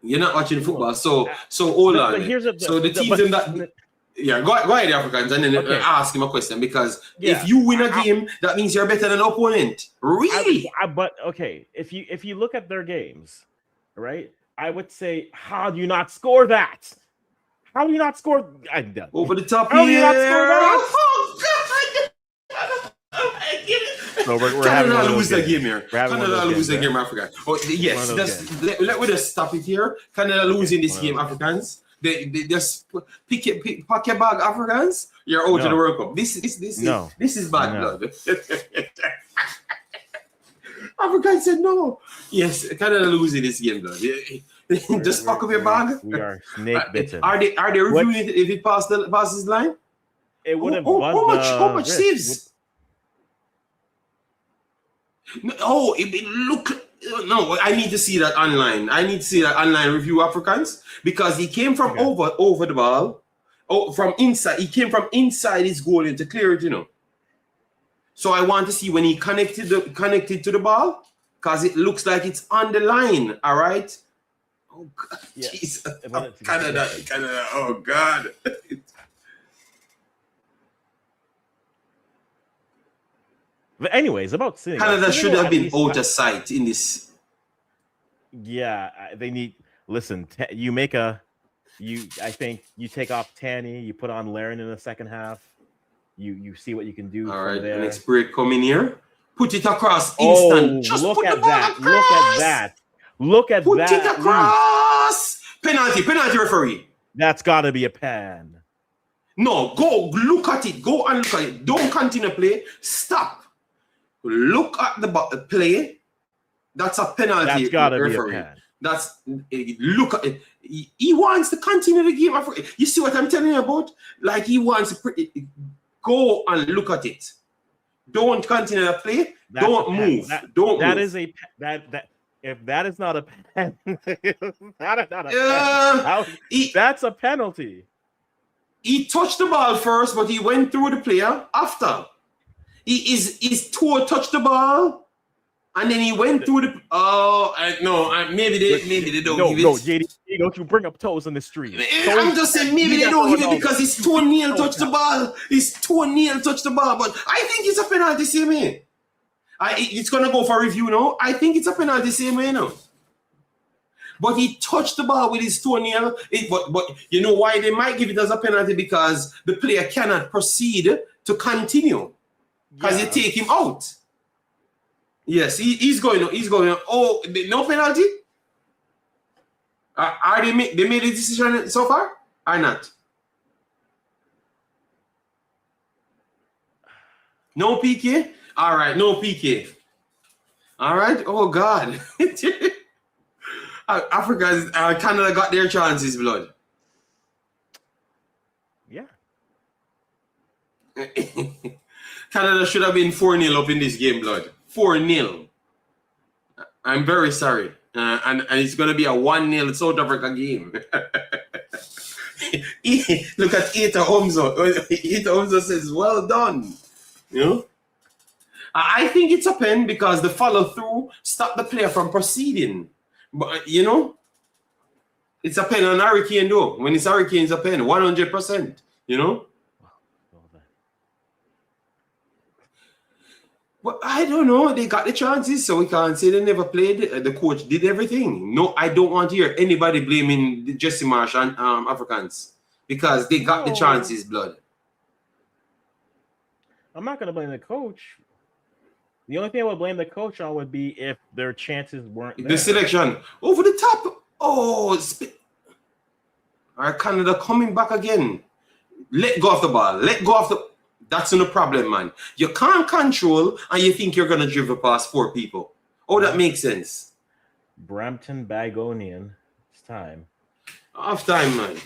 You're not watching the football. So hold on. So the teams in that. Yeah, go ahead, Africans, and then ask him a question, because if you win a game, that means you're better than the opponent. Really? But okay, if you look at their games, right? I would say, how do you not score that? How do you not score? I'm done. Over the top. How do you not score that? Oh God! So we're having to lose the game here. Canada lose the game, Africa. Oh yes, let me just stop it here. Canada losing this game, Africans. They just pack your bag, Africans. You're out of the World Cup. This is bad blood. Africans said no. Yes, Canada losing this game, blood. Just pack up your bag. We are snake bitten. Are they reviewing it if it passes the line? It would have how much saves? No, I need to see that online. I need to see that online review, Africans, because he came from over the ball, from inside. He came from inside his goal to clear it, So I want to see when he connected to the ball, because it looks like it's on the line. All right. Oh God, Jesus. Canada. Oh God. But anyways, about Senegal. Canada should have been out of sight in this. Yeah, they need. Listen, I think you take off Tanny, you put on Laren in the second half. You see what you can do. All right, there. The next break coming here. Put it across instant. Just look put at the ball that! across. Look at that! Put it across. Penalty, referee. That's got to be a pen. No, go look at it. Go and look at it. Don't continue to play. Stop. Look at the play. That's a penalty. That's got to be a pen. Look at it. He wants to continue the game. You see what I'm telling you about? Like he wants to go and look at it. Don't continue to play. Don't move. Don't that move. Is a that if that is not a pen, that's a penalty. He touched the ball first, but he went through the player after. His toe touched the ball, and then he went through the. Maybe they don't give it. No, JD, don't you bring up toes in the street? I'm just saying maybe they don't give it because his toenail touched the ball. His toenail touched the ball, but I think it's a penalty same way. It's gonna go for review now. I think it's a penalty same way now. But he touched the ball with his toenail. But you know why they might give it as a penalty? Because the player cannot proceed to continue. Because you take him out. Yes, he's going. Oh, no penalty? They made a decision so far or not? No PK? All right, no PK. All right. Oh, God. Africa, Canada got their chances, blood. Yeah. Canada should have been 4-0 up in this game, blood. 4-0. I'm very sorry. And it's going to be a 1-0 South Africa game. Look at Ita Omzo. Ita Omzo says, well done. You know? I think it's a pen because the follow through stopped the player from proceeding. But, you know, it's a pen on Hurricane, though. When it's Hurricane, it's a pen, 100%. You know? But I don't know. They got the chances, so we can't say they never played. The coach did everything. No, I don't want to hear anybody blaming Jesse Marsh and Africans because they got the chances, blood. I'm not going to blame the coach. The only thing I would blame the coach on would be if their chances weren't there. The selection over the top. Oh, all right, Canada coming back again. Let go of the ball. Let go of the. That's no problem, man. You can't control and you think you're going to dribble past 4 people. Oh, that makes sense. Brampton Bagonian. It's time. Half time, man.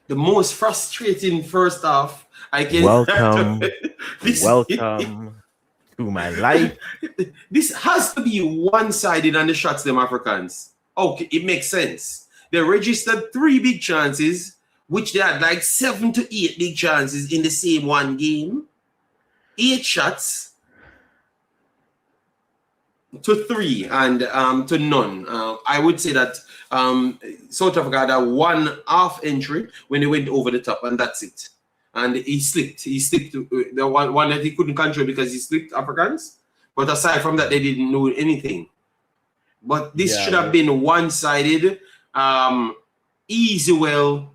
The most frustrating first half I can. Welcome. Welcome to my life. This has to be one-sided on the shots, them Africans. Okay, it makes sense. They registered 3 big chances, which they had like 7 to 8 big chances in the same one game. 8 shots to 3 and to none. I would say that South Africa had a 1 half entry when they went over the top, and that's it. And he slipped. He slipped. The one that he couldn't control because he slipped, Africans. But aside from that, they didn't know anything. But this should have been one-sided. Easy well.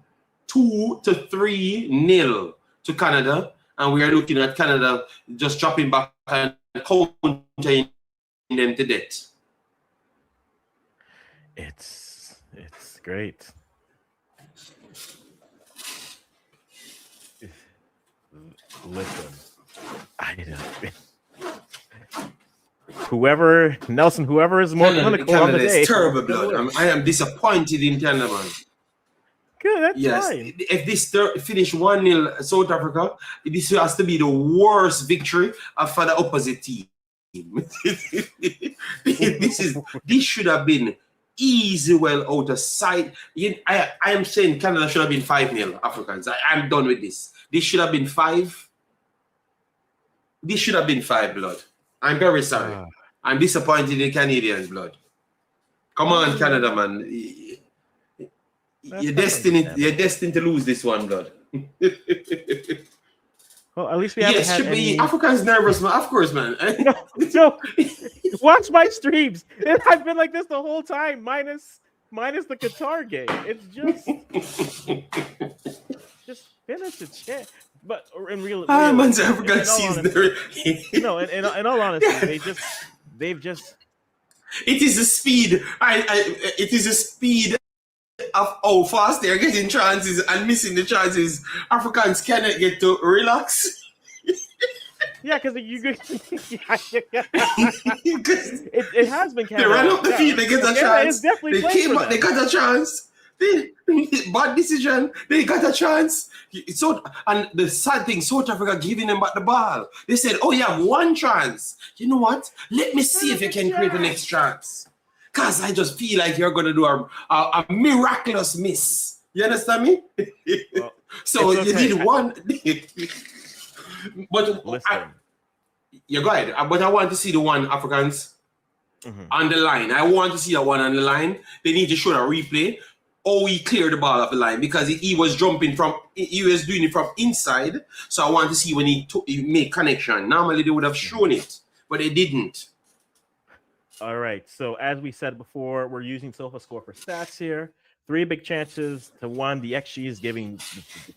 2-3-0 to Canada, and we are looking at Canada just dropping back and countering them to death. It's great. Listen, whoever is more clinical on the day. Is terrible, blood. I am disappointed in Canada, man. Good, that's fine. If this finish 1-0 South Africa, this has to be the worst victory for the opposite team. This should have been easy well out of sight. I am saying Canada should have been 5-0 Africans. I'm done with this. This should have been 5. This should have been 5, blood. I'm very sorry. I'm disappointed in Canadians, blood. Come on, Canada, man. You're destined to lose this one, blood. Well, at least we haven't had any... Africa's nervous, man. Of course, man. No, watch my streams. I've been like this the whole time, minus the Qatar game. It's just finish the chat. But in real, man's African sees there. In all honesty, they've just. It is the speed. It is the speed of how fast they're getting chances and missing the chances. Africans cannot get to relax. Yeah, because it has been Canada. They run up the field, they get a chance. They came back, they got a chance. Bad decision. They got a chance. So, and the sad thing, South Africa giving them back the ball. They said, "Oh, you have 1 chance. You know what? Let me see if you can create the next chance." Because I just feel like you're going to do a miraculous miss. You understand me? Well, so you did 1. But you go ahead. But I want to see the one Africans on the line. I want to see that one on the line. They need to show a replay. Or he cleared the ball off the line because he was jumping he was doing it from inside. So I want to see when he made connection. Normally they would have shown it, but they didn't. All right. So as we said before, we're using SofaScore for stats here. 3 big chances to 1. The XG is giving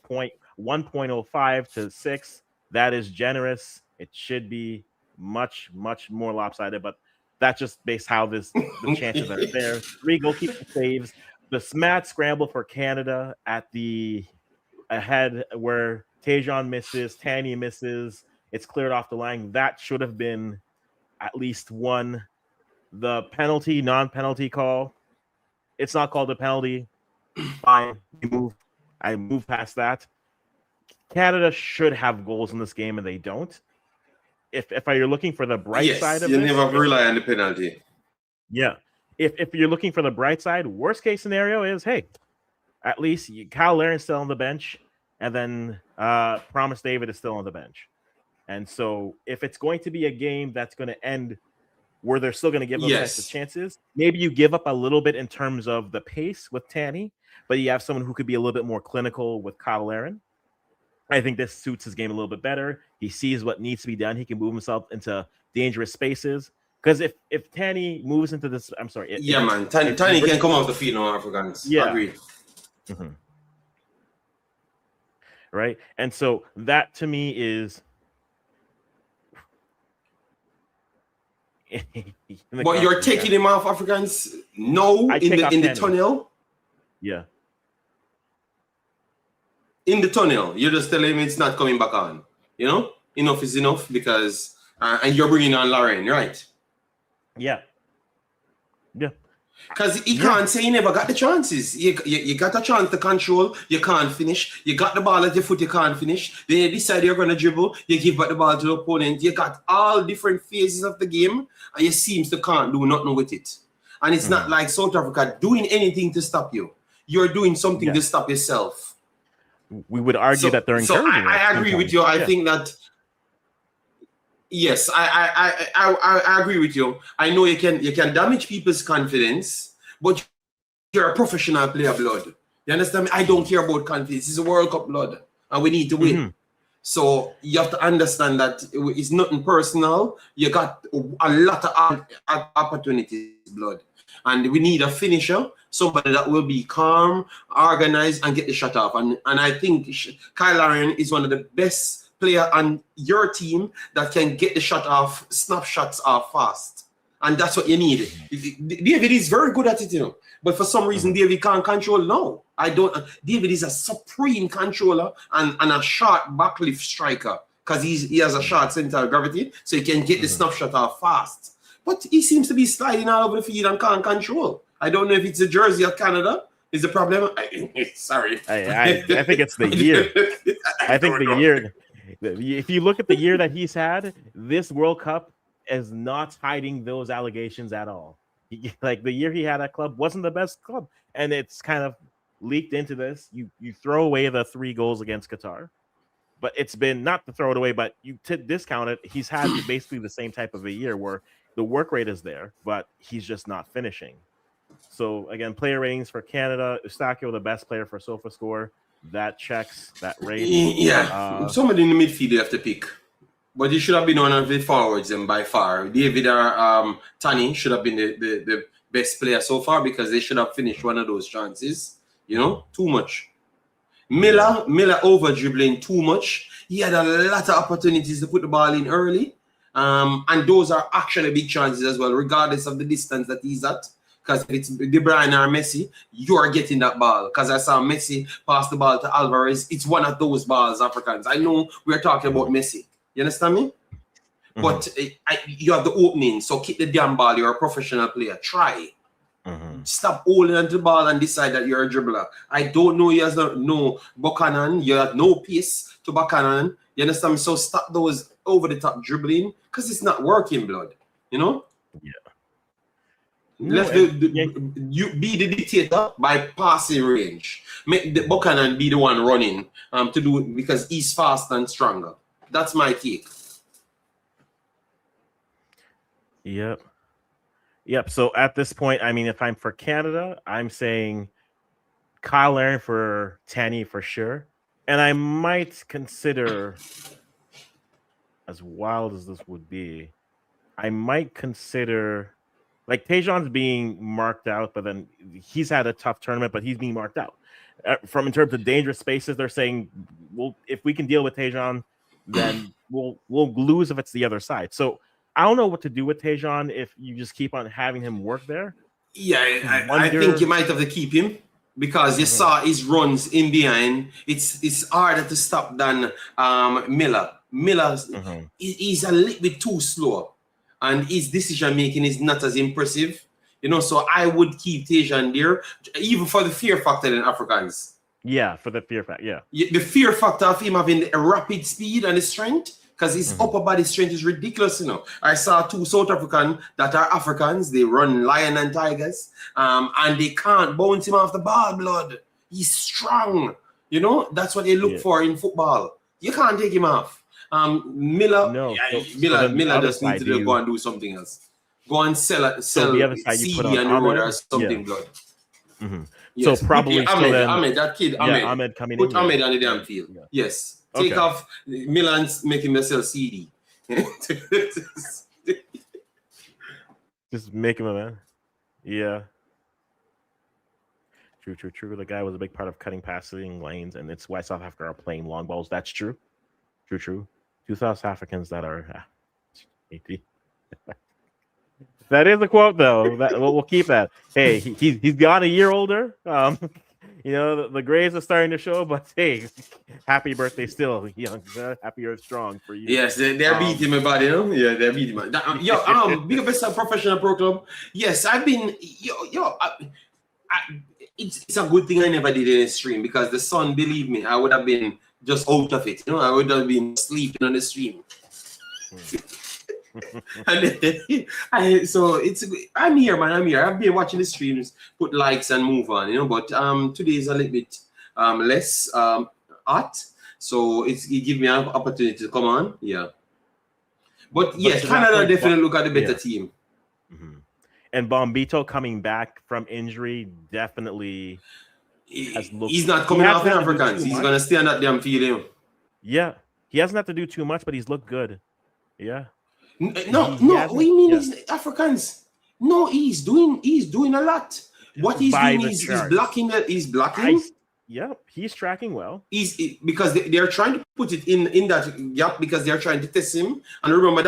1.05 to 6. That is generous. It should be much, much more lopsided, but that's just based how the chances are there. 3 goalkeeper saves. The mad scramble for Canada at the ahead where Tajon misses, Tanny misses. It's cleared off the line. That should have been at least one. The penalty, non-penalty call. It's not called a penalty. Fine. I move past that. Canada should have goals in this game, and they don't. If you're looking for the bright side of you this, never rely on the penalty. Yeah. If you're looking for the bright side, worst case scenario is, hey, at least Kyle Laren's still on the bench, and then Promise David is still on the bench. And so if it's going to be a game that's going to end where they're still going to give those types of chances, maybe you give up a little bit in terms of the pace with Tanny, but you have someone who could be a little bit more clinical with Kyle Laren. I think this suits his game a little bit better. He sees what needs to be done. He can move himself into dangerous spaces. Because if Tanny moves into this, I'm sorry. Tanny can come off the field on Africans. Yeah. Agreed. Mm-hmm. Right? And so that to me is... But you're taking him off Africans? No, in the tunnel? Yeah. In the tunnel, you're just telling him it's not coming back on. You know? Enough is enough because... and you're bringing on Lauren, right? Yeah. Yeah. Because he can't say he never got the chances. You got a chance to control, you can't finish. You got the ball at your foot, you can't finish. Then you decide you're going to dribble, you give back the ball to the opponent. You got all different phases of the game, and you seems to can't do nothing with it. And it's not like South Africa doing anything to stop you. You're doing something to stop yourself. We would argue that they're encouraging. So I agree with you. I think that... Yes, I agree with you. I know you can damage people's confidence, but you're a professional player, blood. You understand me? I don't care about confidence. It's a World Cup, blood, and we need to win. So you have to understand that it's nothing personal. You got a lot of opportunities, blood, and we need a finisher, somebody that will be calm, organized, and get the shot off. And I think Kyle Laren is one of the best player on your team that can get the shot off, snapshots off fast. And that's what you need. David is very good at it, you know. But for some reason, David can't control. No, I don't. David is a supreme controller and a short backlift striker because he has a short center of gravity, so he can get the snapshot off fast. But he seems to be sliding all over the field and can't control. I don't know if it's the jersey of Canada is the problem. Sorry. I think it's the year. I think the year... If you look at the year that he's had, this World Cup is not hiding those allegations at all. Like the year he had at club wasn't the best club, and it's kind of leaked into this. You throw away the 3 goals against Qatar, but it's been not to throw it away, but you discount it. He's had basically the same type of a year where the work rate is there, but he's just not finishing. So again, player ratings for Canada: Eustáquio, the best player for SofaScore. That checks that rate. Yeah, somebody in the midfield you have to pick. But you should have been one of the forwards and by far. David or Tanny should have been the best player so far because they should have finished one of those chances. You know, too much. Miller over dribbling too much. He had a lot of opportunities to put the ball in early. And those are actually big chances as well, regardless of the distance that he's at. Because if it's De Bruyne or Messi, you're getting that ball. Because I saw Messi pass the ball to Alvarez. It's one of those balls, Africans. I know we're talking about Messi. You understand me? But you have the opening. So keep the damn ball. You're a professional player. Try. Stop holding onto the ball and decide that you're a dribbler. I don't know you as no Buchanan. You have no pace to Buchanan. You understand me? So stop those over-the-top dribbling. Because it's not working, blood. You know? Yeah. You be the dictator by passing range. Make the Buchanan be the one running to do it because he's fast and stronger. That's my take. Yep. So at this point, I mean, if I'm for Canada, I'm saying Kyle Laren for Tanny for sure. And I might consider, as wild as this would be, I might consider... Like Tajon's being marked out, but then he's had a tough tournament, but he's being marked out. From in terms of dangerous spaces, they're saying, well, if we can deal with Tajon, then we'll lose if it's the other side. So I don't know what to do with Tajon if you just keep on having him work there. Yeah, I think you might have to keep him. because you saw his runs in behind. It's harder to stop than Miller. He's a little bit too slow, and his decision making is not as impressive. You know, so I would keep Tejan there, even for the fear factor in Africans. Yeah, for the fear factor. Yeah, the fear factor of him having a rapid speed and his strength, because his upper body strength is ridiculous. You know, I saw 2 South African that are Africans. They run lion and tigers, and they can't bounce him off the ball. Blood, he's strong. You know, that's what they look for in football. You can't take him off. Miller, Miller just needs to go and do something else. Go and sell the other side, you put on the road or something. Blood. Yes. So probably Ahmed, that kid, Ahmed coming put in. Ahmed on the damn field. Yeah. Yes. Take off Milan's making themselves CD. Just make him a man. Yeah. True. The guy was a big part of cutting passing lanes, and it's why South Africa are playing long balls. That's true. True. 2 South Africans that are 80. That is a quote, though. We'll keep that. Hey, he's got a year older. You know, the grays are starting to show, but hey, happy birthday still, young. Happy Earth strong for you. Yes, they're beating me, buddy. You know? Yeah, they're beating me. Big up a professional pro club. Yes, I've been. It's a good thing I never did any stream, because the sun, believe me, I would have been just out of it. You know, I would have been sleeping on the stream. And so I'm here, man. I'm here. I've been watching the streams, put likes and move on, you know. But today is a little bit less hot, so it gives me an opportunity to come on. Yeah. But yes, Canada definitely look at the better team. And Bombito coming back from injury definitely has looked. He's not coming off in Africans. He's gonna stay on that damn field. You know? Yeah, he hasn't had to do too much, but he's looked good. Yeah. No. What do you mean he's Africans? No, he's doing a lot. What he's doing is he's blocking. He's blocking. He's tracking well. Because they're trying to put it in that gap, because they're trying to test him. And remember,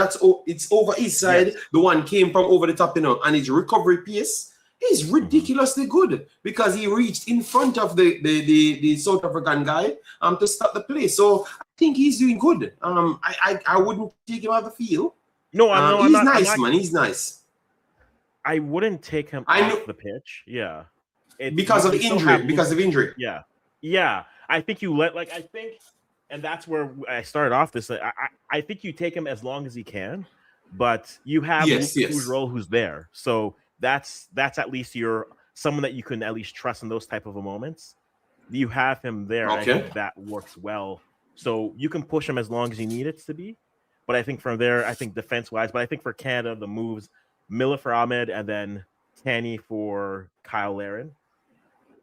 it's over his side. Yes. The one came from over the top, you know, and his recovery pace is ridiculously good, because he reached in front of the South African guy to start the play. So I think he's doing good. I wouldn't take him out of the field. No, he's nice, man. He's nice. I wouldn't take him off the pitch. Yeah. Because of injury. Yeah. I think and that's where I started off this. I think you take him as long as he can, but you have Role who's there. So that's at least someone that you can at least trust in those type of moments. You have him there. Okay. I think that works well. So you can push him as long as you need it to be. But I think from there, I think defense-wise, but I think for Canada, the moves, Miller for Ahmed and then Tanny for Kyle Larin.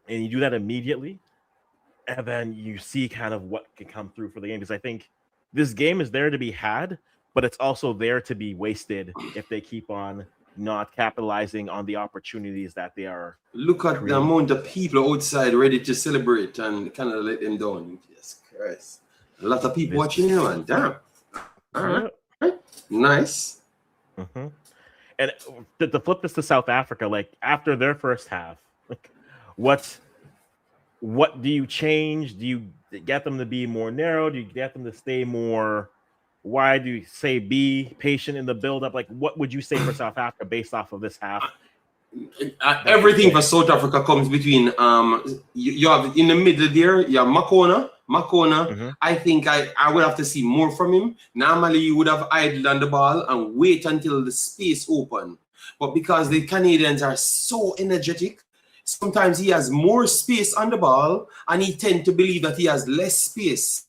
And you do that immediately. And then you see kind of what can come through for the game. Because I think this game is there to be had, but it's also there to be wasted if they keep on not capitalizing on the opportunities that they are. Look at the amount of people outside ready to celebrate and kind of let them down. Jesus Christ. A lot of people watching you, man. Damn. All right. Nice. And to flip this to South Africa, like after their first half, like what do you change? Do you get them to be more narrow? Do you get them to stay more wide? Do you say be patient in the build-up? Like what would you say for South Africa based off of this half? Everything for South Africa comes between you have in the middle there, you have Makona. I think I would have to see more from him. Normally you would have idled on the ball and wait until the space open. But because the Canadians are so energetic, sometimes he has more space on the ball and he tends to believe that he has less space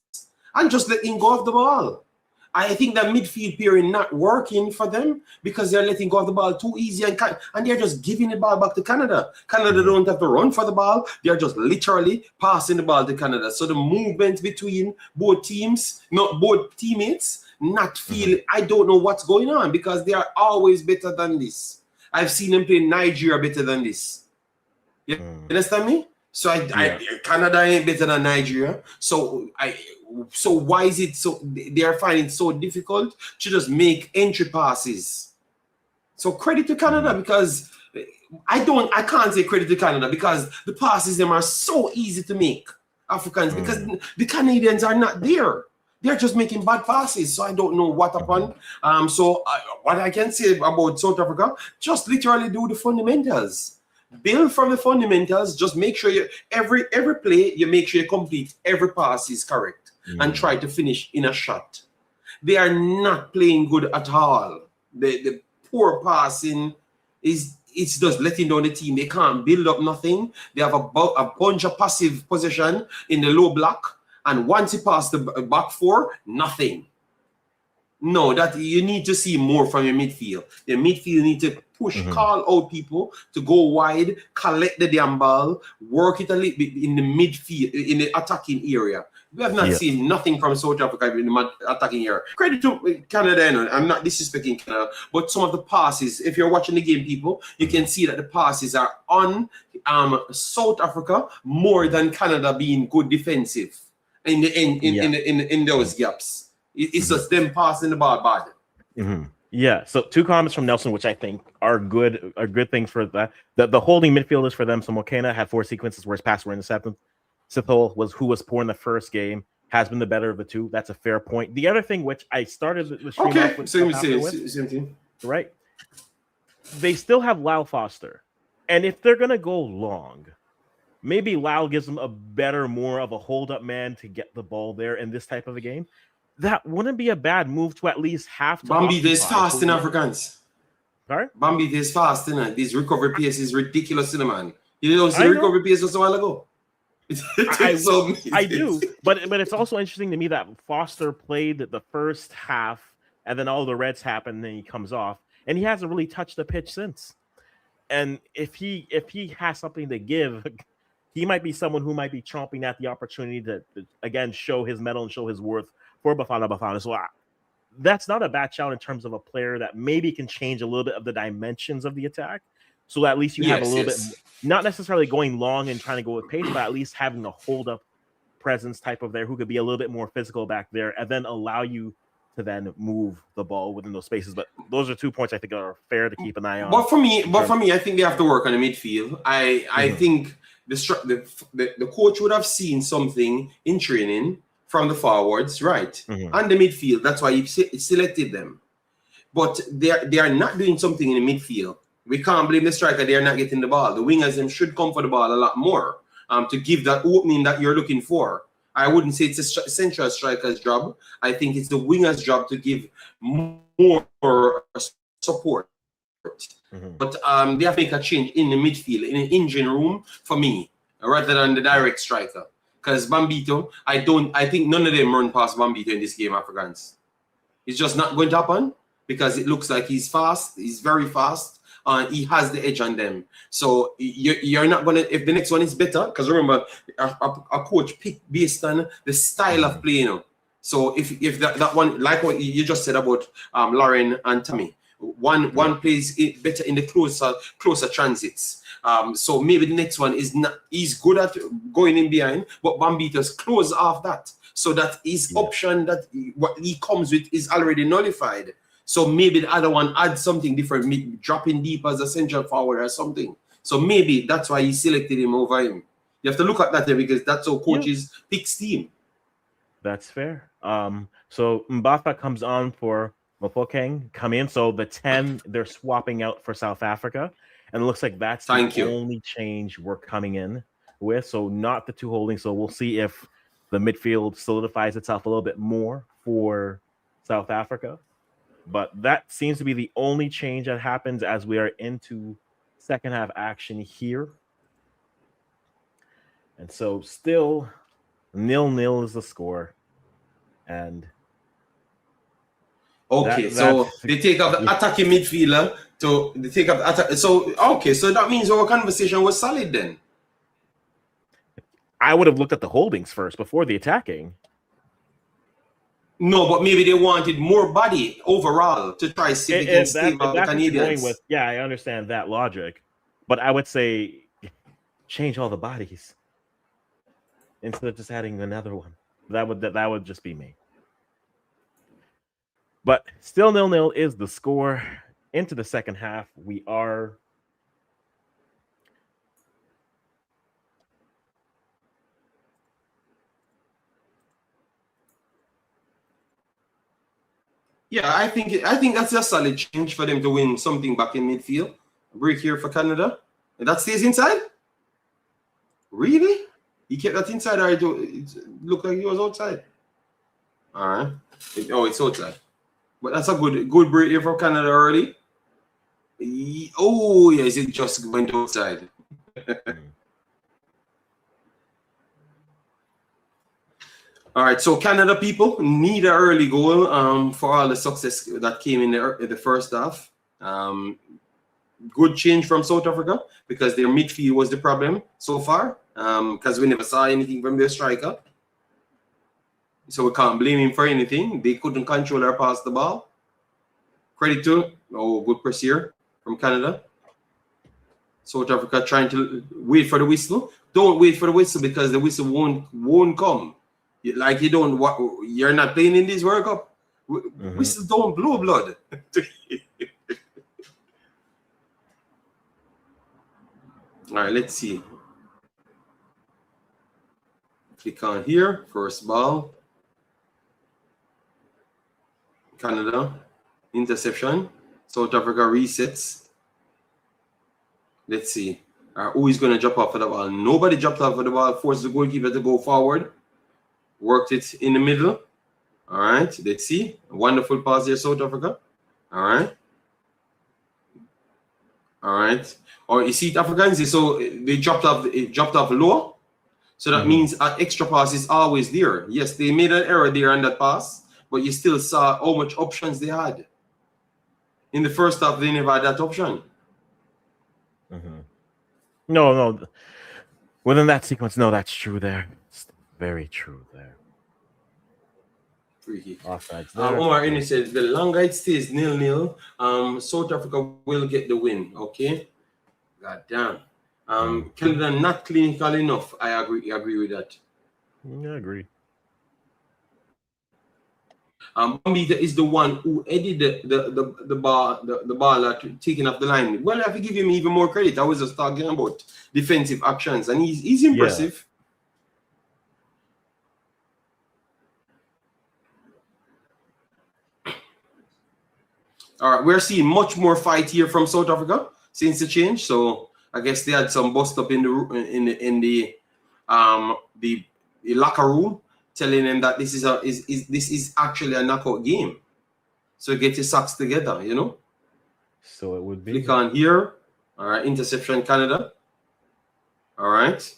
and just let him go off the ball. I think that midfield pairing not working for them because they're letting go of the ball too easy and they're just giving the ball back to Canada. Canada don't have to run for the ball. They're just literally passing the ball to Canada. So the movement between both teams, not both teammates, not feel, I don't know what's going on because they are always better than this. I've seen them play Nigeria better than this. You understand me? So Canada ain't better than Nigeria. So why is it so they are finding it so difficult to just make entry passes? So credit to Canada because I can't say credit to Canada because the passes them are so easy to make. Africans, because the Canadians are not there. They're just making bad passes. So I don't know what happened. What I can say about South Africa, just literally do the fundamentals. Build from the fundamentals. Just make sure you every play you make sure you complete every pass is correct and try to finish in a shot. They are not playing good at all. The poor passing is it's just letting down the team. They can't build up nothing. They have a bunch of passive possession in the low block, and once you pass the back four, nothing. No, that you need to see more from your midfield. The midfield need to push, call out people to go wide, collect the damn ball, work it a little bit in the midfield, in the attacking area. We have not seen nothing from South Africa in the attacking area. Credit to Canada, I'm not disrespecting Canada, but some of the passes, if you're watching the game, people, you can see that the passes are on South Africa more than Canada being good defensive in those gaps. It's just them passing the ball bad. Yeah. So 2 comments from Nelson, which I think are good things for that. The holding midfielders for them. So Mokena had 4 sequences where his passes were intercepted. Sithole who was poor in the first game, has been the better of the 2. That's a fair point. The other thing, which I started with same thing. Right? They still have Lyle Foster. And if they're going to go long, maybe Lyle gives them more of a hold-up man to get the ball there in this type of a game. That wouldn't be a bad move to at least have to. Bambi is fast in Africans. Sorry? Bambi is fast in it. This recovery pace is ridiculous in the man. You don't see the recovery pace just a while ago. I do, but it's also interesting to me that Foster played the first half, and then all the Reds happen, and then he comes off, and he hasn't really touched the pitch since. And if he has something to give, he might be someone who might be chomping at the opportunity to again show his mettle and show his worth for Bafana. So that's not a bad shout in terms of a player that maybe can change a little bit of the dimensions of the attack. So at least you have a little bit, not necessarily going long and trying to go with pace, but at least having a hold-up presence type of there who could be a little bit more physical back there and then allow you to then move the ball within those spaces. But those are 2 points I think are fair to keep an eye on. But for me, I think they have to work on the midfield. I think the coach would have seen something in training from the forwards, right? And the midfield. That's why he selected them. But they are not doing something in the midfield. We can't blame the striker. They are not getting the ball. The wingers them should come for the ball a lot more to give that opening that you're looking for. I wouldn't say it's a central striker's job. I think it's the winger's job to give more support. But they have to make a change in the midfield, in the engine room for me, rather than the direct striker. Because Bambito, I think none of them run past Bambito in this game, Africans. It's just not going to happen because it looks like he's fast. He's very fast. He has the edge on them. So you're not going to, if the next one is better, because remember, a coach picked based on the style of play, you know. So if that one, like what you just said about Lauren and Tommy, one plays it better in the closer transits. So maybe the next one is not, he's good at going in behind, but Bambito's close off that. So that his option that what he comes with is already nullified. So maybe the other one adds something different, dropping deep as a central forward or something. So maybe that's why he selected him over him. You have to look at that there because that's how coaches pick team. That's fair. So Mbafa comes on for Mofokeng come in. So the 10 they're swapping out for South Africa, and it looks like that's the only change we're coming in with. So not the 2 holding. So we'll see if the midfield solidifies itself a little bit more for South Africa. But that seems to be the only change that happens as we are into second half action here. And so still 0-0 is the score. And so they take up the attacking midfielder to they take up the attack. So so that means our conversation was solid then. I would have looked at the holdings first before the attacking. No, but maybe they wanted more body overall to try to see if they can stave out the Canadians. I understand that logic, but I would say change all the bodies instead of just adding another one. That would just be me. But still 0-0 is the score. Into the second half, we are Yeah, I think that's a solid change for them to win something back in midfield. Break here for Canada. And that stays inside? Really? He kept that inside, or it looked like he was outside. All right. It's outside. But that's a good break here for Canada early. Oh, yes, it just went outside. All right, so Canada people need an early goal for all the success that came in the first half. Good change from South Africa because their midfield was the problem so far because we never saw anything from their striker. So we can't blame him for anything. They couldn't control or pass the ball. Credit to, good press here from Canada. South Africa trying to wait for the whistle. Don't wait for the whistle because the whistle won't come. Like you're not playing in this World Cup. Whistles don't blow blood. All right, let's see. Click on here. First ball. Canada. Interception. South Africa resets. Let's see. Who is going to drop off for the ball? Nobody dropped off for the ball. Forced the goalkeeper to go forward. Worked it in the middle. All right. Let's see. A wonderful pass here, South Africa. All right. All right. Or you see, Africans, so they dropped off low. So that means an extra pass is always there. Yes, they made an error there on that pass, but you still saw how much options they had. In the first half, they never had that option. No. Within that sequence, no, that's true there. It's very true there. Free kick. Offsides there. Omar Eni said, the longer it stays 0-0, South Africa will get the win. Okay? God damn. Canada not clinical enough. I agree with that. I agree. Bambita is the one who edited the ball taking off the line. Well, I have to give him even more credit. I was just talking about defensive actions, and he's impressive. Yeah. All right, we're seeing much more fight here from South Africa since the change. So I guess they had some bust up in the locker room, telling them that this is actually a knockout game. So get your socks together, you know. So it would be. Click on here. All right, interception Canada. All right.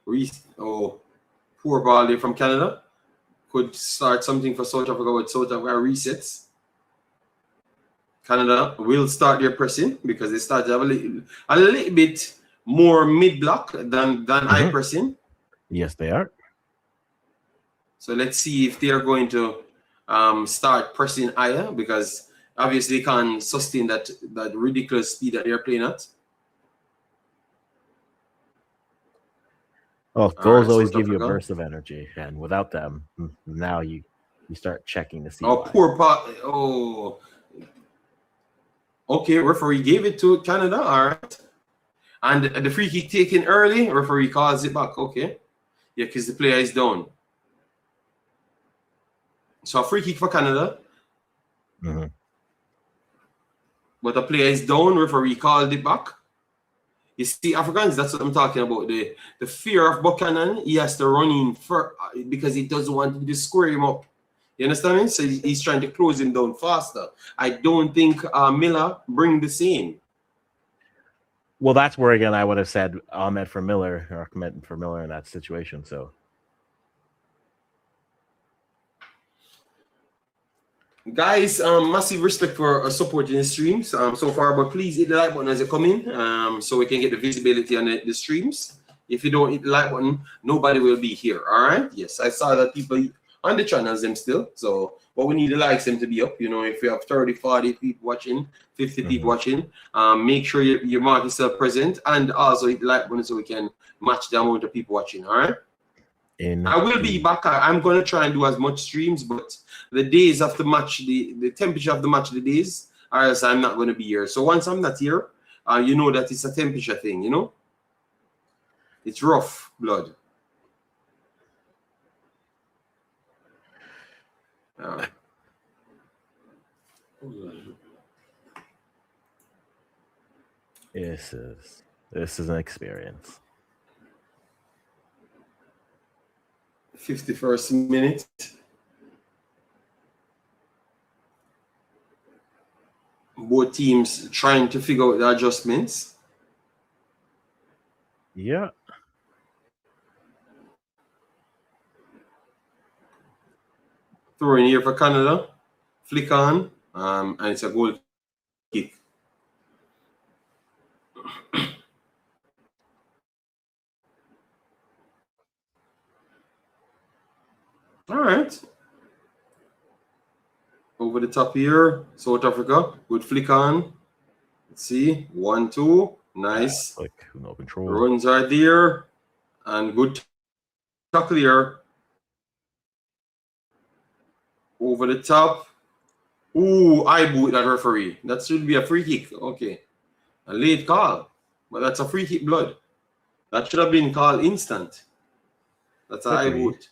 Poor ball there from Canada. Could start something for South Africa with South Africa resets. Canada will start their pressing because they start to have a little bit more mid-block than high pressing. Yes, they are. So let's see if they are going to start pressing higher because obviously they can't sustain that ridiculous speed that they're playing at. Well, goals always give you a burst of energy, and without them, now you start checking to see. Poor part. Oh. Okay, referee gave it to Canada. All right. And the free kick taken early, referee calls it back. Okay. Yeah, because the player is down. So a free kick for Canada. But the player is down, referee called it back. You see, Africans, that's what I'm talking about. The fear of Buchanan, he has to run in because he doesn't want to just square him up. You understand me? So he's trying to close him down faster. I don't think Miller bring the same. Well, that's where, again, I would have said Ahmed for Miller or Ahmed for Miller in that situation. So, guys, massive respect for supporting the streams so far, but please hit the like button as you come in so we can get the visibility on the streams. If you don't hit the like button, nobody will be here. All right? Yes, I saw that people on the channels them still, but we need the likes them to be up. You know, if you have 30, 40 people watching, 50 people watching, make sure you mark yourself present and also hit the like button so we can match the amount of people watching. All right? I will be back. I'm going to try and do as much streams, but the days of the match, the temperature of the match, the days, or else I'm not going to be here. So once I'm not here, you know that it's a temperature thing, you know? It's rough blood. This is an experience. 51st minute. Both teams trying to figure out the adjustments. Yeah. Throw in here for Canada. Flick on. And it's a goal kick. All right. Over the top here. South Africa. Good flick on. Let's see. 1-2. Nice. Like no control. Runs are there. And good tackle here. Over the top. Ooh, I boot that referee. That should be a free kick. Okay. A late call. But that's a free kick blood. That should have been called instant. That's a high boot.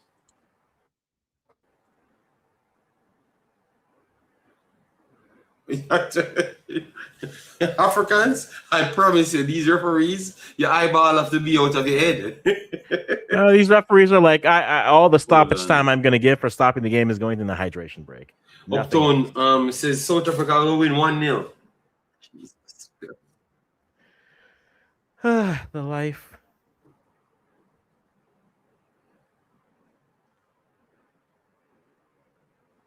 Africans, I promise you, these referees, your eyeball have to be out of your head. These referees are like, all the stoppage time I'm going to give for stopping the game is going in the hydration break. Upton says South Africa will win 1-0. The life.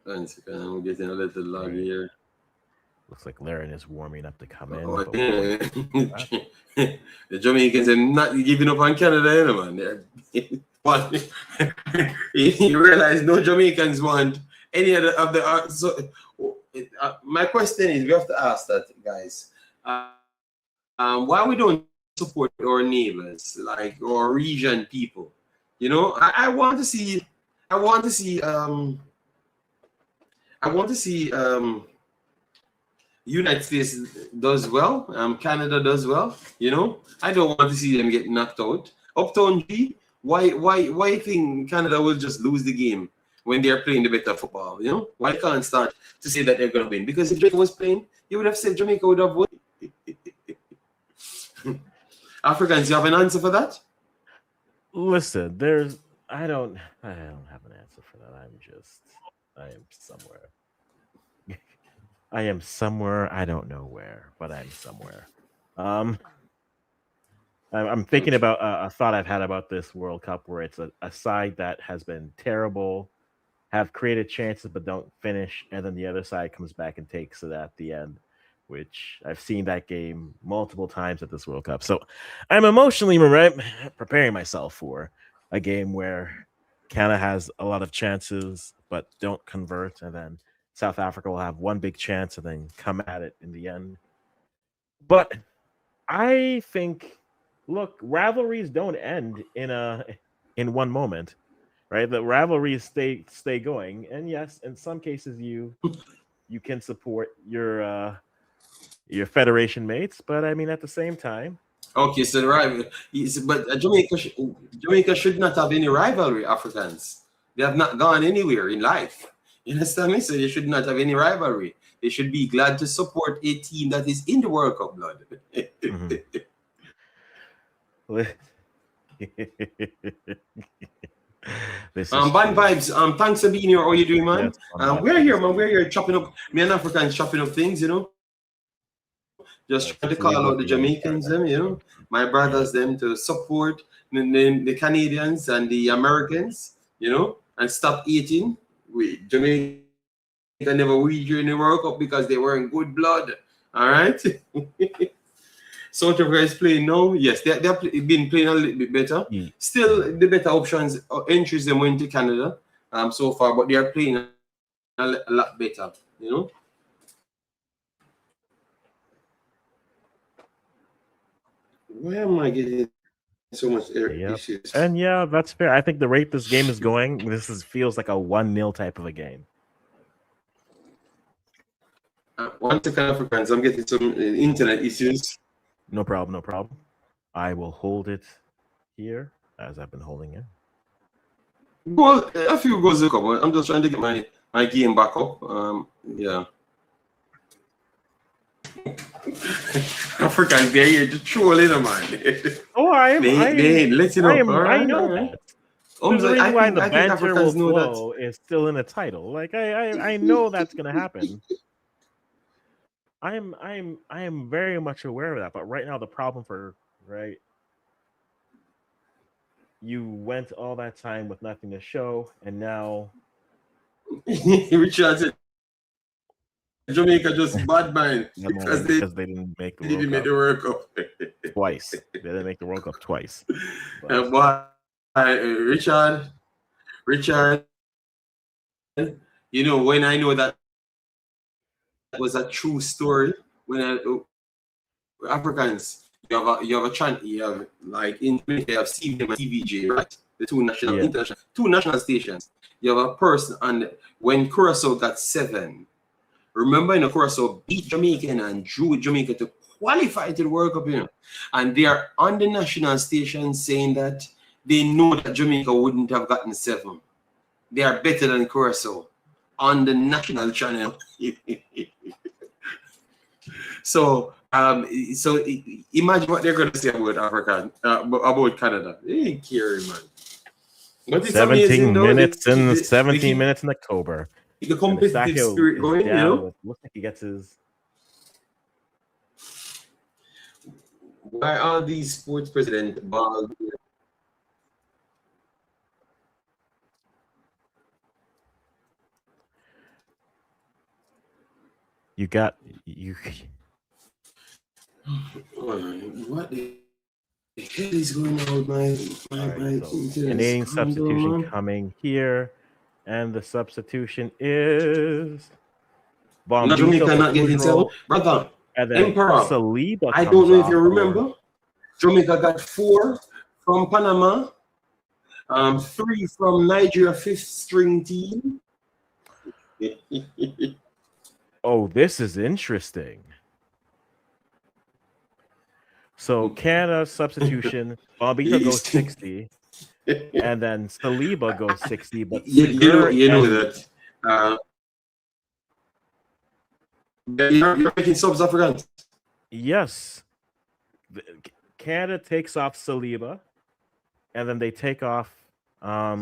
I'm getting a little log here. Looks like Laren is warming up to come in. Oh, yeah. The Jamaicans are not giving up on Canada, man. You realize no Jamaicans want any of the. My question is, we have to ask that, guys. Why we don't support our neighbors, like our region people? You know, I want to see. United States does well. Canada does well. You know, I don't want to see them get knocked out. Uptown G, why think Canada will just lose the game when they're playing the better football? You know, why can't start to say that they're gonna win? Because if Jamaica was playing, you would have said Jamaica would have won. Africans, you have an answer for that? Listen, I don't have an answer for that. I am somewhere. I am somewhere. I don't know where, but I'm somewhere. I'm thinking about a thought I've had about this World Cup, where it's a side that has been terrible, have created chances but don't finish, and then the other side comes back and takes it at the end, which I've seen that game multiple times at this World Cup. So I'm emotionally preparing myself for a game where Canada has a lot of chances but don't convert, and then South Africa will have one big chance and then come at it in the end. But I think, look, rivalries don't end in one moment, right? The rivalries stay going, and yes, in some cases you can support your federation mates, but I mean at the same time. Okay, so right, but Jamaica should not have any rivalry. Africans, they have not gone anywhere in life. You understand me? So they should not have any rivalry. They should be glad to support a team that is in the World Cup, blood. Band Vibes, thanks for being here. How you doing, man? Yes, we're here, man. We're here chopping up. Me and Africans chopping up things, you know. Just trying to call out the Jamaicans, them, you know, my brothers, them to support the Canadians and the Americans, you know, and stop eating. Jamaica never win during the World Cup because they were in good blood. All right. South Africa is playing now. Yes, they've been playing a little bit better. Still, the better options entries them went to Canada so far, but they are playing a lot better, you know. Why am I getting so much issues? And yeah, that's fair. I think the rate this game is going, feels like a 1-0 type of a game. One second, Africans. I'm getting some internet issues. No problem. I will hold it here as I've been holding it. Well, a few goals to come. I'm just trying to get my game back up. Yeah. Africans, they're here to troll in, man. Oh, They ain't let you know. I know that. There's a reason why the I think banter will Africans know that. flow is still in the title. Like I know that's gonna happen. I am very much aware of that. But right now, the problem right, you went all that time with nothing to show, and now Richard said Jamaica just bad mind because they didn't make the World Cup twice. They didn't make the World Cup twice. But Richard, you know, when I know that was a true story, when Africans, you have a chant, you have like in they have CVM and TVJ, right? The two national stations. You have a person, and when Curacao got 7, remember, in the Curacao beat Jamaica and drew Jamaica to qualify to the World Cup, you know, and they are on the national station saying that they know that Jamaica wouldn't have gotten 7. They are better than Curacao on the national channel. So imagine what they're going to say about Africa, about Canada. They ain't caring, man. But it's 17 minutes in 17 minutes in October. The competitive spirit going, you know. Looks like he gets his. Why are these sports presidents bald? You got you. What the hell is going on, my Canadian substitution coming here, and the substitution is Jamaica not getting 7, brother. And then Emperor, Saliba I don't know if you remember. Jamaica got 4 from Panama, 3 from Nigeria, 5th string team. Oh, this is interesting. So Canada substitution, Bombito goes 60, and then Saliba goes 60. But you know that. You're making subs Africans. Yes. Canada takes off Saliba, and then they take off. Where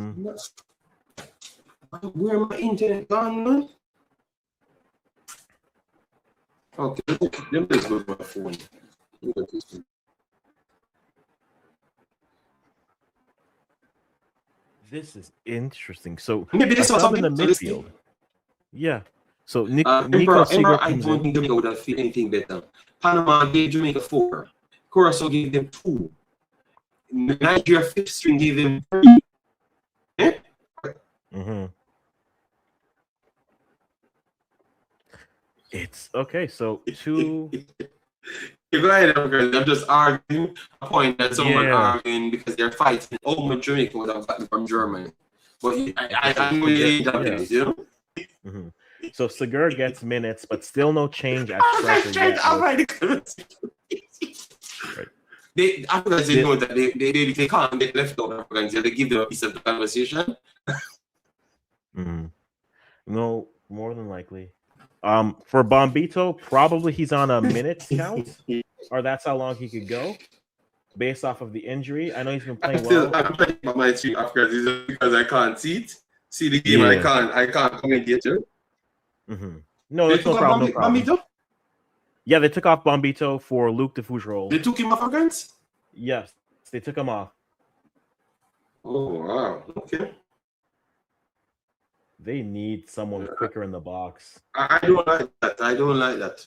my internet gone, man? Okay, let me just go to my phone. This is interesting. So maybe this was something in the midfield. Yeah. So Nico I don't think Jamaica would have feel anything better. Panama gave Jamaica 4. Curacao gave them 2. Nigeria 5th string gave them 3. Mm-hmm. It's okay. So 2. You go ahead, I'm just arguing a point that someone arguing because they're fighting. Oh, my Jamaica would have gotten from Germany. But I know you know? Mm-hmm. So Segur gets minutes, but still no change at striker. Right. Africans know that they can't get left out. Africans, they give them a piece of the conversation. Mm-hmm. No, more than likely. For Bombito, probably he's on a minutes count, or that's how long he could go, based off of the injury. I know he's been playing well. I'm talking about my 3 Africans because I can't see it. See the game, I can't commentate it. Mm-hmm. No, that's no problem. Bombito? Yeah, they took off Bombito for Luke de Fougerolles. They took him off against? Yes, they took him off. Oh, wow. Okay. They need someone quicker in the box. I don't like that.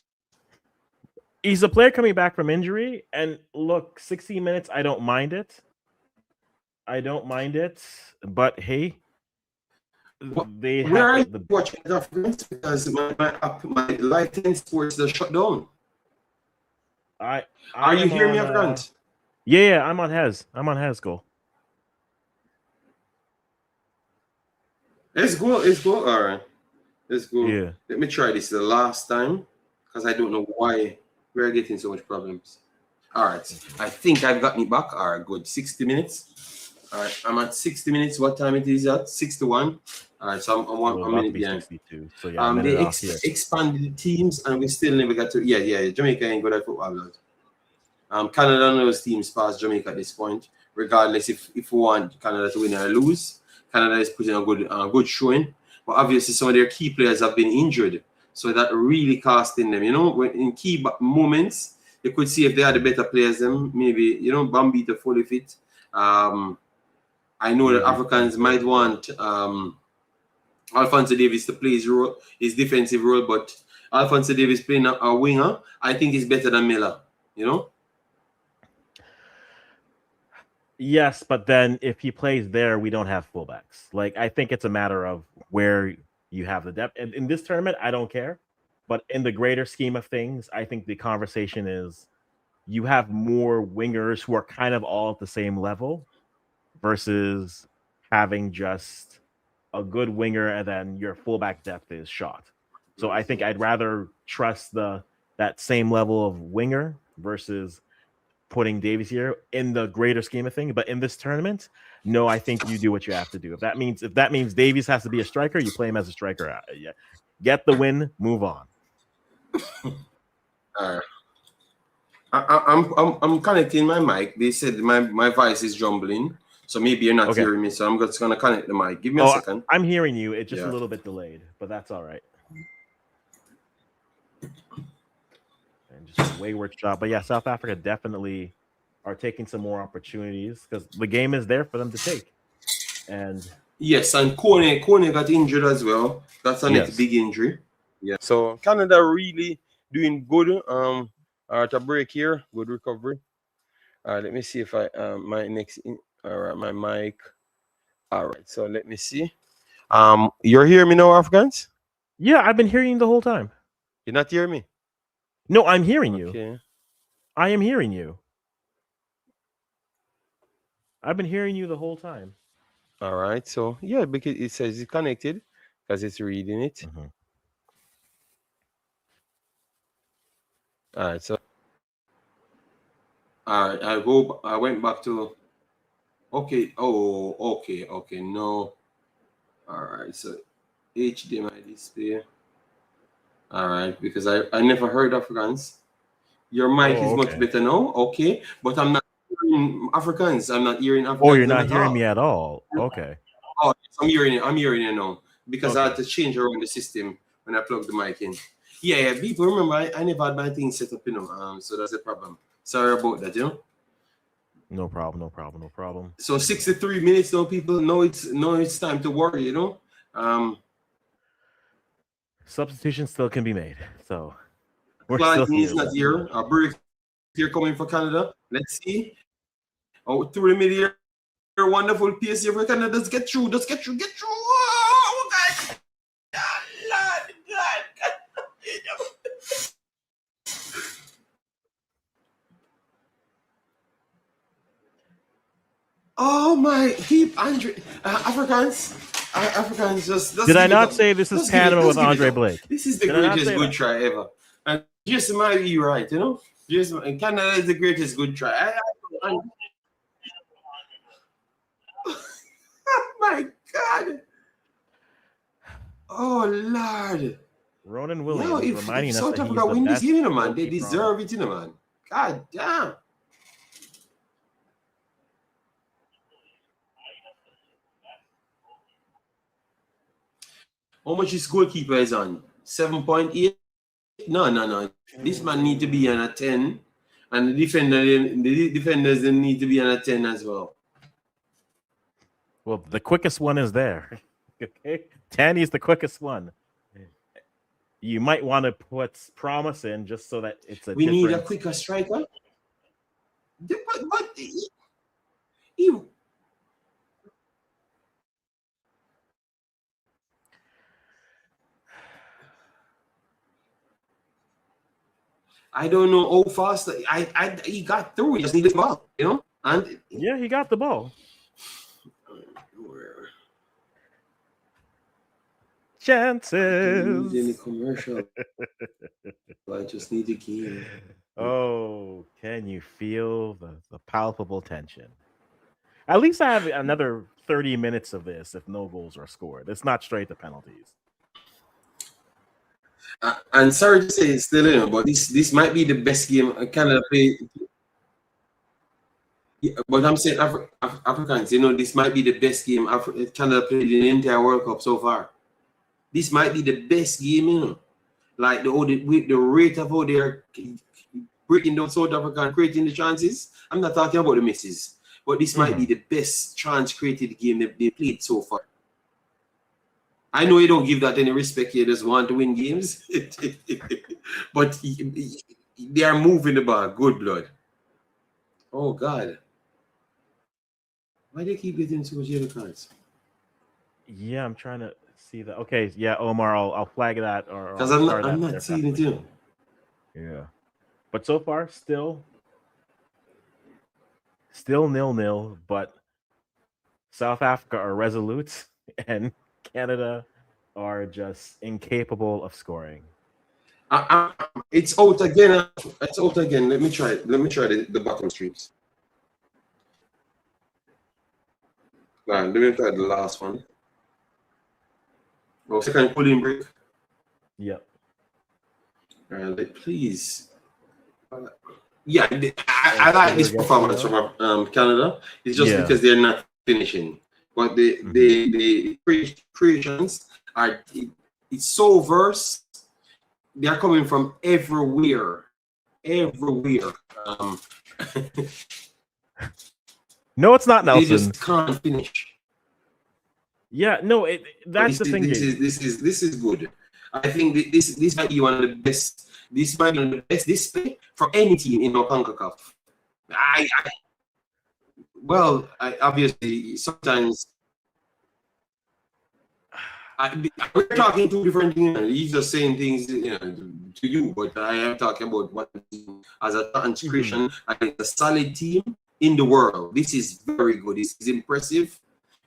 He's a player coming back from injury, and look, 60 minutes, I don't mind it. But hey, where are you watching Africans? Because my Live 10 Sports is shut down. Are you hearing me, Africans? Yeah, I'm on Hez. I'm on Hez goal. Let's go. All right. Let's go. Yeah. Let me try this the last time because I don't know why we're getting so much problems. All right. I think I've gotten it back. All right, good. 60 minutes. All right. I'm at 60 minutes. What time it is at? 61. All right, so I'm Well, a about to minute be behind. 62. So yeah, a minute off here. Expanded the teams, and we still never got to. Yeah. Jamaica ain't good at football, lad. Canada and those teams past Jamaica at this point. Regardless if we want Canada to win or lose, Canada is putting a good showing. But obviously, some of their key players have been injured, so that really costing them. You know, when in key moments, you could see if they had the better players, them maybe Bambi to fully fit. I know that Africans might want Alphonso Davies to play his defensive role, but Alphonso Davies playing a winger, I think is better than Miller. You know. Yes, but then if he plays there, we don't have fullbacks. Like, I think it's a matter of where you have the depth. And in this tournament, I don't care. But in the greater scheme of things, I think the conversation is you have more wingers who are kind of all at the same level versus having just a good winger and then your fullback depth is shot. So I think I'd rather trust that same level of winger versus putting Davies here in the greater scheme of things. But in this tournament, no, I think you do what you have to do. If that means Davies has to be a striker, you play him as a striker. Yeah. Get the win, move on. I'm connecting my mic. They said my voice is jumbling, so maybe you're not hearing me. So I'm just gonna connect the mic. Give me a second. I'm hearing you. It's just a little bit delayed, but that's all right. And just a wayward shot. But yeah, South Africa definitely are taking some more opportunities because the game is there for them to take. And yes, and Kone got injured as well. That's a next big injury. Yeah. So Canada really doing good. At a break here, good recovery. Let me see if I my next all right, my mic. All right, so let me see. You're hearing me now, Africans? Yeah, I've been hearing you the whole time. You're not hearing me? No, I'm hearing you. Okay. I am hearing you. I've been hearing you the whole time. All right. So yeah, because it says it's connected because it's reading it. Mm-hmm. All right. So all right. I went back to. Okay. Oh. Okay. No. All right. So HDMI display. All right. Because I never heard Africans. Your mic is much better now. Okay. But I'm not hearing Africans. I'm not hearing Africans. Oh, you're not hearing me at all. Okay. Oh, I'm hearing it now because I had to change around the system when I plugged the mic in. Yeah. People remember I never had my thing set up, so that's the problem. Sorry about that, No problem. So 63 minutes now, people know it's time to worry, Substitution still can be made. So we're Clyde still here. is not here. A break here coming for Canada. Let's see. Oh, through the middle, wonderful pace here for Canada. Just get through. Oh, God. God. Oh my, keep Andre Africans just. Did I not say this is Panama with Andre Blake? This is the greatest good try ever. And just might be right, Just Canada is the greatest good try. Oh my God! Oh Lord! Ronan Williams reminding us South that Africa he's win the this best game, man. They deserve it, man. God damn. How much his goalkeeper is on? 7.8? No. This man need to be on a 10. And the defenders need to be on a 10 as well. Well, the quickest one is there. Okay. 10 is the quickest one. You might want to put Promise in just so that it's we need a quicker striker. But he I don't know how fast he got through. He just needed the ball, And yeah, he got the ball. Chances. I don't need any commercial. I just need the game. Oh, can you feel the palpable tension? At least I have another 30 minutes of this if no goals are scored. It's not straight to penalties. And sorry to say, it's still in, but this might be the best game Canada play. Yeah, but I'm saying Africans, this might be the best game Canada played in the entire World Cup so far. This might be the best game, Like the rate of how they're breaking down South Africa and creating the chances. I'm not talking about the misses, but this might be the best chance created game they played so far. I know you don't give that any respect. You just want to win games, but they are moving the ball. Good blood. Oh God, why they keep getting so much yellow cards? Yeah, I'm trying to see that. Okay, yeah, Omar, I'll flag that or Because I'm not seeing it too. Yeah, but so far still 0-0. But South Africa are resolute, and Canada are just incapable of scoring. It's out again. It's out again. Let me try the bottom streams. Let me try the last one. Oh, second pulling break. Yep. Please. Yeah, I like this performance from Canada. It's just because they're not finishing, but the creations are. It's so verse. They are coming from everywhere. No, it's not Nelson. They just can't finish. Yeah, no, that's the thing. This is good. I think this might be one of the best. This might be one of the best display for any team in CONCACAF. Obviously sometimes we're talking two different things. He's just saying things, to you, but I am talking about what as a consecration against a solid team in the world. This is very good. This is impressive.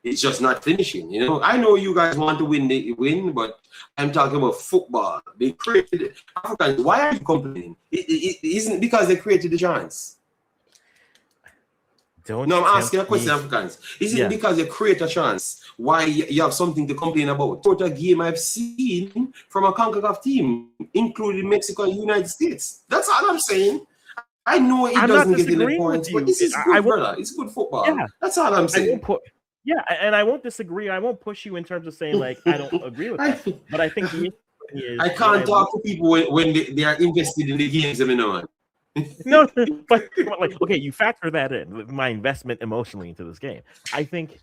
It's just not finishing. I know you guys want to win, but I'm talking about football. They created Africans. Why are you complaining? It isn't because they created the chance. I'm asking a question, Africans. Is it because you create a chance why you have something to complain about? Total game I've seen from a CONCACAF team, including Mexico and United States. That's all I'm saying. I know it doesn't get any points, but this is good, brother. It's good football. Yeah, that's all I'm saying. And I won't disagree. I won't push you in terms of saying like I don't agree with that. But I think the issue is I can't talk to people when they are invested in the games. No, but like, okay, you factor that in, my investment emotionally into this game. I think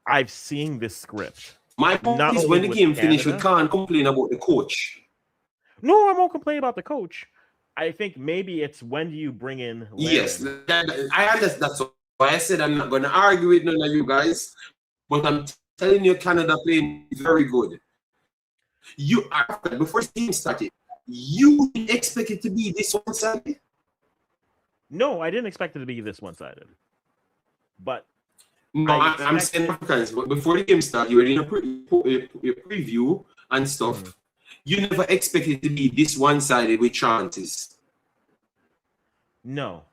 I've seen this script. My point is when the game finished, we can't complain about the coach. No, I won't complain about the coach. I think maybe it's when do you bring in Laren. Yes, I understand. That's why I said I'm not going to argue with none of you guys, but I'm telling you, Canada playing very good. Before the game started, you expect it to be this one-sided? No, I didn't expect it to be this one-sided. But no, I'm saying Africans. Before the game started, you were in a preview and stuff. You never expected it to be this one-sided with chances. No.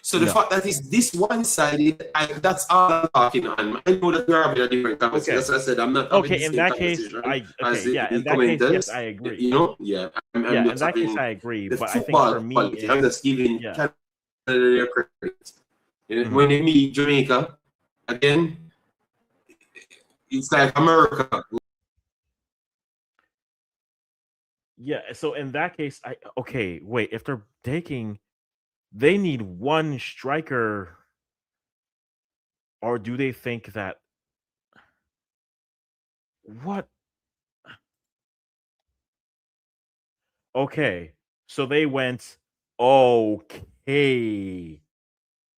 So the fact that it's this one-sided, that's all I'm talking on. I know that we're having a different conversation. As I said, I'm not having in that case, yes, I agree. In that case, I agree. But I think for me, I'm just giving Canada their credit. When they meet Jamaica, again, it's like America. Yeah, so in that case, wait, if they're taking, they need one striker, or do they think that what? Okay, so they went, okay,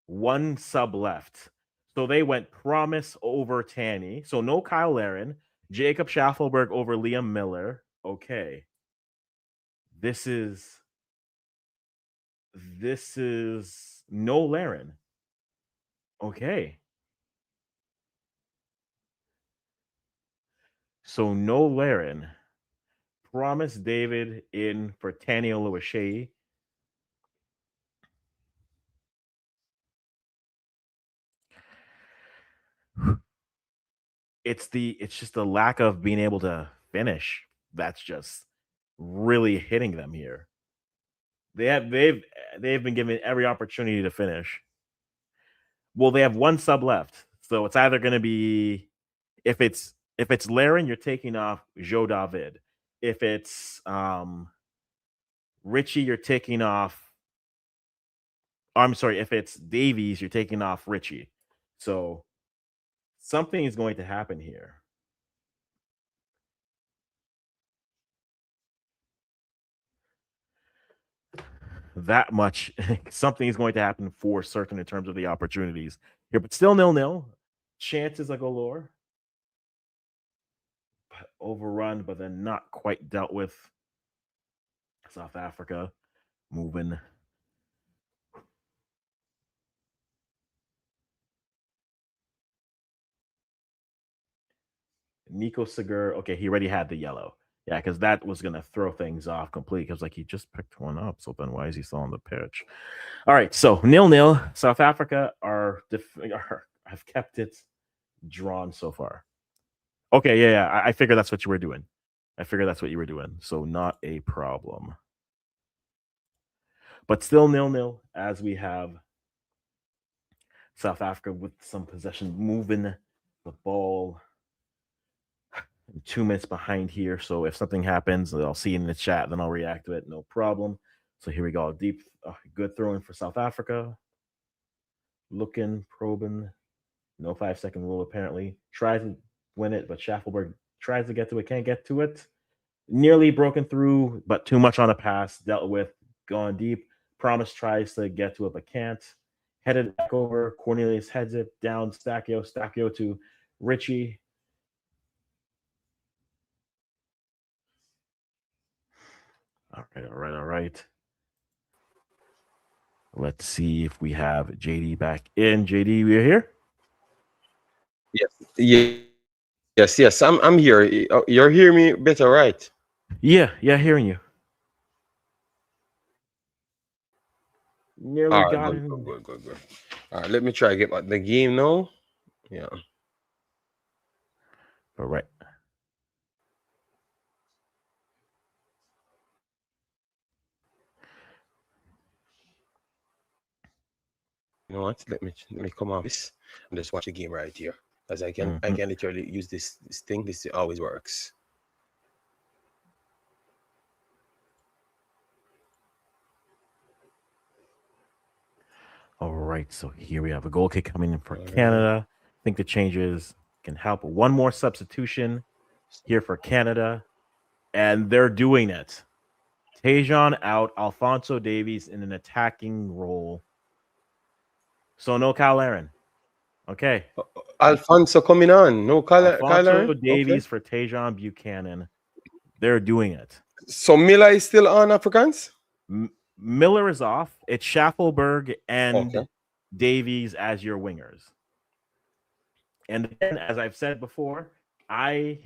one sub left. So they went Promise over Tanny. So no Kyle Laren, Jacob Schaffelberg over Liam Miller. Okay. This is no Laren. Okay. So no Laren. Promise David in for Tanny Oluwaseyi. it's just the lack of being able to finish that's just really hitting them here. They've been given every opportunity to finish. Well, they have one sub left, so it's either going to be if it's Laren, you're taking off Joe David. If it's Richie, you're taking off. I'm sorry, if it's Davies, you're taking off Richie. So something is going to happen here. That much, something is going to happen for certain in terms of the opportunities here, but still 0-0. Chances are galore. Overrun, but then not quite dealt with. South Africa moving. Nico Segur, okay, he already had the yellow. Yeah, because that was going to throw things off completely. Because like he just picked one up, so then why is he still on the pitch? All right, so 0-0. South Africa have kept it drawn so far. Okay, yeah. I figured that's what you were doing. So not a problem. But still 0-0 as we have South Africa with some possession moving the ball 2 minutes behind here. So if something happens, I'll see in the chat, then I'll react to it. No problem. So here we go. Deep, good throwing for South Africa. Looking, probing. No 5-second rule, apparently. Tries to win it, but Schaffelberg tries to get to it, can't get to it. Nearly broken through, but too much on a pass. Dealt with, gone deep. Promise tries to get to it, but can't. Headed back over. Cornelius heads it down. Stakio to Richie. All right. Let's see if we have JD back in. JD, we're here? Yes. I'm here. You're hearing me better, right? Yeah, hearing you. Nearly All right, got it. good. All right, let me try to get back the game now. Yeah. All right. You know what? Let me come off this and just watch the game right here, as I can literally use this thing. This always works. All right, so here we have a goal kick coming in for Canada. I think the changes can help. One more substitution here for Canada, and they're doing it. Tajon out, Alfonso Davies in an attacking role. So no Kyle Aaron. Okay. Alfonso coming on. No, Alfonso Davies for Tajon Buchanan. They're doing it. So Miller is still on Africans? Miller is off. It's Schaffelberg and Davies as your wingers. And again, as I've said before, in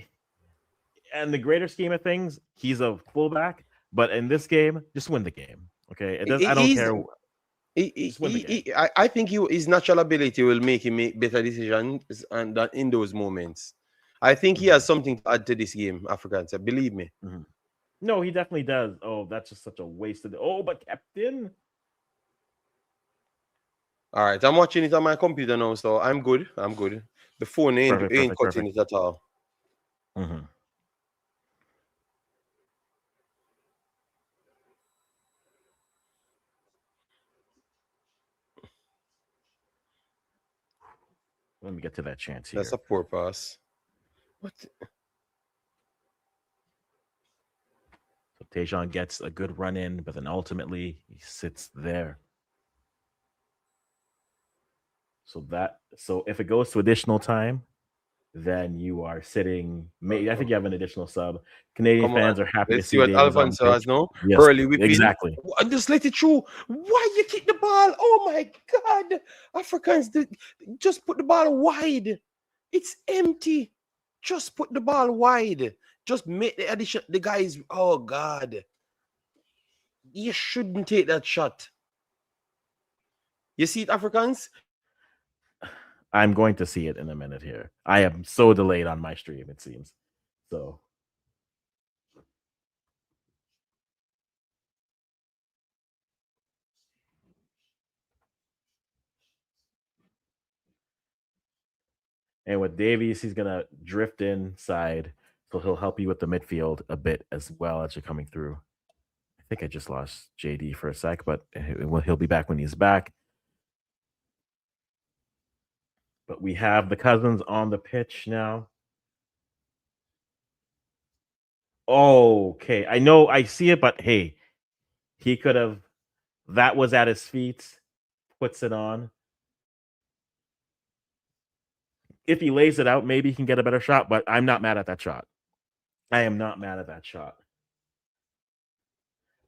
the greater scheme of things, he's a fullback. But in this game, just win the game. Okay. I don't care. I think his natural ability will make him make better decisions and in those moments. I think he has something to add to this game, Africans. Believe me. Mm-hmm. No, he definitely does. Oh, that's just such a wasted. Oh, but captain. All right, I'm watching it on my computer now, so I'm good. The phone ain't cutting it at all. Mm-hmm. Let me get to that chance here. That's a poor pass. What? So Tajon gets a good run in, but then ultimately he sits there. So if it goes to additional time, then you are sitting. I think you have an additional sub. Canadian fans are happy to see what Davies Alfonso has now. Yes, early whipping. Exactly. Just let it through. Why you kick the ball? Oh my God! Africans, just put the ball wide. It's empty. Just put the ball wide. Just make the addition. The guys. Oh God! You shouldn't take that shot. You see it, Africans? I'm going to see it in a minute here. I am so delayed on my stream, it seems. So and with Davies, he's gonna drift inside, so he'll help you with the midfield a bit as well as you're coming through. I think I just lost JD for a sec, but he'll be back when he's back. But we have the Cousins on the pitch now. Okay, I know I see it, but hey, he could have. That was at his feet. Puts it on. If he lays it out, maybe he can get a better shot. But I'm not mad at that shot. I am not mad at that shot.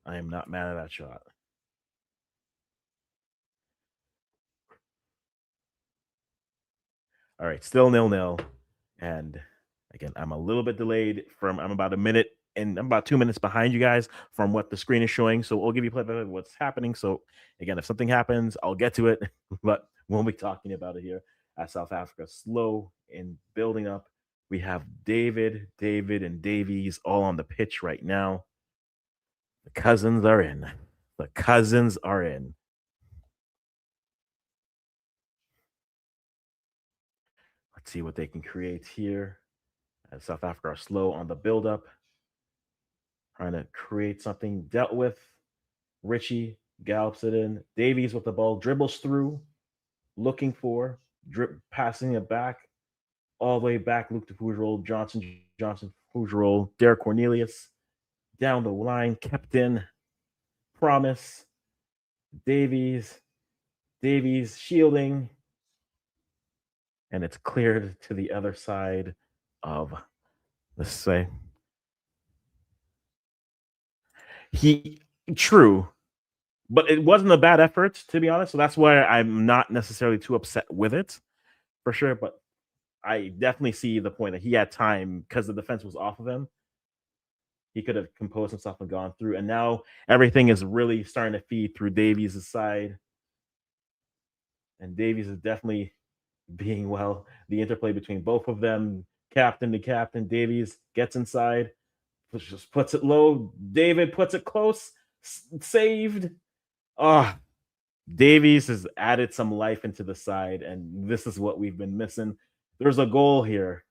I am not mad at that shot. All right, still 0-0. And again, I'm a little bit delayed from I'm about a minute and I'm about 2 minutes behind you guys from what the screen is showing. So we'll give you play by what's happening. So again, if something happens, I'll get to it, but we'll be talking about it here at South Africa. Slow in building up. We have David, and Davies all on the pitch right now. The Cousins are in. The Cousins are in. Let's see what they can create here. As South Africa are slow on the build-up. Trying to create something. Dealt with. Richie gallops it in. Davies with the ball. Dribbles through. Looking for. Passing it back. All the way back. Luke de Fougerolles. Johnson, Fougerolles. Derek Cornelius. Down the line. Kept in. Promise. Davies shielding. And it's cleared to the other side of, let's say, true, but it wasn't a bad effort, to be honest. So that's why I'm not necessarily too upset with it, for sure. But I definitely see the point that he had time because the defense was off of him. He could have composed himself and gone through. And now everything is really starting to feed through Davies' side. And Davies is definitely being well. The interplay between both of them, captain to captain. Davies gets inside, just puts it low. David puts it close. Saved. Oh, Davies has added some life into the side, and this is what we've been missing. There's a goal here,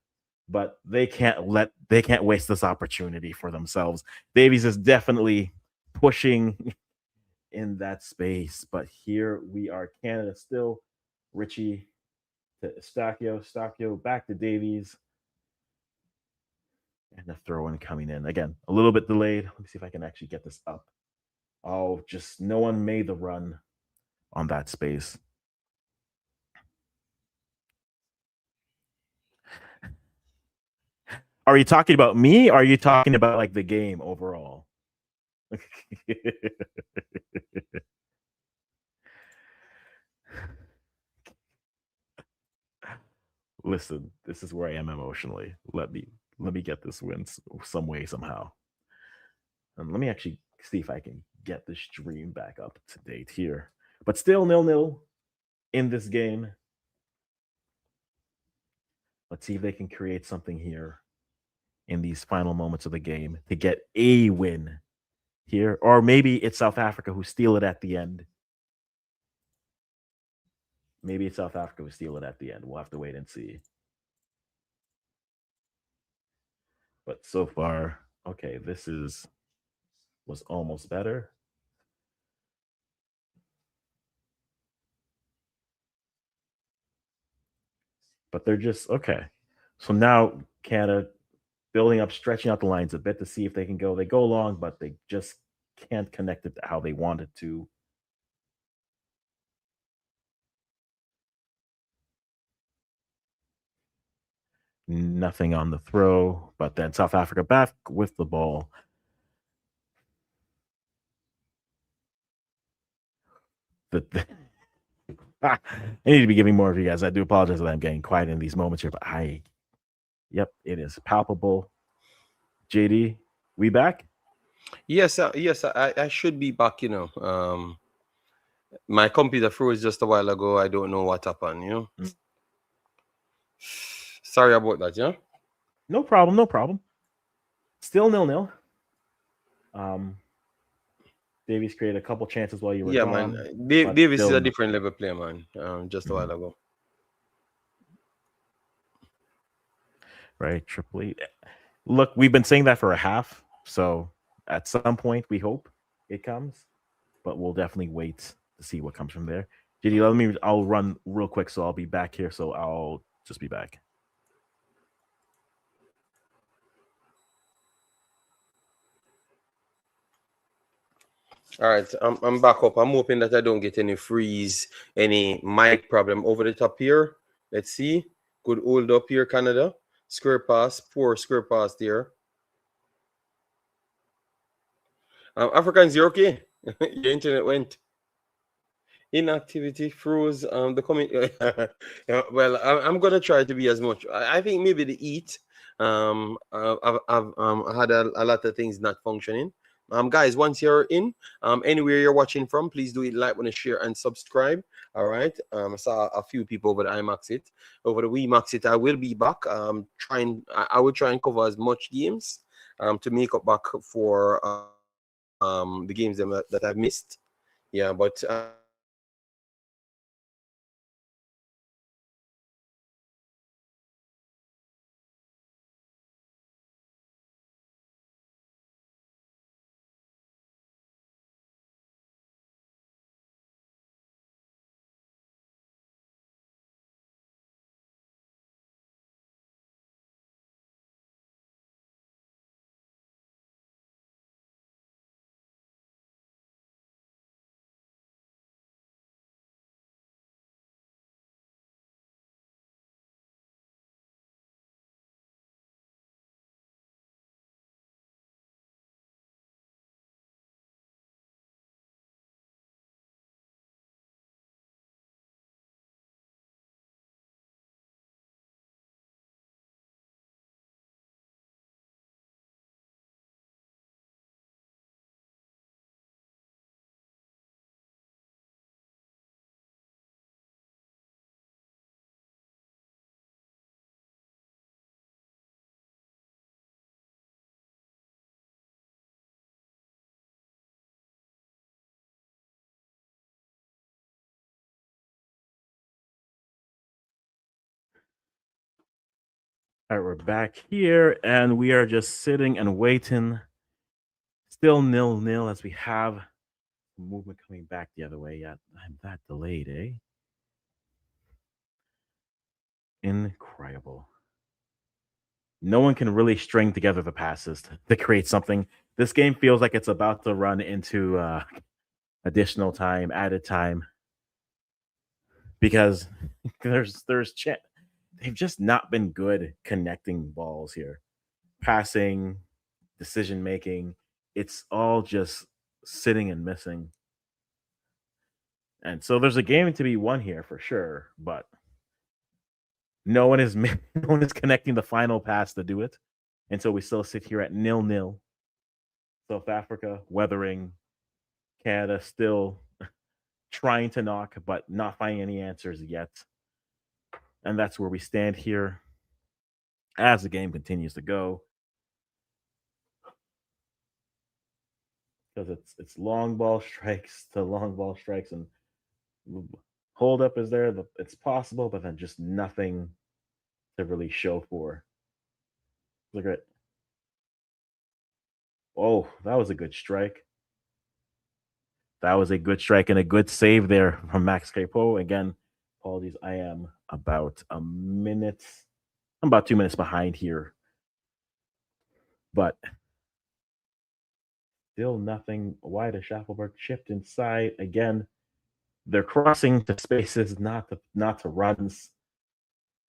but they can't waste this opportunity for themselves. Davies is definitely pushing in that space, but here we are, Canada still. Richie to Stakio back to Davies, and the throw in coming in again. A little bit delayed. Let me see if I can actually get this up. Oh, just no one made the run on that space. Are you talking about me or are you talking about like the game overall? Listen, this is where I am emotionally. Let me get this win some way somehow. And let me actually see if I can get the stream back up to date here. But still 0-0 in this game. Let's see if they can create something here in these final moments of the game to get a win here. Or maybe it's South Africa who steal it at the end. Maybe it's South Africa who steal it at the end. We'll have to wait and see. But so far, okay, this was almost better. But they're just okay. So now Canada building up, stretching out the lines a bit to see if they can go. They go long, but they just can't connect it to how they want it to. Nothing on the throw, but then South Africa back with the ball. I need to be giving more of you guys. I do apologize that I'm getting quiet in these moments here, but yep, it is palpable. JD, we back? Yes, I should be back. My computer froze just a while ago. I don't know what happened. Sorry about that, yeah. No problem, no problem. Still 0-0. Um, Davies created a couple chances while you were Yeah, man. gone, but Davis is still a nothing. different level player, man. Just a while ago. Right, triple eight. Look, we've been saying that for a half, so at some point we hope it comes, but we'll definitely wait to see what comes from there. JD, let me. I'll run real quick, so I'll be back here. So I'll just be back. All right, I'm back up. I'm hoping that I don't get any freeze, any mic problem over the top here. Let's see. Good hold up here, Canada. Square pass, poor square pass there. Africans, you're okay. Your internet went. Inactivity froze. The comment. Yeah, well, I'm gonna try to be as much. I think maybe the eat. I've had a lot of things not functioning. Guys, once you're in, anywhere you're watching from, please do it, like, want to share, and subscribe. All right. I saw a few people over the IMAX it, over the WeMax it. I will be back. I will try and cover as much games, to make up back for the games that I've missed. Yeah, but All right, we're back here, and we are just sitting and waiting. Still 0-0 as we have movement coming back the other way. Yeah, I'm that delayed, eh? Incredible. No one can really string together the passes to create something. This game feels like it's about to run into additional time, added time, because they've just not been good connecting balls here. Passing, decision making, it's all just sitting and missing. And so there's a game to be won here for sure, but no one is no one is connecting the final pass to do it. And so we still sit here at 0-0. South Africa weathering, Canada still trying to knock, but not finding any answers yet. And that's where we stand here as the game continues to go. Because it's long ball strikes to long ball strikes, and hold up is there. It's possible, but then just nothing to really show for. Look at, oh, that was a good strike. That was a good strike and a good save there from Max Capo. Again, apologies. I am about a minute. I'm about 2 minutes behind here, but still nothing. Wide of Schaffelberg chipped inside again. They're crossing to spaces, not to runs.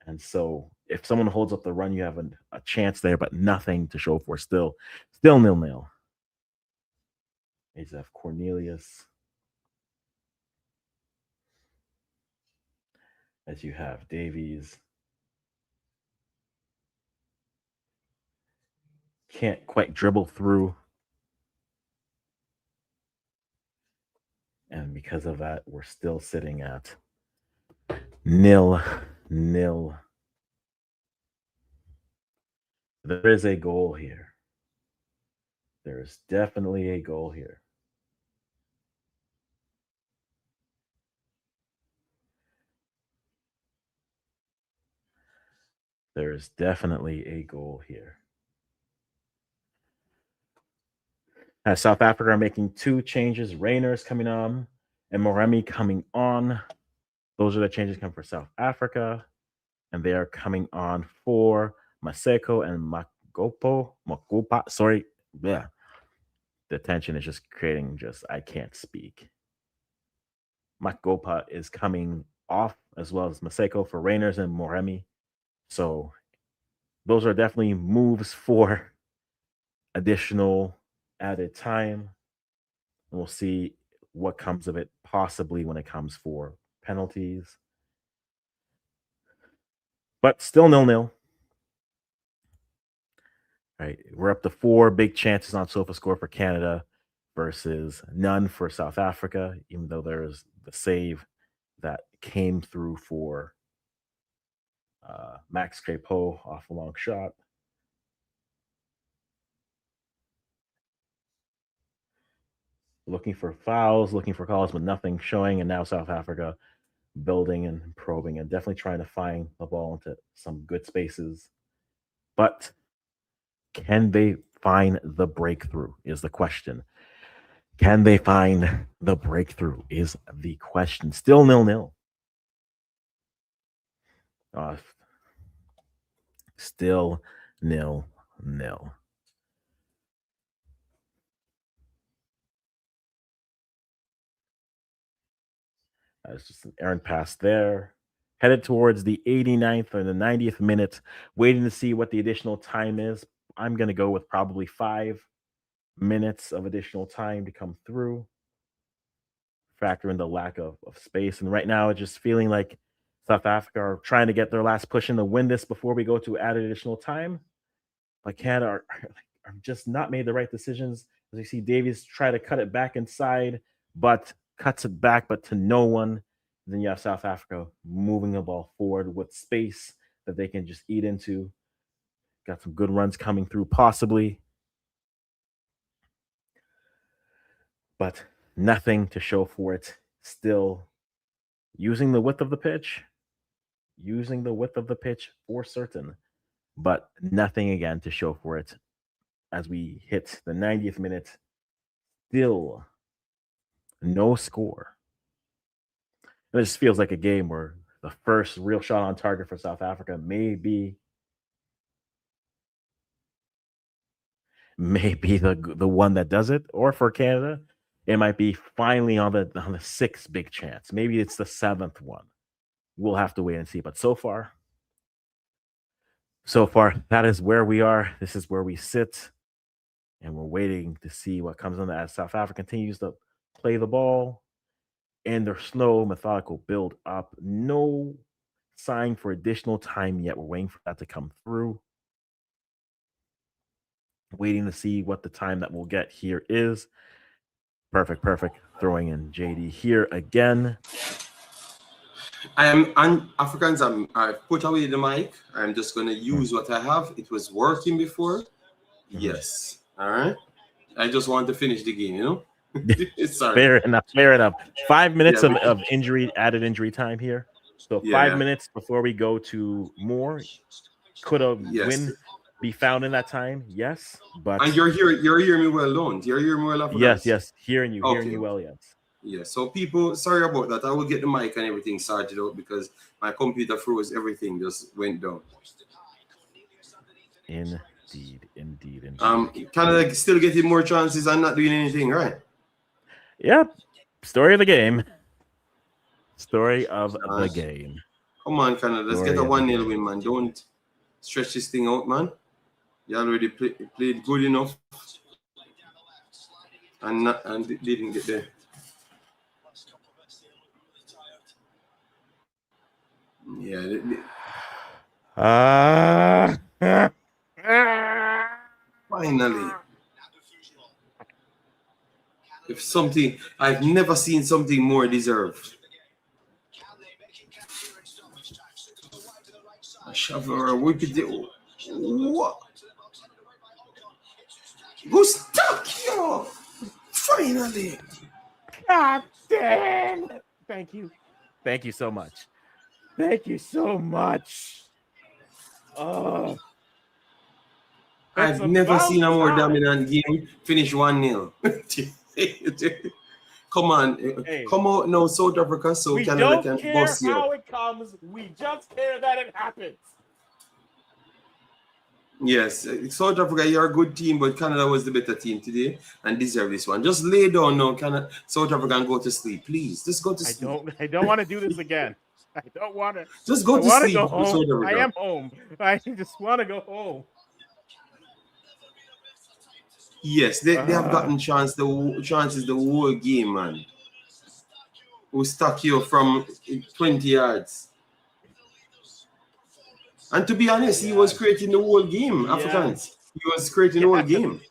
And so if someone holds up the run, you have a chance there, but nothing to show for. Still 0-0. Is Cornelius, as you have Davies. Can't quite dribble through. And because of that, we're still sitting at 0-0. There is a goal here. There is definitely a goal here. There is definitely a goal here. As South Africa are making two changes, Rainers coming on and Moremi coming on. Those are the changes coming for South Africa. And they are coming on for Maseko and Makopa. Sorry. Yeah. The tension is just creating I can't speak. Makopa is coming off as well as Maseko for Rainers and Moremi. So those are definitely moves for additional added time. And we'll see what comes of it, possibly when it comes for penalties. But still 0-0. Right. We're up to 4 big chances on SofaScore for Canada versus none for South Africa, even though there's the save that came through for Max Crepeau off a long shot. Looking for fouls, looking for calls, but nothing showing. And now South Africa building and probing and definitely trying to find the ball into some good spaces. But can they find the breakthrough is the question. Can they find the breakthrough is the question. Still 0-0. Still 0-0. It's just an errant pass there. Headed towards the 89th or the 90th minute, waiting to see what the additional time is. I'm going to go with probably 5 minutes of additional time to come through. Factor in the lack of space. And right now, it's just feeling like South Africa are trying to get their last push in to win this before we go to add additional time. But Canada are just not made the right decisions. As you see, Davies try to cut it back inside, but cuts it back, but to no one. Then you have South Africa moving the ball forward with space that they can just eat into. Got some good runs coming through, possibly. But nothing to show for it. Still using the width of the pitch. Using the width of the pitch for certain. But nothing again to show for it as we hit the 90th minute. Still no score. And it just feels like a game where the first real shot on target for South Africa may be the one that does it, or for Canada, it might be finally on the 6th big chance. Maybe it's the 7th one. We'll have to wait and see. But so far, that is where we are. This is where we sit, and we're waiting to see what comes on as South Africa continues to play the ball and their slow, methodical build up. No sign for additional time yet. We're waiting for that to come through. Waiting to see what the time that we'll get here is. Perfect. Throwing in JD here again. Africans, I put away the mic. I'm just going to use what I have. It was working before. Yes. All right. I just want to finish the game, you know? Sorry. Fair enough. 5 minutes of added injury time here. So 5 minutes before we go to more. Could a win be found in that time? Yes. But and you're hearing me well, don't you? You're hearing me well, Africans? Yes. Hearing you well, yes. Yeah, so people, sorry about that. I will get the mic and everything sorted out because my computer froze. Everything just went down. Indeed. Canada still getting more chances and not doing anything, right? Yep. Story of the game. Come on, Canada. Let's get a 1-0 win, man. Don't stretch this thing out, man. You already played good enough and didn't get there. Finally. If something, I've never seen something more deserved. A shove or a whip it. What? Eustachio! Finally! Captain! Thank you. Thank you so much. Thank you so much. Oh, it's I've never seen a about more time. dominant game finish 1-0. Come on. Hey, Come out now, South Africa, so we Canada don't can care bust you. how it comes. We just care that it happens. Yes, South Africa, you're a good team, but Canada was the better team today and deserve this one. Just lay down now, Canada, South Africa, and go to sleep, please. Just go to sleep. I don't want to do this again. I don't want to. Just go I to want to sleep, go home. South I Africa. am home. I just want to go home. Yes, they have gotten chances the whole game, man. Who stuck you from 20 yards. And to be honest, he was creating the whole game, Africans. He was creating the whole game.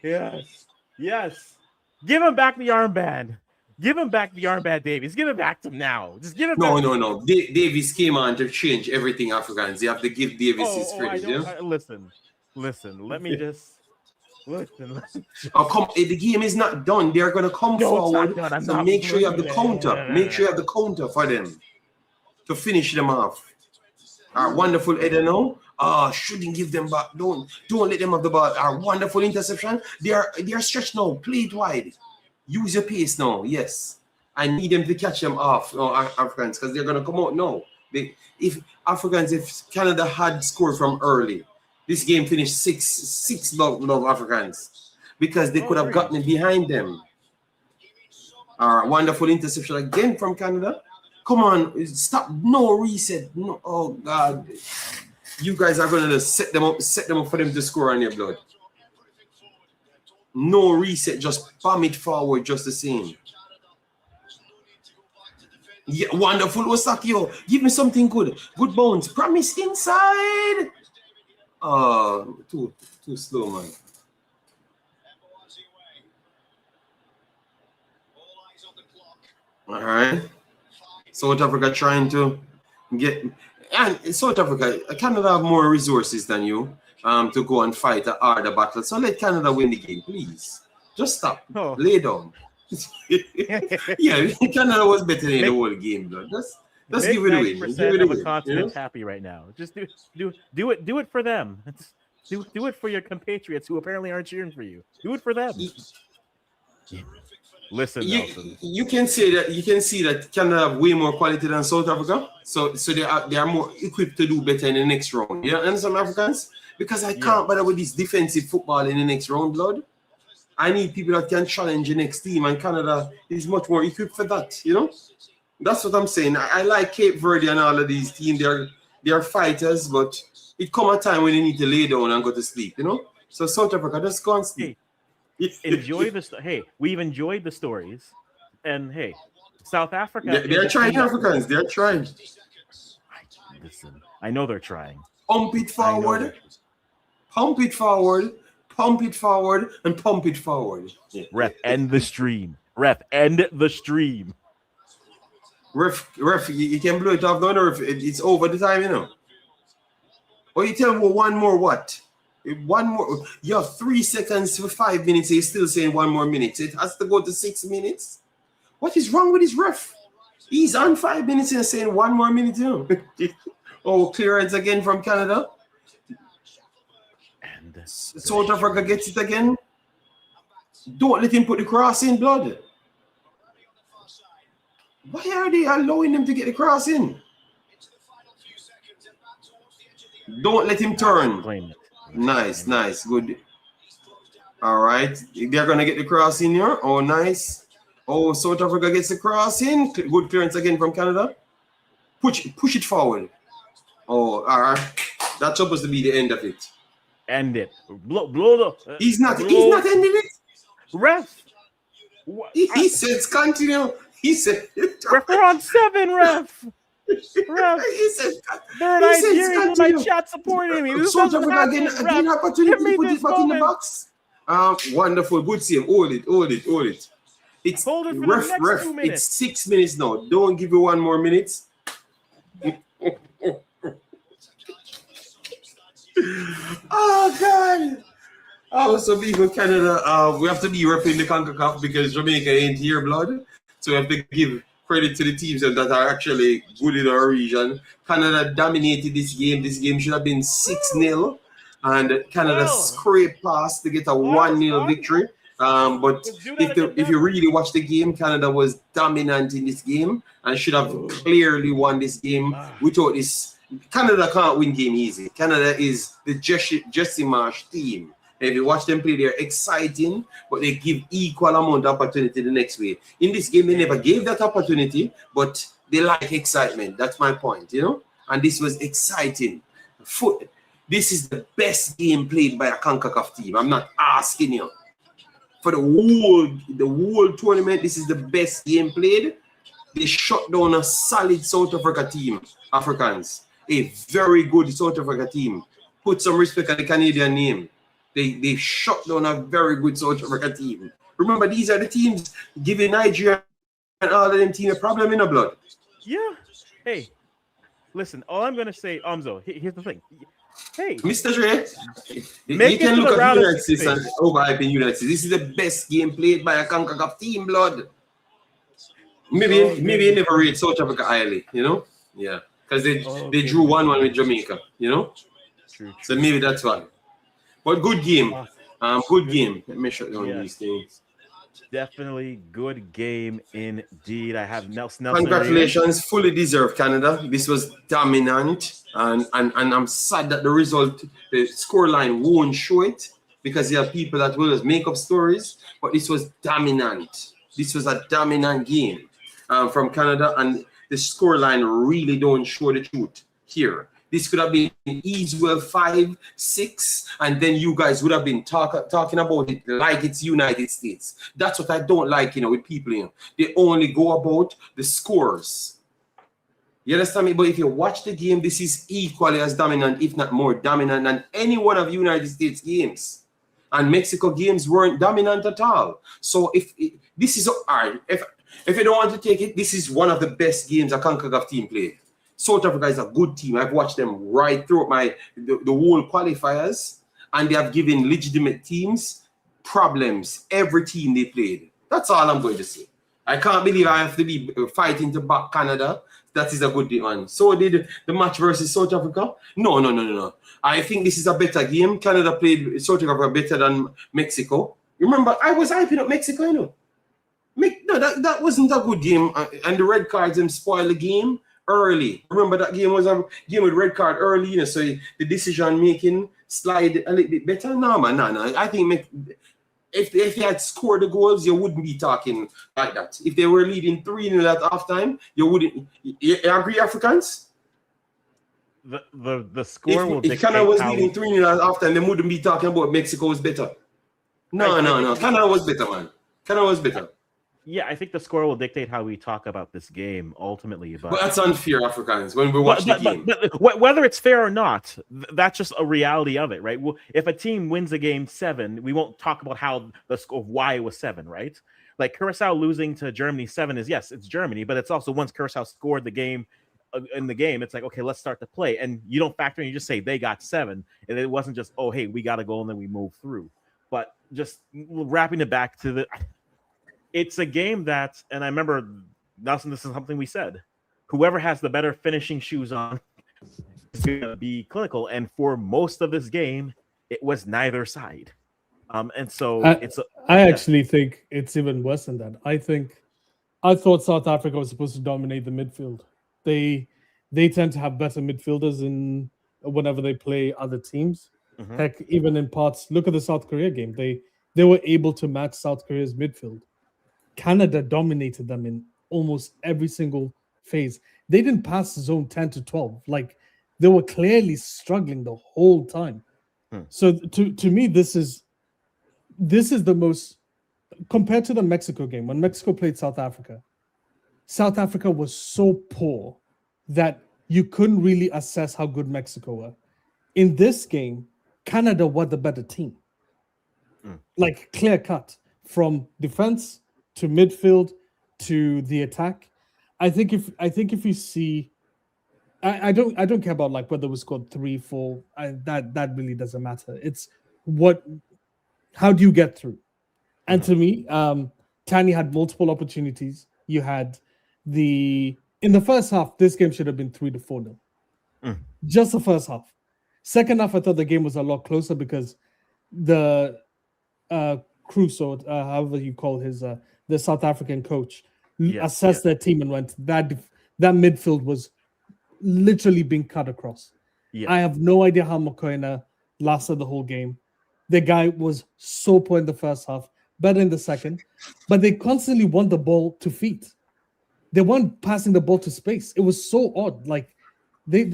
Yes. Yes. Give him back the armband. Give him back the armband, Davies. Give it back to him now. Just give it back. No. Davis came on to change everything, Africans. You have to give Davis his credit. Listen. Let me just listen. Oh, come! The game is not done. They're going to come forward. So make sure you have the counter. Make sure you have the counter for them to finish them off. Our wonderful header now. Shouldn't give them back. Don't let them have the ball. Our wonderful interception. They are stretched now. Play it wide. Use your pace now. Yes. I need them to catch them off, Africans, because they're gonna come out now. If Canada had scored from early, this game finished 6-6 love Africans. Because they could have gotten it behind them. Our wonderful interception again from Canada. Come on, stop. No reset. No, oh God. You guys are gonna set them up for them to score on your blood. No reset, just bomb it forward just the same. Yeah, wonderful Osakio. Give me something good. Good bones. Promise inside. Too slow, man. All right. South Africa trying to get, and South Africa, Canada have more resources than you to go and fight a harder battle. So let Canada win the game, please. Just stop. Lay down. Yeah, Canada was better in the whole game, though. Let's give it away. Give it away. The continent's happy right now. Just do it for them. Do it for your compatriots who apparently aren't cheering for you. Do it for them. Listen, Nelson. You can see that Canada have way more quality than South Africa. So they are more equipped to do better in the next round. You understand, Africans? Because I can't bother with this defensive football in the next round, blood. I need people that can challenge the next team, and Canada is much more equipped for that. You know, that's what I'm saying. I like Cape Verde and all of these teams. They are fighters, but it come a time when they need to lay down and go to sleep. You know, so South Africa, just go and sleep. Enjoy we've enjoyed the stories, and hey, South Africa. They're trying, Africans. They're trying. Listen, I know they're trying. Pump it forward. Pump it forward. Pump it forward and pump it forward. Ref, end the stream. Ref, end the stream. Ref, you can blow it off now, or if it's over the time, you know. Or you tell me one more what? One more. You have 3 seconds for 5 minutes. He's still saying 1 more minute. It has to go to 6 minutes. What is wrong with his ref? He's on 5 minutes and saying 1 more minute. You know? Oh, clearance again from Canada. And South Africa gets it again. Don't let him put the cross in, blood. Why are they allowing him to get the cross in? Don't let him turn. Nice, good. All right, they're gonna get the cross in here. Oh, nice. Oh, South Africa gets the cross in. Good clearance again from Canada. Push it forward. Oh, all right. That's supposed to be the end of it. End it. Blow the. He's not ending it. Ref. He says continue. He said. Ref, we're on 7. Ref. He said. They're Nigerians in my chat supporting me. South Africa again opportunity to put it back in the box. Wonderful, good save. Hold it. It's hold it for ref. The next 2 minutes. It's 6 minutes now. Don't give you 1 more minute. Oh God! Oh, so people Canada, we have to be repping the CONCACAF because Jamaica ain't here, blood. So we have to give credit to the teams that are actually good in our region. Canada dominated this game. This game should have been 6-0, and Canada Well, scraped past to get a well, 1-0 Scott, victory. But let's do that again if you now. really watch the game, Canada was dominant in this game and should have clearly won this game without this. Canada can't win game easy. Canada is the Jesse Marsh team. If you watch them play, they're exciting, but they give equal amount of opportunity the next way. In this game, they never gave that opportunity, but they like excitement. That's my point, you know? And this was exciting. This is the best game played by a CONCACAF team. I'm not asking you. For the whole tournament, this is the best game played. They shut down a solid South Africa team, Africans. A very good South Africa team. Put some respect on the Canadian name. They shut down a very good South Africa team. Remember, these are the teams giving Nigeria and all of them team a problem in the blood. Yeah. Hey, listen, all I'm going to say, Umzo, here's the thing. Hey, Mr. Dre, make you it can to look the at round of United States 16. and overhyping United States. This is the best game played by a CONCACAF team, blood. Maybe never rate South Africa highly, you know? Yeah. Because they drew 1-1 with Jamaica, you know? True. So maybe that's why. But good game. Good game. Let me shut down these things. Definitely good game indeed. I have Nelson. Congratulations, fully deserved, Canada. This was dominant, and I'm sad that the scoreline won't show it because there are people that will just make up stories. But this was dominant. This was a dominant game from Canada, and the scoreline really don't show the truth here. This could have been Easewell 5-6, and then you guys would have been talking about it like it's United States. That's what I don't like, with people. They only go about the scores. You understand me? But if you watch the game, this is equally as dominant, if not more dominant, than any one of United States games. And Mexico games weren't dominant at all. So if you don't want to take it, this is one of the best games a CONCACAF team played. South Africa is a good team. I've watched them right throughout the whole qualifiers, and they have given legitimate teams problems every team they played. That's all I'm going to say. I can't believe I have to be fighting to back Canada. That is a good one. So did the match versus South Africa? No. I think this is a better game. Canada played South Africa better than Mexico. Remember, I was hyping up Mexico, No, that wasn't a good game. And the red cards them spoiled the game early. Remember that game was a game with red card early, so the decision making slide a little bit better. No. I think if they had scored the goals, you wouldn't be talking like that. If they were leading 3-0 at halftime, you wouldn't. You agree, Africans? The score will if Canada was leading 3-0 at halftime, they wouldn't be talking about Mexico was better. No. Canada was better, man. Canada was better. Yeah, I think the score will dictate how we talk about this game ultimately. But that's unfair, Africans, when we watch the game. But whether it's fair or not, that's just a reality of it, right? Well, if a team wins a game 7, we won't talk about how the score of why it was 7, right? Like Curacao losing to Germany 7 is, yes, it's Germany, but it's also once Curacao scored the game in the game, it's like, okay, let's start to play. And you don't factor in, you just say they got 7. And it wasn't just, oh, hey, we got a goal and then we move through. But just wrapping it back to it's a game that, and I remember, Nelson, this is something we said, whoever has the better finishing shoes on is going to be clinical. And for most of this game, it was neither side. And so I actually think it's even worse than that. I thought South Africa was supposed to dominate the midfield. They tend to have better midfielders in whenever they play other teams. Mm-hmm. Heck, even in parts, look at the South Korea game. They were able to match South Korea's midfield. Canada dominated them in almost every single phase. They didn't pass zone 10 to 12. Like, they were clearly struggling the whole time. So to me, this is the most, compared to the Mexico game, when Mexico played South Africa was so poor that you couldn't really assess how good Mexico were. In this game, Canada were the better team. Like, clear cut from defense to midfield to the attack. I think if you see, I don't care about like whether we scored 3, 4. That really doesn't matter. It's what How do you get through? And to me, Tani had multiple opportunities. You had in the first half, this game should have been 3 to 4-0. Just the first half. Second half, I thought the game was a lot closer because the Crusoe, however you call his, the South African coach, assessed their team and went, that midfield was literally being cut across. I have no idea how Mokoena lasted the whole game. The guy was so poor in the first half, better in the second, but they constantly want the ball to feet. They weren't passing the ball to space. It was so odd. Like they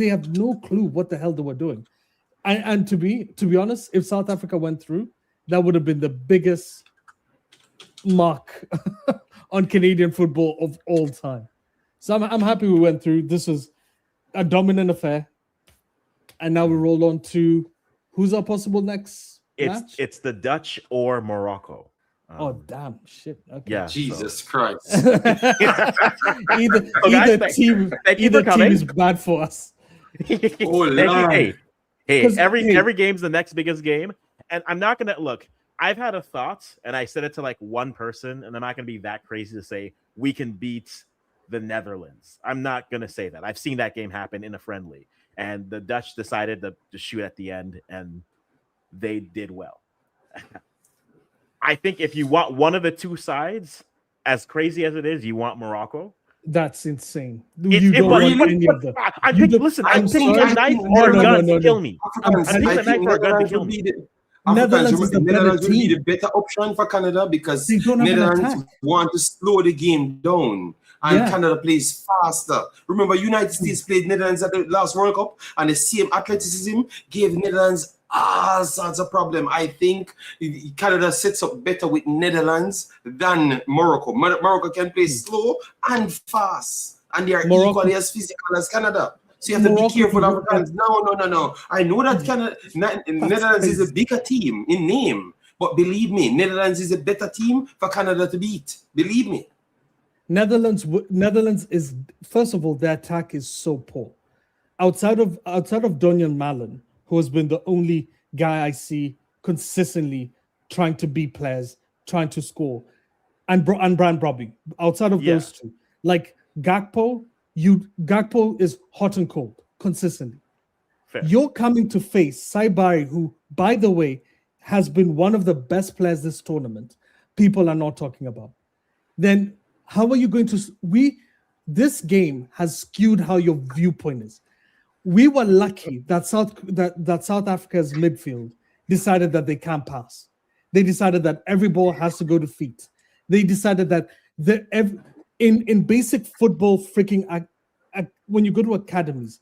have no clue what the hell they were doing. And to be honest, if South Africa went through, that would have been the biggest mark on Canadian football of all time. So I'm happy we went through. This was a dominant affair, and now we roll on to who's our possible next match? It's the Dutch or Morocco. Oh damn shit! Okay. Yeah, Jesus Christ. either team is bad for us. Oh, Lord. Hey, every game's the next biggest game, and I'm not gonna look. I've had a thought, and I said it to like one person, and I'm not gonna be that crazy to say we can beat the Netherlands. I'm not gonna say that. I've seen that game happen in a friendly, and the Dutch decided to shoot at the end, and they did well. I think if you want one of the two sides, as crazy as it is, you want Morocco. That's insane. You don't want any of them. I'm picking a knife or a gun to kill me. I'm picking a knife or a gun to kill me. Netherlands will be the better option for Canada because Netherlands want to slow the game down and Canada plays faster. Remember, United States played Netherlands at the last World Cup and the same athleticism gave Netherlands all sorts of problem. I think Canada sets up better with Netherlands than Morocco. Morocco can play slow and fast, and they are equally as physical as Canada. So you have to be careful of Africans. No. I know that Netherlands is a bigger team in name, but believe me, Netherlands is a better team for Canada to beat. Believe me. Netherlands is, first of all, their attack is so poor. Outside of Donian Malen, who has been the only guy I see consistently trying to beat players, trying to score, and Brian Brobby. Outside of those two, like Gakpo is hot and cold consistently. Fair. You're coming to face Saibari, who, by the way, has been one of the best players this tournament. People are not talking about. Then how are you going to? This game has skewed how your viewpoint is. We were lucky that South Africa's midfield decided that they can't pass. They decided that every ball has to go to feet. They decided that in basic football when you go to academies,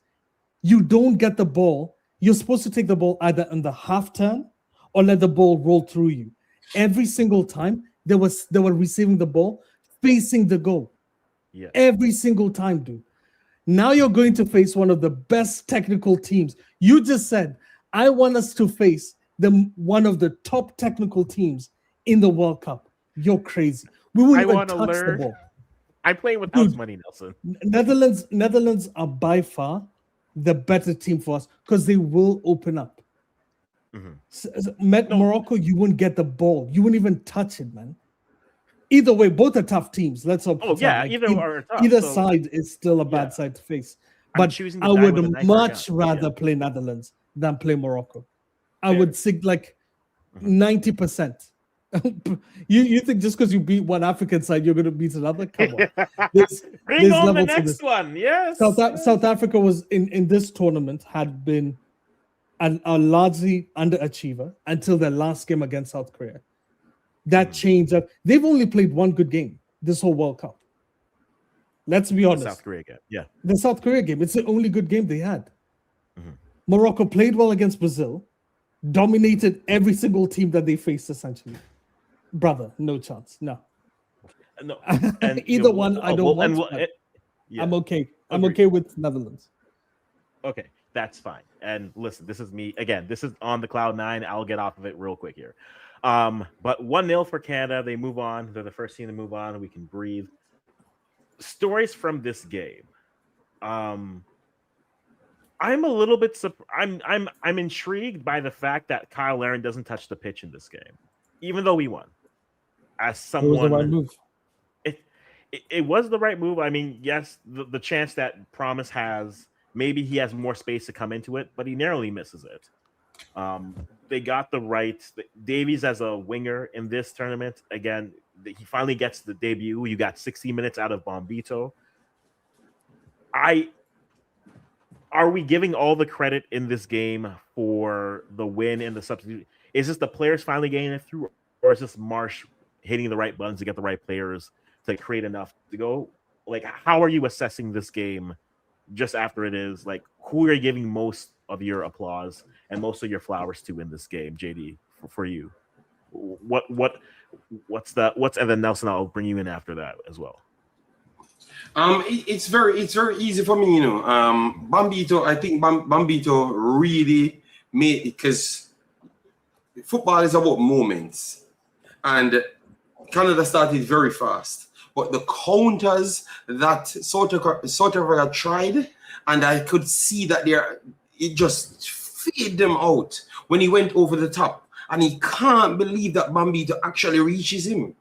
you don't get the ball. You're supposed to take the ball either in the half turn or let the ball roll through you. Every single time they were receiving the ball facing the goal. Yeah. Every single time, dude. Now you're going to face one of the best technical teams. You just said, I want us to face one of the top technical teams in the World Cup. You're crazy. We wouldn't even touch the ball. I'm playing with house money, Nelson. Netherlands are by far the better team for us because they will open up. Morocco, you wouldn't get the ball. You wouldn't even touch it, man. Either way, both are tough teams. Let's hope. Oh yeah, either side is still a bad side to face. But I would much rather play Netherlands than play Morocco. I would say like 90%. You think just because you beat one African side, you're going to beat another? Come on. Bring on the next one. Yes. South Africa was in this tournament had been a largely underachiever until their last game against South Korea. That changed. They've only played one good game this whole World Cup. Let's be honest. The South Korea game. Yeah. The South Korea game. It's the only good game they had. Morocco played well against Brazil, dominated every single team that they faced, essentially. Brother, no chance. No. Either one, I don't want. I'm okay. I'm okay with Netherlands. Okay, that's fine. And listen, this is me. Again, this is on the cloud nine. I'll get off of it real quick here. But 1-0 for Canada. They move on. They're the first team to move on. We can breathe. Stories from this game. I'm a little bit I'm intrigued by the fact that Kyle Larin doesn't touch the pitch in this game, even though we won. As It was the right someone, move. it was the right move. I mean, yes, the chance that Promise has, maybe he has more space to come into it, but he narrowly misses it. They got the right Davies as a winger in this tournament. Again, he finally gets the debut. You got 60 minutes out of Bombito. Are we giving all the credit in this game for the win and the substitute? Is this the players finally getting it through, or is this Marsh hitting the right buttons to get the right players to create enough to go? Like, how are you assessing this game just after it is? Like, who are you giving most of your applause and most of your flowers to in this game, JD, for you? What's and then Nelson, I'll bring you in after that as well. It's very easy for me, Bombito, I think Bombito really made it, because football is about moments, and Canada started very fast, but the counters that South Africa tried, and I could see that it just fade them out when he went over the top, and he can't believe that Bombito actually reaches him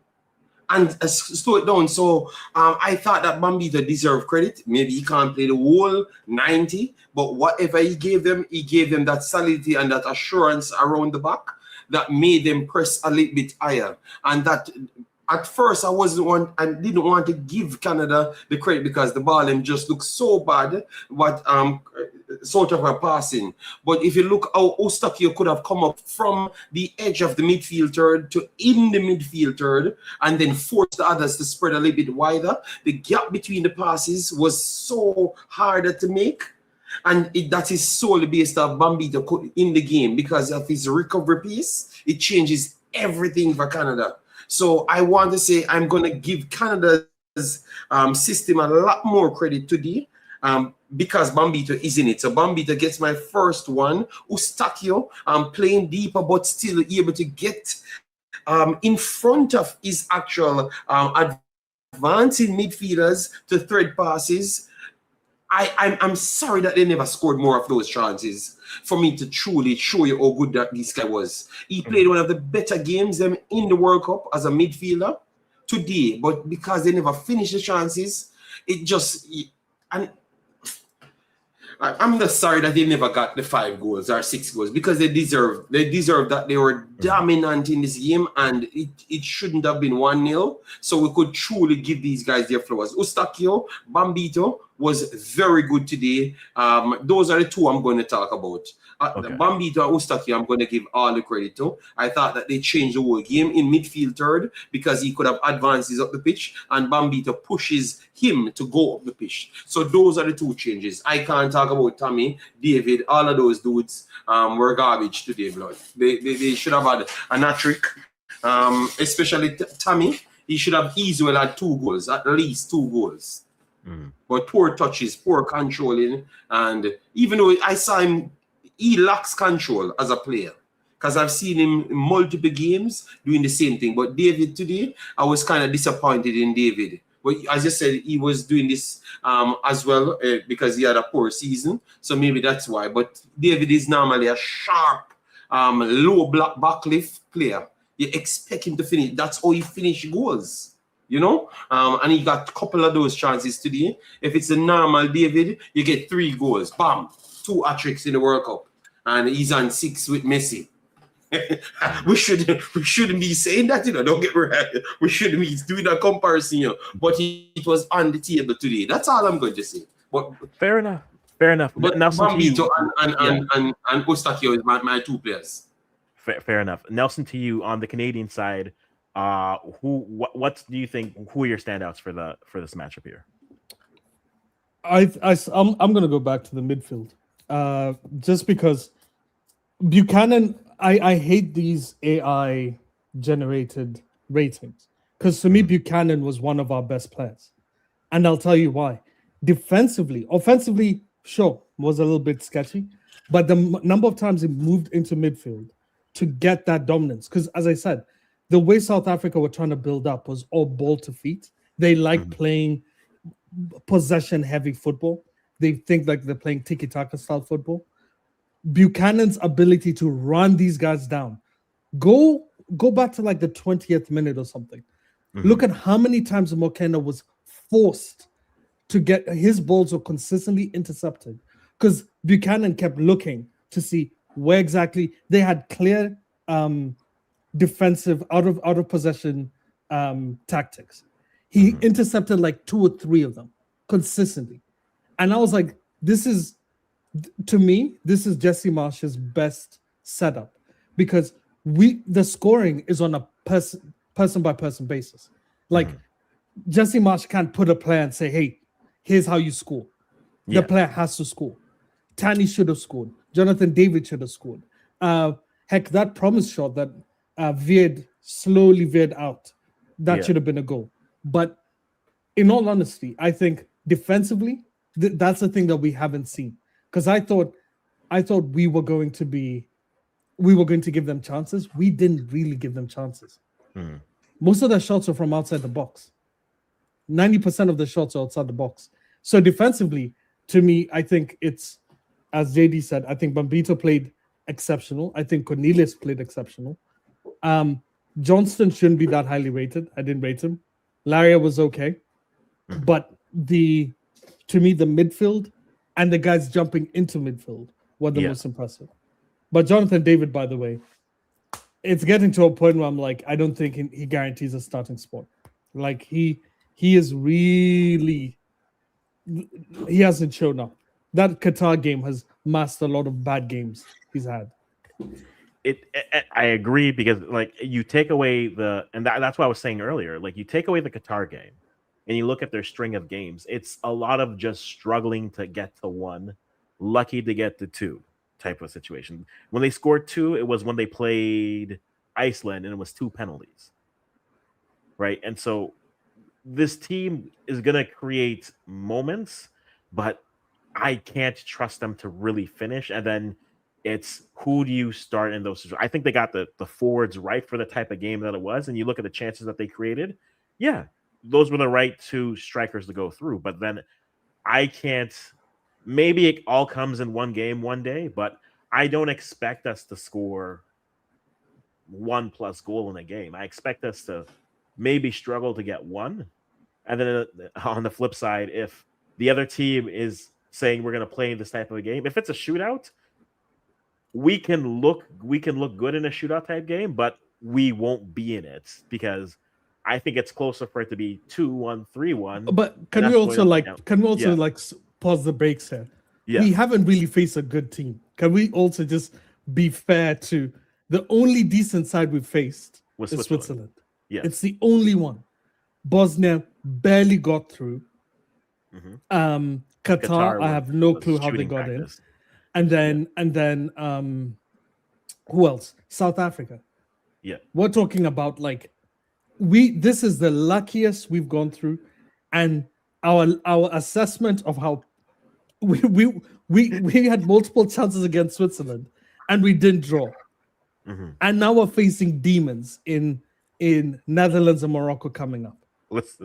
and slow it down. So I thought that Bombito deserved credit. Maybe he can't play the whole 90, but whatever he gave them that solidity and that assurance around the back that made them press a little bit higher. And that at first I didn't want to give Canada the credit because the ball them just looked so bad, but sort of a passing. But if you look how Ostakio could have come up from the edge of the midfield third to in the midfield third and then force the others to spread a little bit wider, the gap between the passes was so harder to make. And that is solely based on Bombito in the game because of his recovery piece. It changes everything for Canada. So I want to say I'm going to give Canada's system a lot more credit today because Bombito is in it. So Bombito gets my first one. Eustáquio playing deeper but still able to get in front of his actual advancing midfielders to thread passes. I'm sorry that they never scored more of those chances for me to truly show you how good that this guy was. He played one of the better games in the World Cup as a midfielder today, but because they never finished the chances, it just... And I'm just sorry that they never got the 5 goals or 6 goals because they deserve that. They were dominant in this game and it shouldn't have been 1-0. So we could truly give these guys their flowers. Eustáquio, Bombito was very good today. Those are the two I'm going to talk about. Okay. Bombito and Eustáquio, I'm going to give all the credit to. I thought that they changed the whole game in midfield third because he could have advances up the pitch and Bombito pushes him to go up the pitch. So those are the two changes. I can't talk about Tommy, David, all of those dudes were garbage today, blood. They should have had an hat-trick, especially Tommy. He should have easily had 2 goals, at least 2 goals. But poor touches, poor controlling, and even though I saw him, he lacks control as a player because I've seen him in multiple games doing the same thing. But David today, I was kind of disappointed in David. But as you said, he was doing this as well because he had a poor season. So maybe that's why. But David is normally a sharp, low backlift player. You expect him to finish. That's how he finished goals. And he got a couple of those chances today. If it's a normal David, you get 3 goals. Bam. 2 hat-tricks in the World Cup. And he's on 6 with Messi. we shouldn't be saying that, don't get me wrong. We shouldn't be doing a comparison, but it was on the table today. That's all I'm going to say. But fair enough. But Nelson, Bombito and Eustáquio is my 2 players. Fair enough. Nelson, to you on the Canadian side, what do you think? Who are your standouts for this matchup here? I'm going to go back to the midfield, just because Buchanan. I hate these AI generated ratings because to me Buchanan was one of our best players, and I'll tell you why. Offensively, sure, was a little bit sketchy, but the number of times he moved into midfield to get that dominance, because as I said, the way South Africa were trying to build up was all ball to feet. They like playing possession heavy football. they think like they're playing tiki-taka style football. Buchanan's ability to run these guys down. Go back to like the 20th minute or something. Look at how many times McKenna was forced to get his balls were consistently intercepted because Buchanan kept looking to see where exactly they had clear defensive out of possession tactics. He intercepted like 2 or 3 of them consistently, and I was like, to me, this is Jesse Marsh's best setup because the scoring is on a person by person basis. Like Jesse Marsh can't put a player and say, "Hey, here's how you score." The player has to score. Tanny should have scored. Jonathan David should have scored. Heck, that promise shot that slowly veered out, that should have been a goal. But in all honesty, I think defensively, that's the thing that we haven't seen. Because I thought we were going to give them chances. We didn't really give them chances. Most of the shots are from outside the box. 90% of the shots are outside the box. So defensively, to me, I think it's, as JD said, I think Bambito played exceptional. I think Cornelius played exceptional. Johnston shouldn't be that highly rated. I didn't rate him. Laria was okay. But to me, the midfield and the guys jumping into midfield were the most impressive. But Jonathan David, by the way, it's getting to a point where I'm like, I don't think he guarantees a starting spot. Like he is really, he hasn't shown up. That Qatar game has masked a lot of bad games he's had. I agree because like you take away that's what I was saying earlier. Like you take away the Qatar game and you look at their string of games, it's a lot of just struggling to get to 1, lucky to get to 2 type of situation. When they scored 2, it was when they played Iceland and it was 2 penalties. Right? And so this team is going to create moments, but I can't trust them to really finish. And then it's who do you start in those situations? I think they got the forwards right for the type of game that it was. And you look at the chances that they created. Yeah, those were the right 2 strikers to go through. But then I can't. Maybe it all comes in one game one day, but I don't expect us to score 1+ goal in a game. I expect us to maybe struggle to get 1. And then on the flip side, if the other team is saying we're going to play this type of a game, if it's a shootout, we can look good in a shootout type game, but we won't be in it because I think it's closer for it to be 2-1, 3-1. But can we also pause the brakes here? Yeah. We haven't really faced a good team. Can we also just be fair to the only decent side we've faced is Switzerland. Yeah. It's the only one. Bosnia barely got through. Qatar, I have no clue how they got in. And then who else? South Africa. Yeah. We're talking about like this is the luckiest we've gone through, and our assessment of how we had multiple chances against Switzerland and we didn't draw. And now we're facing demons in Netherlands and Morocco coming up.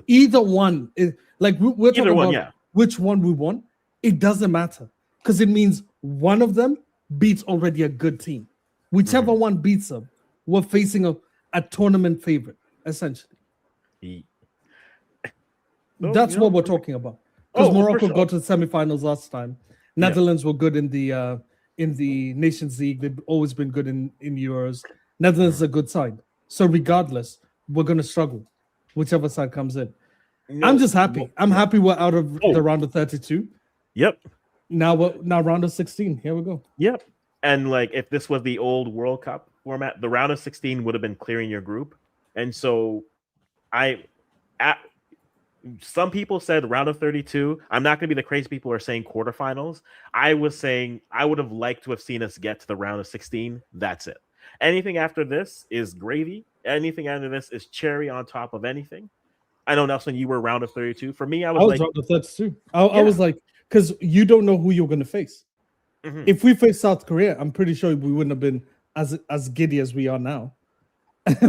Either one is like we're talking about which one we want. It doesn't matter because it means one of them beats already a good team. Whichever one beats them, we're facing a tournament favorite, essentially. That's what we're talking about. Because Morocco got to the semifinals last time. Netherlands were good in the Nations League. They've always been good in Euros. Netherlands is a good side. So regardless, we're going to struggle, whichever side comes in. I'm just happy. I'm happy we're out of the round of 32. Yep. Now round of 16. Here we go. Yep. And like if this was the old World Cup format, the round of 16 would have been clearing your group. And so some people said round of 32. I'm not going to be the crazy people who are saying quarterfinals. I was saying I would have liked to have seen us get to the round of 16. That's it. Anything after this is gravy. Anything after this is cherry on top of anything. I know, Nelson, you were round of 32. For me, I was like... round of 32. I was like, because you don't know who you're going to face. If we face South Korea, I'm pretty sure we wouldn't have been as giddy as we are now.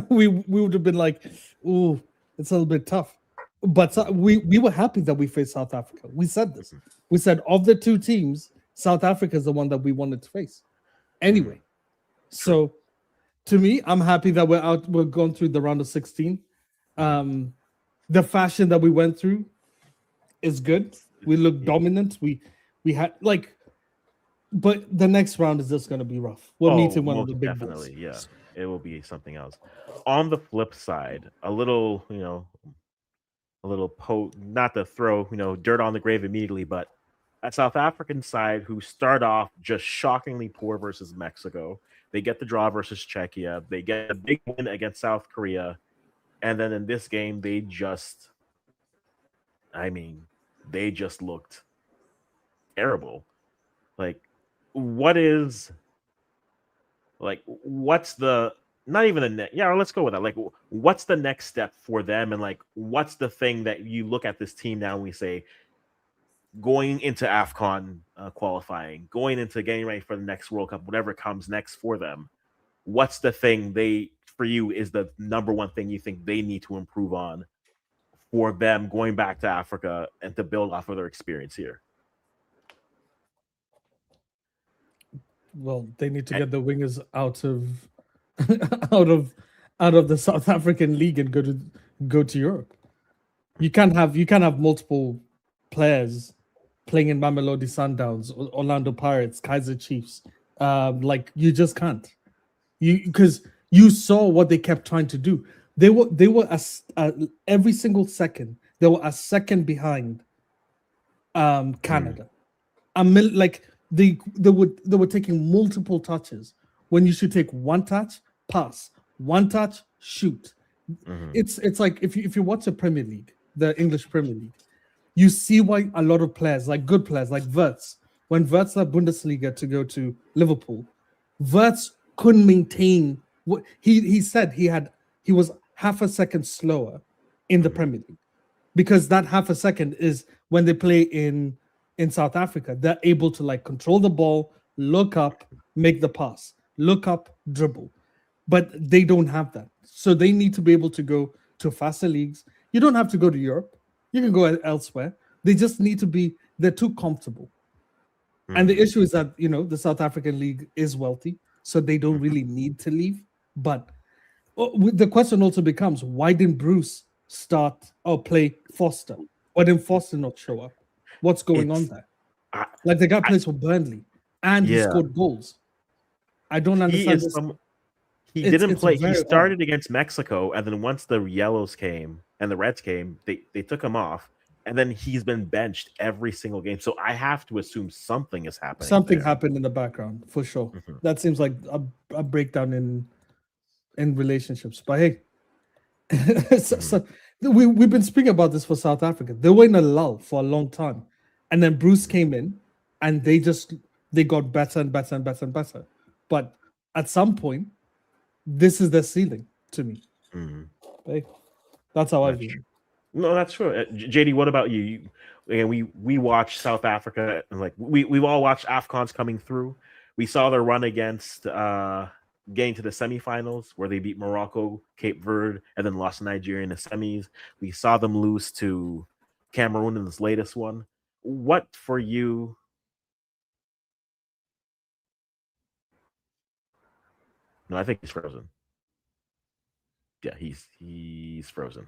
we would have been like, ooh, it's a little bit tough. But we were happy that we faced South Africa. We said this. Mhm. We said of the two teams, South Africa is the one that we wanted to face. Anyway, so to me, I'm happy that we're out. We're going through the round of 16. The fashion that we went through is good. We look dominant. We had like, but the next round is just going to be rough. We're meeting one of most the big definitely, boys. yeah. It will be something else. On the flip side, a little, a little not to throw, dirt on the grave immediately, but a South African side who start off just shockingly poor versus Mexico. They get the draw versus Czechia. They get a big win against South Korea. And then in this game, I mean, they just looked terrible. Like, what is, what's the, not even the next, yeah, let's go with that. Like, what's the next step for them? And like, what's the thing that you look at this team now and we say, going into AFCON qualifying, going into getting ready for the next World Cup, whatever comes next for them, what's the thing for you, is the number one thing you think they need to improve on for them going back to Africa and to build off of their experience here? Well, they need to get the wingers out of out of the South African league and go to Europe. You can't have multiple players playing in Mamelodi Sundowns, Orlando Pirates, Kaiser Chiefs. Like you just can't. Because you saw what they kept trying to do. They were every single second they were a second behind Canada. Like they were taking multiple touches when you should take one touch, pass, one touch, shoot. It's like if you watch the Premier League, the English Premier League, you see why a lot of players, like good players, like Wirtz, when Wirtz left Bundesliga to go to Liverpool, Wirtz couldn't maintain what he said he was half a second slower in the Premier League, because that half a second is when they play in South Africa, they're able to like control the ball, look up, make the pass, look up, dribble. But they don't have that. So they need to be able to go to faster leagues. You don't have to go to Europe. You can go elsewhere. They just need to be, they're too comfortable. And the issue is that, the South African league is wealthy, so they don't really need to leave. But the question also becomes, why didn't Bruce start or play Foster? Why didn't Foster not show up? What's going on there? Like the guy plays for Burnley and he scored goals. I don't understand this. He didn't play. He started against Mexico, and then once the yellows came and the reds came, they took him off, and then he's been benched every single game. So I have to assume something is happening. Something happened in the background for sure. That seems like a breakdown in relationships. But hey, we've been speaking about this for South Africa. They were in a lull for a long time, and then Bruce came in, and they got better and better and better and better. But at some point, this is their ceiling to me. Hey, that's how I view it. No, that's true. JD, what about you? We watched South Africa, and like we've all watched AFCONs coming through. We saw their run against getting to the semifinals, where they beat Morocco, Cape Verde, and then lost to Nigeria in the semis. We saw them lose to Cameroon in this latest one. What for you? No, I think he's frozen. Yeah, he's frozen.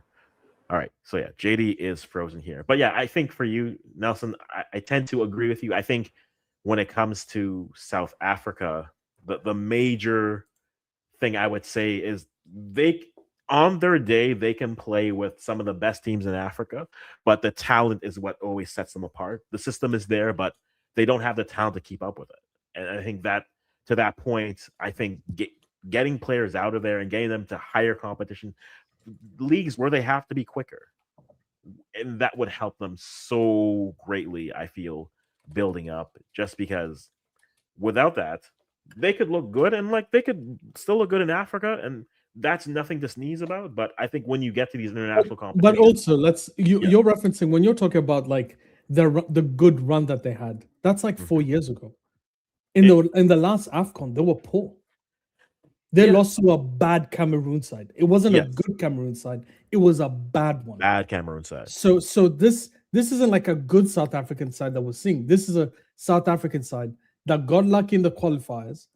All right. So yeah, JD is frozen here. But yeah, I think for you, Nelson, I tend to agree with you. I think when it comes to South Africa, the major thing I would say is on their day, they can play with some of the best teams in Africa, but the talent is what always sets them apart. The system is there, but they don't have the talent to keep up with it. And I think that to that point, I think getting players out of there and getting them to higher competition leagues where they have to be quicker, and that would help them so greatly, I feel, building up, just because without that, they could look good, and like they could still look good in Africa, and that's nothing to sneeze about. But I think when you get to these international competitions, but also you're referencing, when you're talking about like the good run that they had, that's like 4 years ago. In the last AFCON, they were poor. They Yeah. lost to a bad Cameroon side. It wasn't a Yes. good Cameroon side. It was a bad one. Bad Cameroon side. So this isn't like a good South African side that we're seeing. This is a South African side that got lucky in the qualifiers,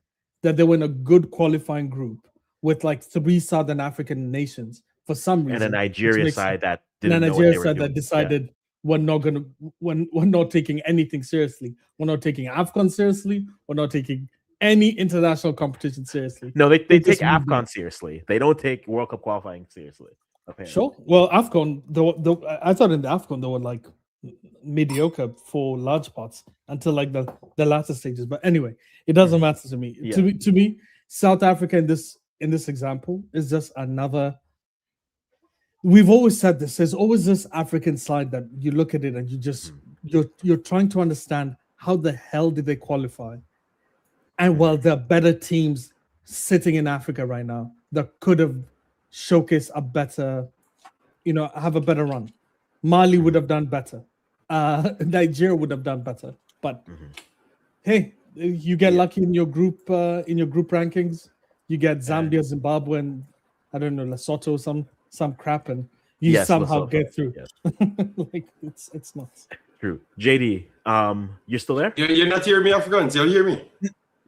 that they were in a good qualifying group with like 3 Southern African nations for some reason. And a Nigeria side that And a didn't know what Nigeria they were side doing. that decided we're not taking anything seriously. We're not taking AFCON seriously. We're not taking any international competition seriously. No, they take just moved AFCON on. seriously. They don't take World Cup qualifying seriously. Apparently. Sure. Well, AFCON, I thought in the AFCON they were like mediocre for large parts until like the latter stages. But anyway, it doesn't matter to me. Yeah. To me, South Africa in this example is just another. We've always said this. There's always this African side that you look at it and you just you're trying to understand how the hell did they qualify. And while there are better teams sitting in Africa right now that could have showcased a better, have a better run. Mali would have done better. Nigeria would have done better. But hey, you get lucky in your group rankings. You get Zambia, Zimbabwe, and I don't know, Lesotho, some crap, and you somehow Lesotho. get through. Yes. Like it's nuts. True. JD, you're still there? You're not hearing me, Africans. You hear me?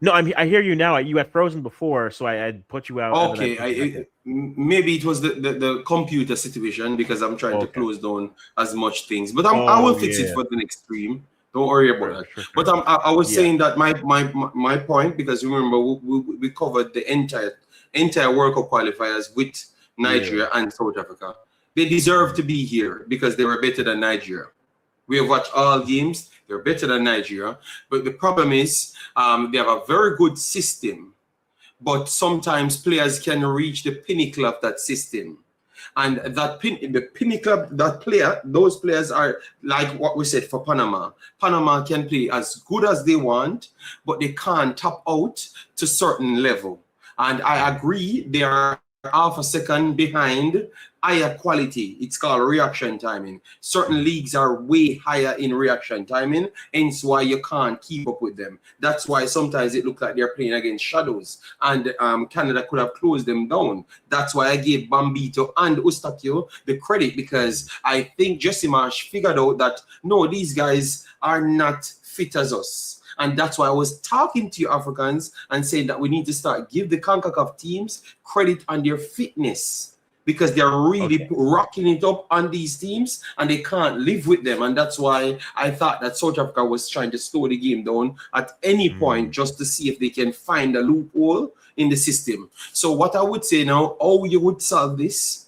No, I hear you now. You had frozen before, so I put you out. Okay, maybe it was the computer situation because I'm trying to close down as much things. But I will fix it for the next stream. Don't worry about that. Sure. But I was saying that my point, because remember we covered the entire World Cup qualifiers with Nigeria and South Africa. They deserve to be here because they were better than Nigeria. We have watched all games. They're better than Nigeria. But the problem is they have a very good system. But sometimes players can reach the pinnacle of that system. And the pinnacle of that player, those players are like what we said for Panama. Panama can play as good as they want, but they can't top out to certain level. And I agree, they are half a second behind higher quality. It's called reaction timing. Certain leagues are way higher in reaction timing, hence why you can't keep up with them. That's why sometimes it looks like they're playing against shadows, and Canada could have closed them down. That's why I gave Bambito and Ustakio the credit, because I think Jesse Marsh figured out that no, these guys are not fit as us. And that's why I was talking to you Africans and saying that we need to start give the CONCACAF teams credit on their fitness, because they're really rocking it up on these teams and they can't live with them. And that's why I thought that South Africa was trying to slow the game down at any point just to see if they can find a loophole in the system. So what I would say now, how you would solve this,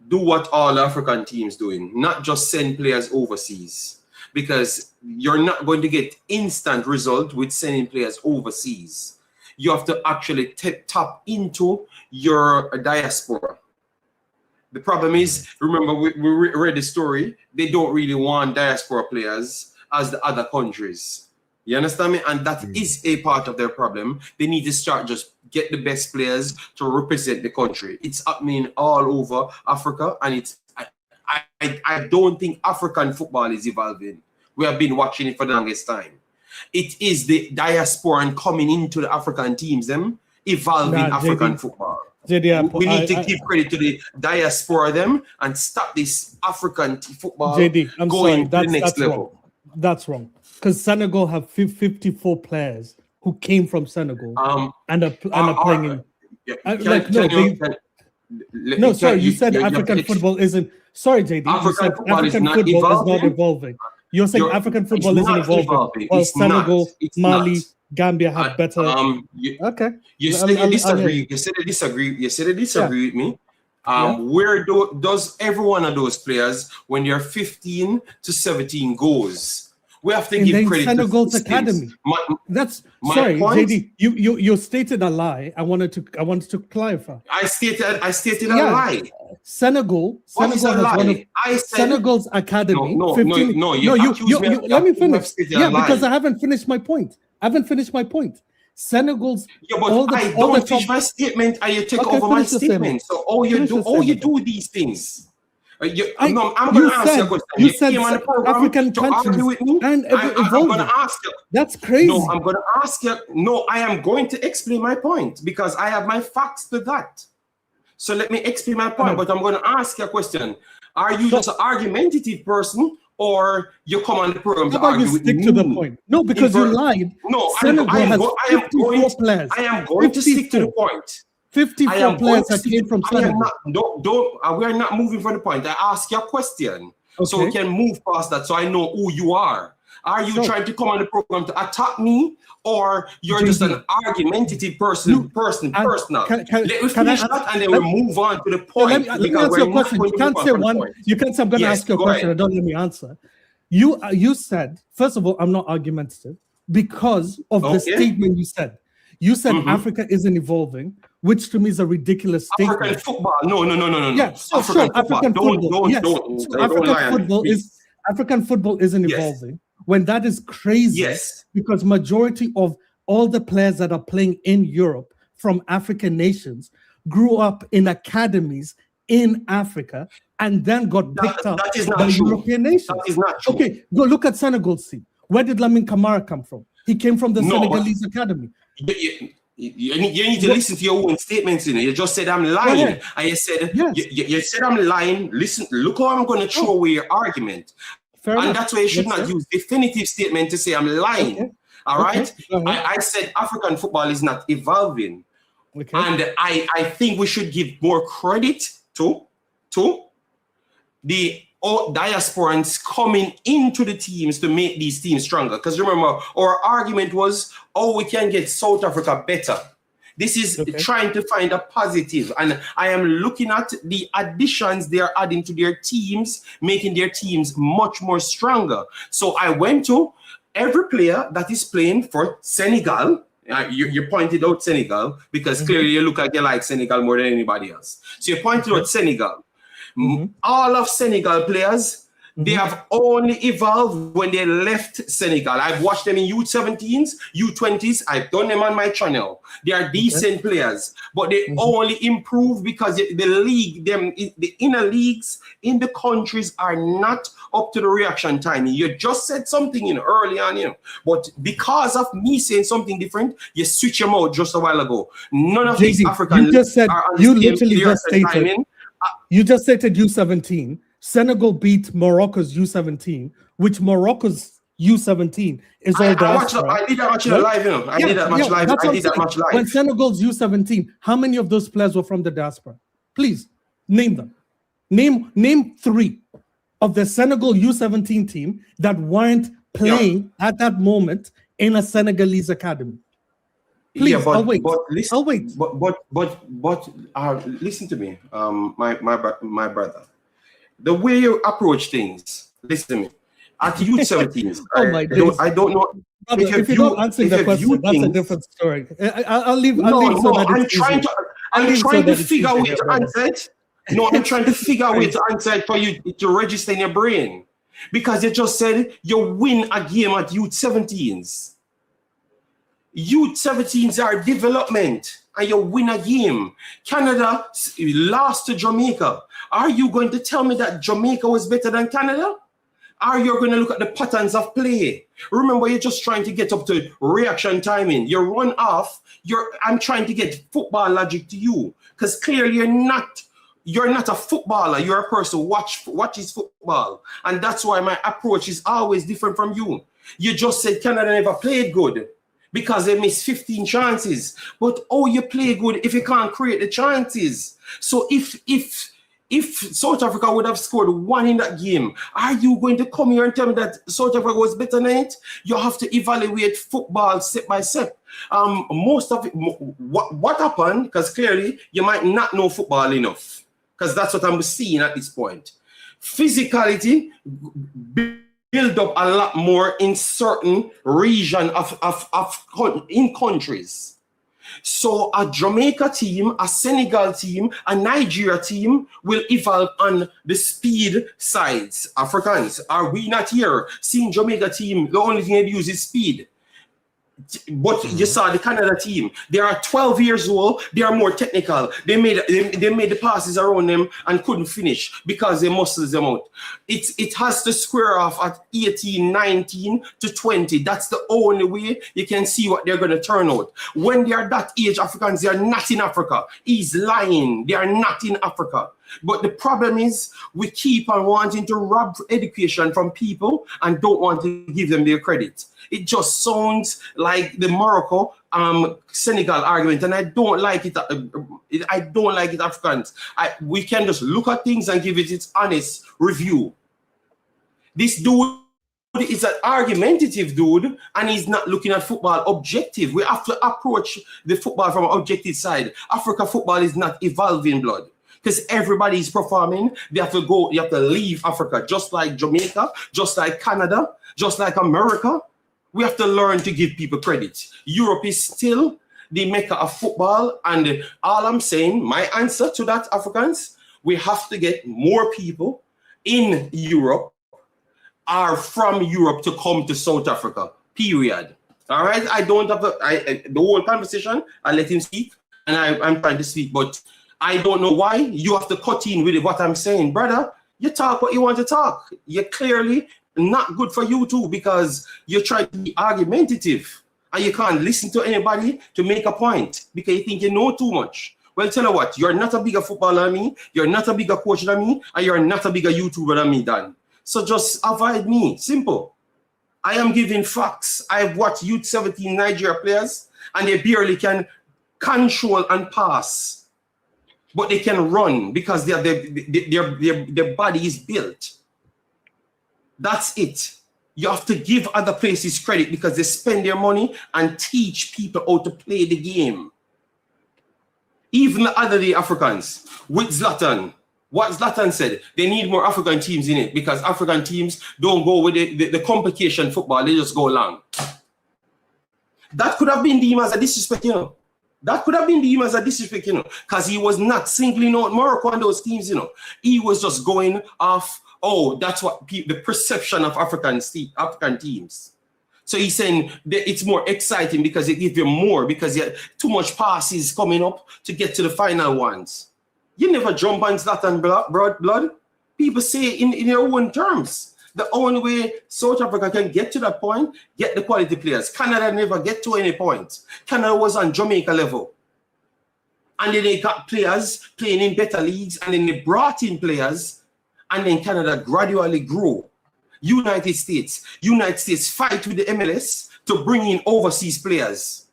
do what all African teams doing, not just send players overseas. Because you're not going to get instant result with sending players overseas. You have to actually tap into your diaspora. The problem is, remember, we read the story, they don't really want diaspora players as the other countries. You understand me? And that is a part of their problem. They need to start just get the best players to represent the country. It's happening all over Africa, and it's I don't think African football is evolving. We have been watching it for the longest time. It is the diaspora and coming into the African teams, them evolving African football. JD, we need to give credit to the diaspora them and stop this African football going to the next level. Wrong. That's wrong. Because Senegal have 54 players who came from Senegal and are playing in. You said African football isn't. Sorry, JD. African football is not evolving. You're saying African football isn't evolving. While Senegal, Mali, Gambia have better. Okay. You said you disagree. You said you disagree. You said you disagree with me. Where does every one of those players, when they're 15 to 17, goes? We have to give credit Senegal's to academy. Sorry, point, JD. You stated a lie. I wanted to clarify. I stated a lie. Senegal has one of Senegal's academy. No. Let me finish. Because I haven't finished my point. Senegal's I don't finish my statement and you take over my statement. So all you do these things. No, I'm going to ask you a question. You You said came on the program African to countries argue with me. and I'm going evolving. to ask you. That's crazy. No, I'm going to ask you. No, I am going to explain my point because I have my facts to that. So let me explain my point, but I'm going to ask you a question. Are you just an argumentative person or you come on the program to argue with me? Stick to the point. No, because you lied. No, Senegal has 54 players. I am going to stick to the point. 54 players that came from Senegal. We are not moving from the point. I ask you a question so we can move past that so I know who you are. Are you trying to come on the program to attack me or you're just an argumentative person, personal? Let me finish that and then we'll move on to the point. Let me answer your question. You can't say one. You can't say I'm going to ask you a question and don't let me answer. You said, first of all, I'm not argumentative because of the statement you said. You said Africa isn't evolving, which to me is a ridiculous statement. African football. No. Yeah, African football. African football isn't evolving. When that is crazy, because majority of all the players that are playing in Europe from African nations grew up in academies in Africa and then got picked up by European nations. That is not true. Okay, go look at Senegal's team. Where did Lamine Camara come from? He came from the Senegalese academy. You need to listen to your own statements in it. You just said I'm lying. And you said you said I'm lying. Listen, look how I'm going to throw away your argument. And that's why you should not use definitive statement to say I'm lying. All right? I said African football is not evolving. And I think we should give more credit to the diasporans coming into the teams to make these teams stronger. Because remember, our argument was, we can get South Africa better. This is trying to find a positive. And I am looking at the additions they are adding to their teams, making their teams much more stronger. So I went to every player that is playing for Senegal. You pointed out Senegal because clearly you look like you like Senegal more than anybody else. So you pointed out Senegal. All of Senegal players, they have only evolved when they left Senegal. I've watched them in U17s, U20s. I've done them on my channel. They are decent players, but they only improve because the inner leagues in the countries are not up to the reaction time. You just said something early on, but because of me saying something different, you switch them out just a while ago. None of these African you literally just stated. You just stated U17. Senegal beat Morocco's U17, which Morocco's U17 is all diaspora. I did that much live, I did that much live. I did that much live. When Senegal's U17, how many of those players were from the diaspora? Please name them. Name 3 of the Senegal U17 team that weren't playing at that moment in a Senegalese academy. Please, I'll wait. But listen to me, my brother. The way you approach things, listen to me. At U17s, I don't know. Brother, if you don't answer the question, that's a different story. I'll leave. I'm trying to figure out to answer it. No, I'm trying to figure out to answer it for you to register in your brain. Because you just said you win a game at U17s. U17s are development and you win a game. Canada lost to Jamaica. Are you going to tell me that Jamaica was better than Canada? Are you going to look at the patterns of play? Remember, you're just trying to get up to reaction timing. You run off. I'm trying to get football logic to you because clearly you're not a footballer. You're a person who watches football. And that's why my approach is always different from you. You just said Canada never played good because they missed 15 chances. But you play good if you can't create the chances. So if South Africa would have scored 1 in that game, are you going to come here and tell me that South Africa was better than it? You have to evaluate football step by step. Most of it, what happened, because clearly you might not know football enough, because that's what I'm seeing at this point. Physicality build up a lot more in certain region in countries. So a Jamaica team, a Senegal team, a Nigeria team will evolve on the speed sides. Africans, are we not here seeing Jamaica team? The only thing they use is speed. But you saw the Canada team. They are 12 years old. They are more technical. They made the passes around them and couldn't finish because they muscles them out. It has to square off at 18, 19 to 20. That's the only way you can see what they're going to turn out. When they are that age, Africans, they are not in Africa. He's lying. They are not in Africa. But the problem is we keep on wanting to rob education from people and don't want to give them their credit. It just sounds like the Morocco Senegal argument, and I don't like it. I don't like it, Africans. We can just look at things and give it its honest review. This dude is an argumentative dude, and he's not looking at football objective. We have to approach the football from an objective side. Africa football is not evolving, blood. Because everybody is performing, they have to go, you have to leave Africa, just like Jamaica, just like Canada, just like America. We have to learn to give people credit. Europe is still the mecca of football, and all I'm saying, my answer to that, Africans, we have to get more people in Europe or from Europe to come to South Africa, period. All right, I don't have the whole conversation, I let him speak, and I'm trying to speak, but I don't know why you have to cut in with what I'm saying. Brother, you talk what you want to talk. You're clearly not good for you too, because you're trying to be argumentative and you can't listen to anybody to make a point because you think you know too much. Well, tell you what, you're not a bigger footballer than me, you're not a bigger coach than me, and you're not a bigger YouTuber than me, Dan. So just avoid me. Simple. I am giving facts. I've watched Youth 17 Nigeria players and they barely can control and pass. But they can run because their body is built. That's it. You have to give other places credit because they spend their money and teach people how to play the game. Even the other day, Africans, with Zlatan, what Zlatan said, they need more African teams in it because African teams don't go with the complication football, they just go long. That could have been deemed as a disrespect, you know. That could have been deemed as a disrespect, you know, because he was not singling out Morocco and those teams, you know. He was just going off, oh, that's what the perception of African teams. So he's saying that it's more exciting because it gives you more, because you too much passes coming up to get to the final ones. You never jump on Zlatan blood. People say in their own terms. The only way South Africa can get to that point, get the quality players. Canada never get to any point. Canada was on Jamaica level. And then they got players playing in better leagues, and then they brought in players, and then Canada gradually grew. United States fight with the MLS to bring in overseas players.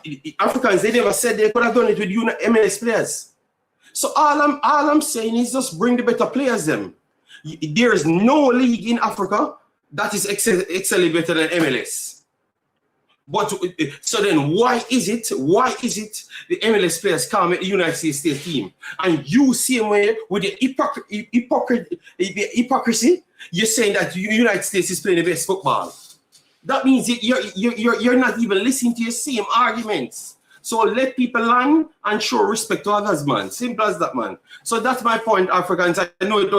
The Africans, they never said they could have done it with MLS players. So all I'm saying is just bring the better players them. There is no league in Africa that is excelling better than MLS. But so then why is it the MLS players come at the United States team? And you same way with the hypocrisy, you're saying that the United States is playing the best football. That means you're not even listening to your same arguments. So let people learn and show respect to others, man. Simple as that, man. So that's my point, Africans. I know it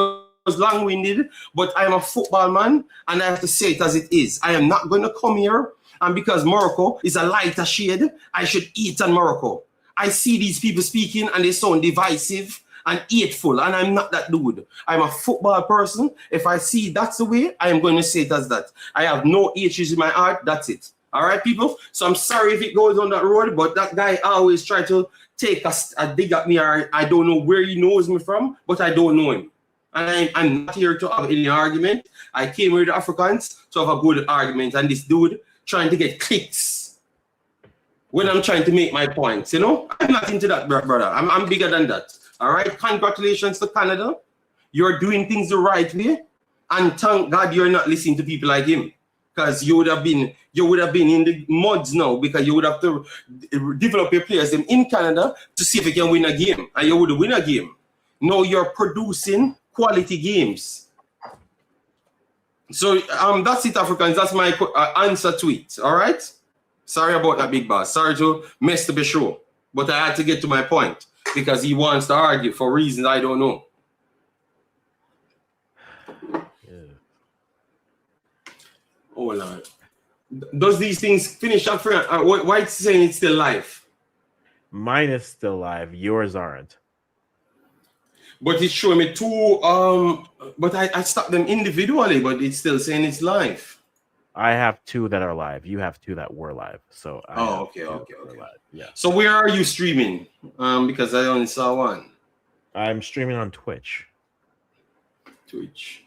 was long-winded, but I am a football man, and I have to say it as it is. I am not going to come here, and because Morocco is a lighter shade, I should eat on Morocco. I see these people speaking, and they sound divisive and hateful, and I'm not that dude. I'm a football person. If I see that's the way, I am going to say it as that. I have no issues in my heart. That's it. All right, people? So I'm sorry if it goes on that road, but that guy always try to take a dig at me, or I don't know where he knows me from, but I don't know him. And I'm not here to have any argument. I came here to Africans to have a good argument, and this dude trying to get clicks when I'm trying to make my points, you know? I'm not into that, brother. I'm bigger than that. All right? Congratulations to Canada. You're doing things the right way, and thank God you're not listening to people like him. Because you would have been in the muds now, because you would have to develop your players in Canada to see if you can win a game, and you would win a game. Now you're producing quality games. So that's it, Africans. That's my answer to it. All right. Sorry about that, big boss. Sorry to mess up the show, but I had to get to my point because he wants to argue for reasons I don't know. Oh Lord. Does these things finish up for why it's saying it's still live? Mine is still live. Yours aren't. But it's showing me two. But I stopped them individually, but it's still saying it's live. I have 2 that are live. You have 2 that were live. So I have Okay. 2 that were live. Yeah. So where are you streaming? Because I only saw one. I'm streaming on Twitch. Twitch.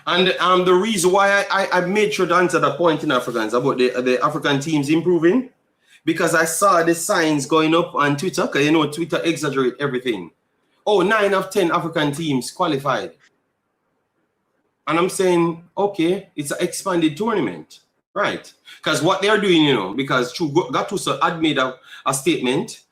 And the reason why I made sure to answer the point in Africans about the African teams improving, because I saw the signs going up on Twitter, because you know Twitter exaggerate everything. Oh, 9 of 10 African teams qualified. And I'm saying, okay, it's an expanded tournament, right? Because what they're doing, you know, because Gattuso had made a statement,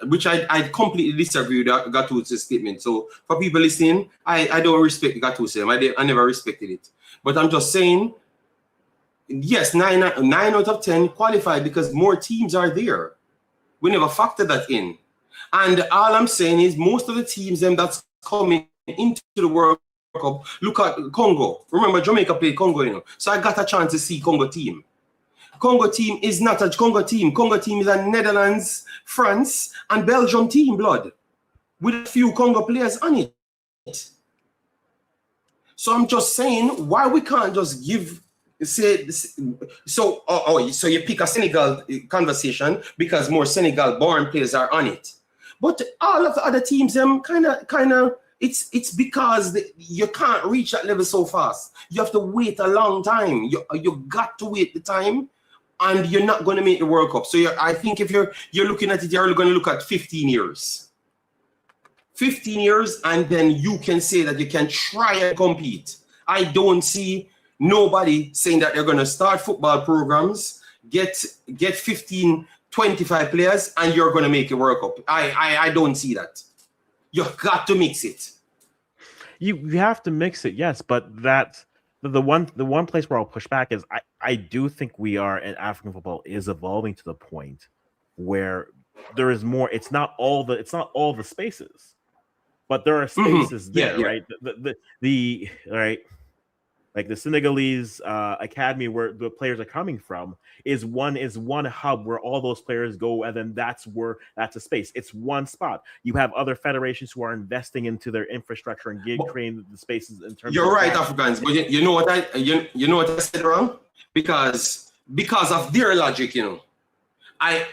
which I completely disagree with Gattuso's statement. So for people listening, I don't respect Gattuso. I never respected it. But I'm just saying, yes, 9 out of 10 qualified because more teams are there. We never factored that in. And all I'm saying is most of the teams that's coming into the World Cup, look at Congo. Remember, Jamaica played Congo, you know. So I got a chance to see Congo team. Congo team is not a Congo team. Congo team is a Netherlands, France, and Belgium team, blood, with a few Congo players on it. So I'm just saying, why we can't just say so you pick a Senegal conversation because more Senegal-born players are on it. But all of the other teams, them kind of, it's because you can't reach that level so fast. You have to wait a long time. You got to wait the time, and you're not going to make the World Cup. So I think if you're looking at it, you're going to look at 15 years. 15 years, and then you can say that you can try and compete. I don't see nobody saying that they're going to start football programs, get 15, 25 players, and you're going to make a World Cup. I don't see that. You've got to mix it. You have to mix it, yes, but that's the one place where I'll push back is I do think we are, and African football is evolving to the point where there is more. It's not all the spaces, but there are spaces there, yeah. right? The right. Like the Senegalese academy where the players are coming from is one hub where all those players go, and then that's a space. It's one spot. You have other federations who are investing into their infrastructure and creating the spaces in terms. You're right, Africans, but you know what I said wrong? Because of their logic, you know, I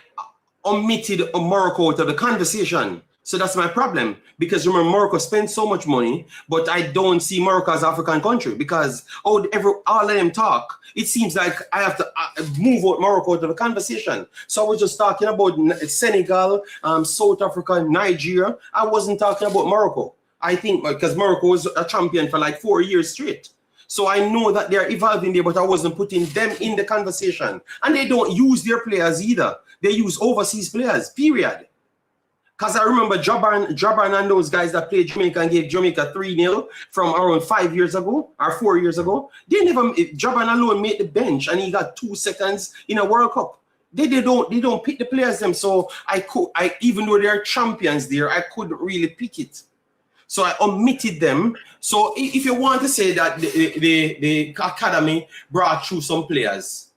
omitted Morocco out of the conversation. So that's my problem, because remember, Morocco spends so much money, but I don't see Morocco as an African country because all of them talk. It seems like I have to move out Morocco to the conversation. So I was just talking about Senegal, South Africa, Nigeria. I wasn't talking about Morocco. I think because Morocco was a champion for like 4 years straight. So I know that they're evolving there, but I wasn't putting them in the conversation. And they don't use their players either. They use overseas players, period. Because I remember Joban and those guys that played Jamaica and gave Jamaica 3-0 from around 5 years ago or 4 years ago. Joban alone made the bench and he got 2 seconds in a World Cup. They don't pick the players them. So I even though they're champions there, I couldn't really pick it. So I omitted them. So if you want to say that the academy brought through some players,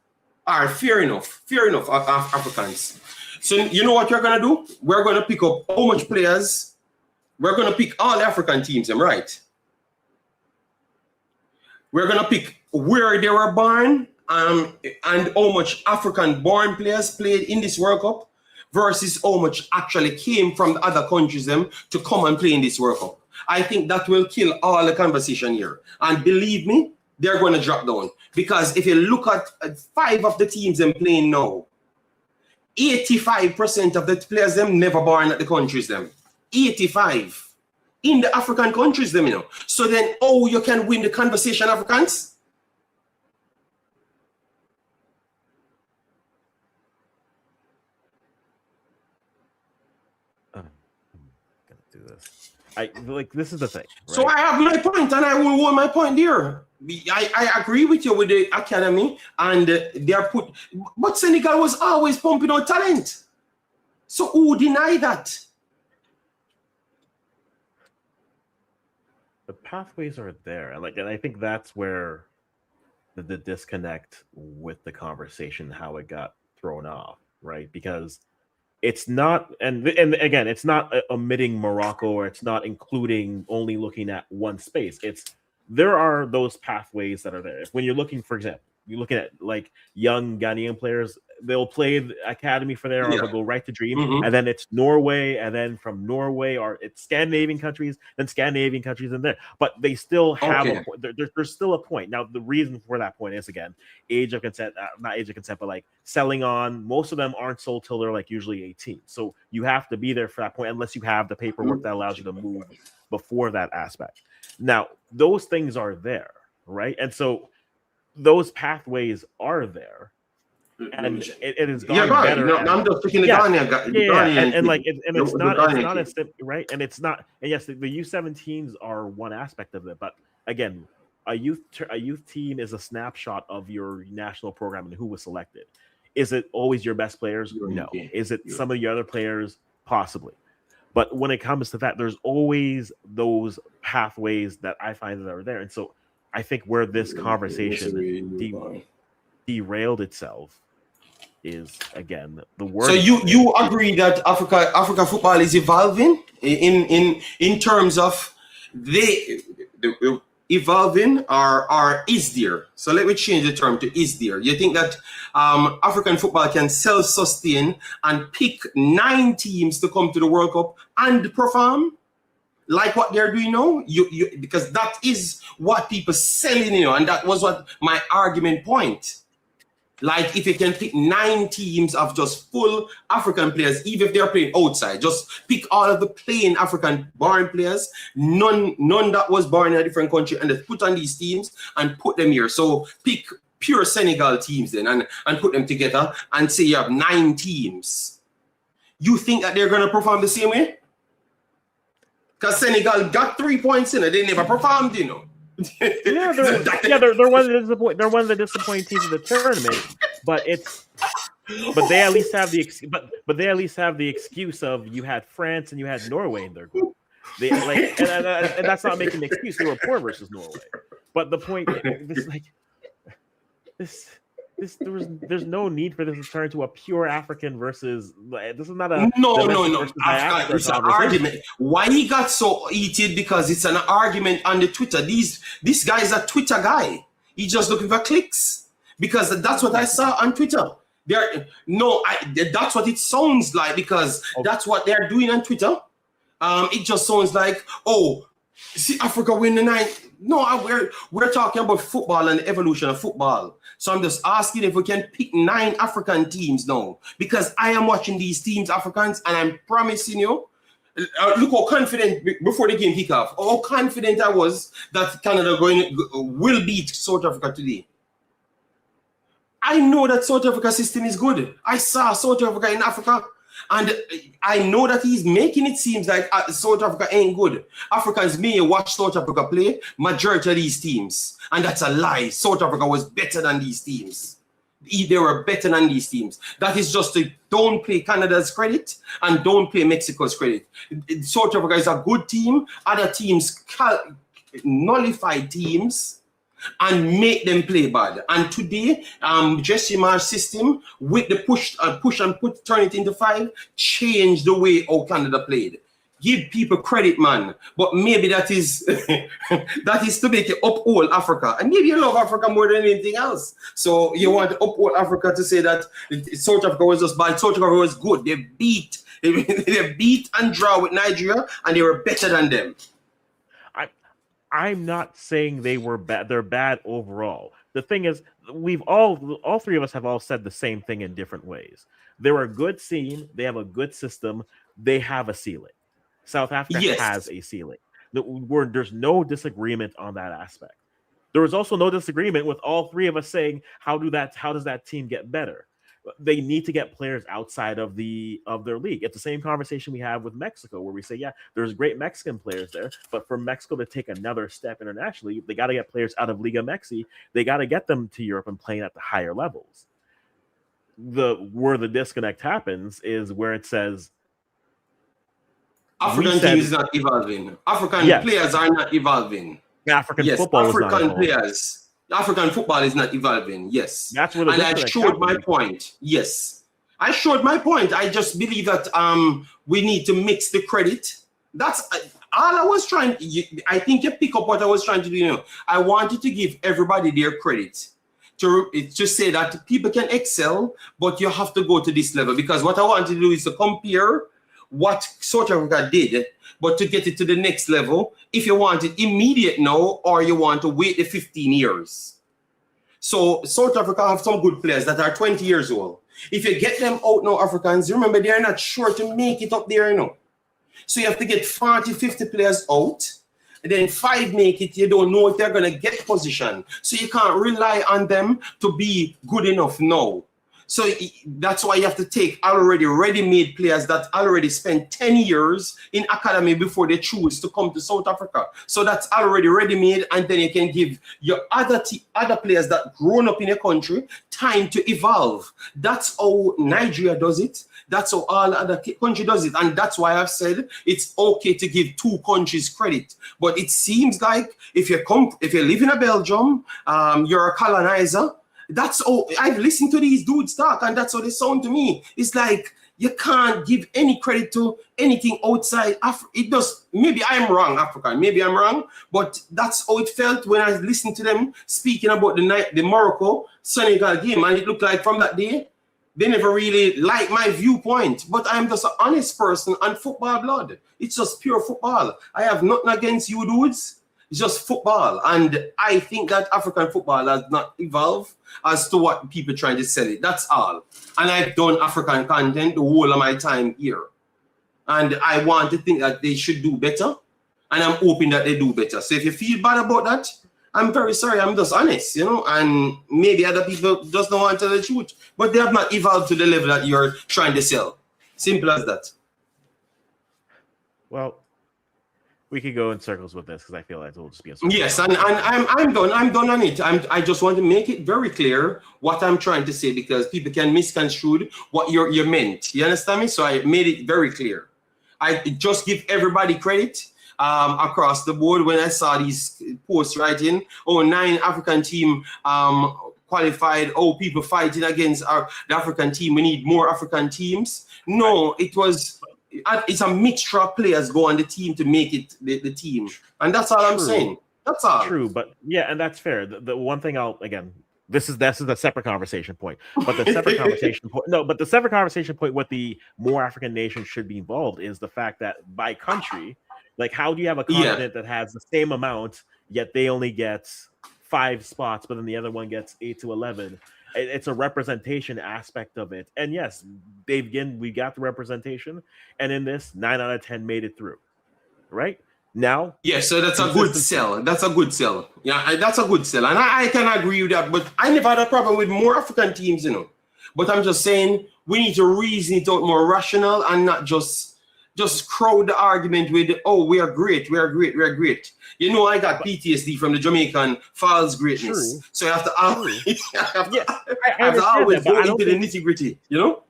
fair enough, Africans. So you know what we're going to do? We're going to pick up how much players. We're going to pick all African teams, right? We're going to pick where they were born and how much African-born players played in this World Cup versus how much actually came from the other countries them to come and play in this World Cup. I think that will kill all the conversation here. And believe me, they're going to drop down. Because if you look at 5 of the teams them playing now, 85% of the players them never born at the countries them. 85 in the African countries them, you know. So then, you can win the conversation, Africans. I'm gonna do this. This is the thing. Right? So I have my point, and I will hold my point there. I agree with you with the academy, and but Senegal was always pumping out talent. So who deny that? pathways are there, and I think that's where the disconnect with the conversation, how it got thrown off, right? Because it's not, and again, it's not omitting Morocco, or it's not including only looking at one space. It's there are those pathways that are there. If when you're looking, for example, you're looking at like young Ghanaian players, they'll play the academy for there, or they'll go right to Dream, and then it's Norway, and then from Norway, or it's Scandinavian countries, then Scandinavian countries in there. But they still have a point. There's still a point. Now, the reason for that point is, again, age of consent, not age of consent, but like selling on. Most of them aren't sold till they're like usually 18. So you have to be there for that point, unless you have the paperwork that allows you to move before that aspect. Now, those things are there, right? And so those pathways are there, and it has gone better. I'm just picking the Ghanaian, and it's not as simple, right? And it's not. And yes, the U17s are one aspect of it, but again, a youth team is a snapshot of your national program and who was selected. Is it always your best players? No. Is it some of your other players? Possibly. But when it comes to that, there's always those pathways that I find that are there. And so I think where this conversation derailed itself is, again, the word. So you agree that Africa football is evolving in terms of the evolving, or is there? So let me change the term to is there. You think that African football can self-sustain and pick 9 teams to come to the World Cup and perform like what they're doing now? Because that is what people selling, and that was what my argument point. Like, if you can pick 9 teams of just full African players, even if they're playing outside, just pick all of the playing African born players, none that was born in a different country, and just put on these teams and put them here. So pick pure Senegal teams then and put them together and say you have 9 teams. You think that they're going to perform the same way? Because Senegal got 3 points in it, they never performed, they're one of the disappointing teams in the tournament, but they at least have the excuse of you had France and you had Norway in their group. They and that's not making an excuse. They were poor versus Norway, but the point there's no need for this to turn into a pure African versus. This is not a no. It's an argument. Why he got so heated? Because it's an argument on the Twitter. This guy is a Twitter guy. He's just looking for clicks, because that's what I saw on Twitter. That's what it sounds like, because that's what they're doing on Twitter. It just sounds like, see Africa win the 9th. No, we're talking about football and the evolution of football. So I'm just asking if we can pick 9 African teams now, because I am watching these teams, Africans, and I'm promising you, look how confident before the game kick off, how confident I was that Canada will beat South Africa today. I know that South Africa system is good. I saw South Africa in Africa, and I know that he's making it seem like South Africa ain't good. Africans may watch South Africa play majority of these teams, and that's a lie. South Africa was better than these teams. They were better than these teams. That is just to don't play Canada's credit and don't play Mexico's credit. South Africa is a good team. Other teams nullify teams and make them play bad. And today, Jesse Mar's system with the push and put, turn it into 5, changed the way how Canada played. Give people credit, man. But maybe that is that is to make it uphold Africa. And maybe you love Africa more than anything else. So you want to uphold Africa to say that South Africa was just bad. South Africa was good. They beat and draw with Nigeria, and they were better than them. I'm not saying they were bad. They're bad overall. The thing is, all 3 of us have all said the same thing in different ways. They're a good team. They have a good system. They have a ceiling. South Africa has a ceiling. There's no disagreement on that aspect. There was also no disagreement with all 3 of us saying, how does that team get better? They need to get players outside of their league. It's the same conversation we have with Mexico, where we say, yeah, there's great Mexican players there, but for Mexico to take another step internationally, they got to get players out of Liga Mexi. They got to get them to Europe and playing at the higher levels. Where the disconnect happens is where it says African said- teams is not evolving. African Yes. players are not evolving. African Yes, football is not African evolving. players. African football is not evolving. Yes. That's where the And I disconnect showed my happens. point. Yes. I showed my point. I just believe that we need to mix the credit. That's all I was trying. I think you pick up what I was trying to do. You know, I wanted to give everybody their credit to say that people can excel, but you have to go to this level, because what I want to do is to compare what South Africa did, but to get it to the next level, if you want it immediate now, or you want to wait the 15 years. So South Africa have some good players that are 20 years old. If you get them out now, Africans, remember, they're not sure to make it up there, you know. So you have to get 40, 50 players out, and then 5 make it. You don't know if they're going to get position. So you can't rely on them to be good enough now. So that's why you have to take already ready-made players that already spent 10 years in academy before they choose to come to South Africa. So that's already ready-made, and then you can give your other players that grown up in a country time to evolve. That's how Nigeria does it. That's how all other countries does it. And that's why I've said it's okay to give 2 countries credit. But it seems like if you live in Belgium, you're a colonizer. That's all. I've listened to these dudes talk, and that's how they sound to me. It's like you can't give any credit to anything outside Africa. It does. Maybe I'm wrong, African. Maybe I'm wrong, but that's how it felt when I listened to them speaking about the Morocco Senegal game, and it looked like from that day they never really liked my viewpoint. But I'm just an honest person and football blood. It's just pure football. I have nothing against you dudes. It's just football. And I think that African football has not evolved as to what people trying to sell it. That's all. And I've done African content the whole of my time here. And I want to think that they should do better. And I'm hoping that they do better. So if you feel bad about that, I'm very sorry. I'm just honest, you know. And maybe other people just don't want to tell the truth. But they have not evolved to the level that you're trying to sell. Simple as that. Well, we could go in circles with this because I feel like it will just be a circle. Yes, and I'm done. I'm done on it. I just want to make it very clear what I'm trying to say, because people can misconstrue what you meant. You understand me? So I made it very clear. I just give everybody credit across the board. When I saw these posts writing, 9 African team qualified, people fighting against the African team, we need more African teams. No, it's a mixture of players go on the team to make it the team. And that's all I'm saying. That's all. True, but yeah, and that's fair. The one thing this is a separate conversation point. But the separate conversation point the separate conversation point with the more African nations should be involved is the fact that by country, like, how do you have a continent that has the same amount, yet they only get 5 spots, but then the other one gets 8 to 11? It's a representation aspect of it. And yes, we got the representation, and in this, 9 out of 10 made it through. Right? Now, yeah, so that's a good sell. That's a good sell. Yeah, that's a good sell. And I can agree with that, but I never had a problem with more African teams, you know. But I'm just saying we need to reason it out more rational and not just crowd the argument with, we are great, we are great, we are great. You know, I got PTSD from the Jamaican false greatness. True. So you have to always that, go into the nitty-gritty, you know?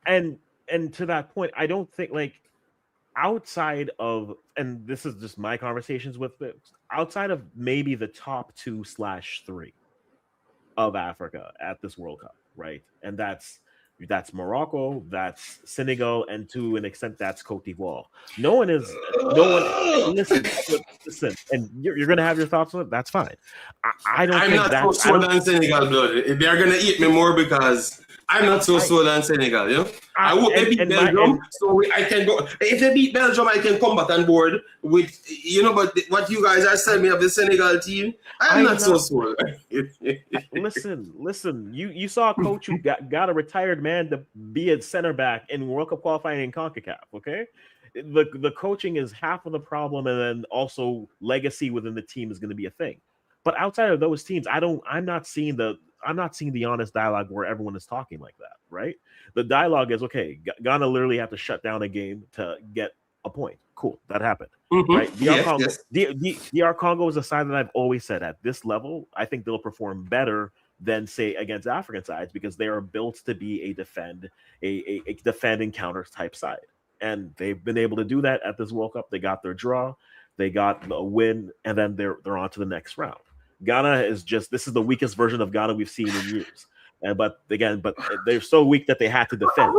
And to that point, I don't think, like, outside of, and this is just my conversations with it, outside of maybe the top 2/3 of Africa at this World Cup, right? And that's Morocco, that's Senegal, and to an extent that's Cote d'Ivoire. No one listen, and you're gonna have your thoughts on it. That's fine. I'm not so sold on Senegal, blood. They're gonna eat me more because I'm not so sold on Senegal, you know. I hope they beat Belgium, I can go. If they beat Belgium, I can come back on board with, you know. But what you guys are telling me of the Senegal team, I'm not so sold. Listen. You saw a coach who got a retired man to be a center back in World Cup qualifying in CONCACAF. Okay, the coaching is half of the problem, and then also legacy within the team is going to be a thing. But outside of those teams, I'm not seeing the honest dialogue where everyone is talking like that, right? The dialogue is, okay, Ghana literally have to shut down a game to get a point. Cool, that happened, right? DR Congo is a side that I've always said at this level, I think they'll perform better than, say, against African sides, because they are built to be a defend and counter type side. and they've been able to do that at this World Cup. They got their draw, they got a win, and then they're on to the next round. Ghana is this is the weakest version of Ghana we've seen in years. But they're so weak that they had to defend.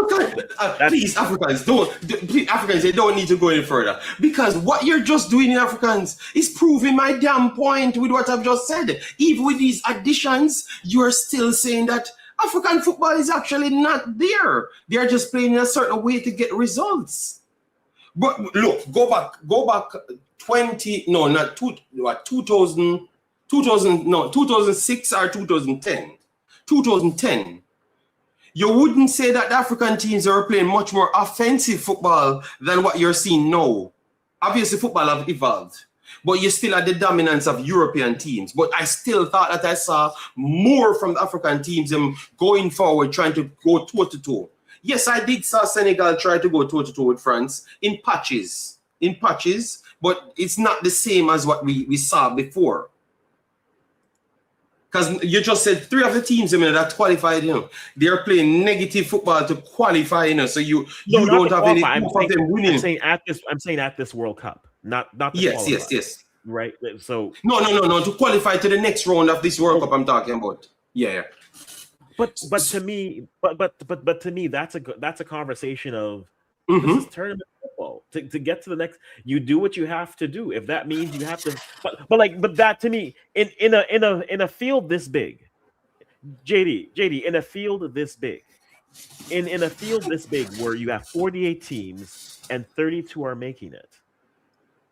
Please, Africans, they don't need to go any further, because what you're just doing in Africans is proving my damn point with what I've just said. Even with these additions, you're still saying that African football is actually not there. They're just playing in a certain way to get results. But look, go back 2006 or 2010. 2010, you wouldn't say that the African teams are playing much more offensive football than what you're seeing now. Obviously, football have evolved, but you still had the dominance of European teams. But I still thought that I saw more from the African teams going forward, trying to go toe-to-toe. Yes, I did saw Senegal try to go toe-to-toe with France in patches, but it's not the same as what we saw before. Because you just said 3 of the teams that qualified, they're playing negative football to qualify, so you don't have any proof of them winning. I'm saying at this World Cup, not the yes. Right. So no, to qualify to the next round of this World Cup I'm talking about. Yeah. But to me, that's a conversation of this is tournament football. To get to the next, you do what you have to do. If that means you have to, but that to me, in a field this big, JD, in a field this big, in a field this big where you have 48 teams and 32 are making it.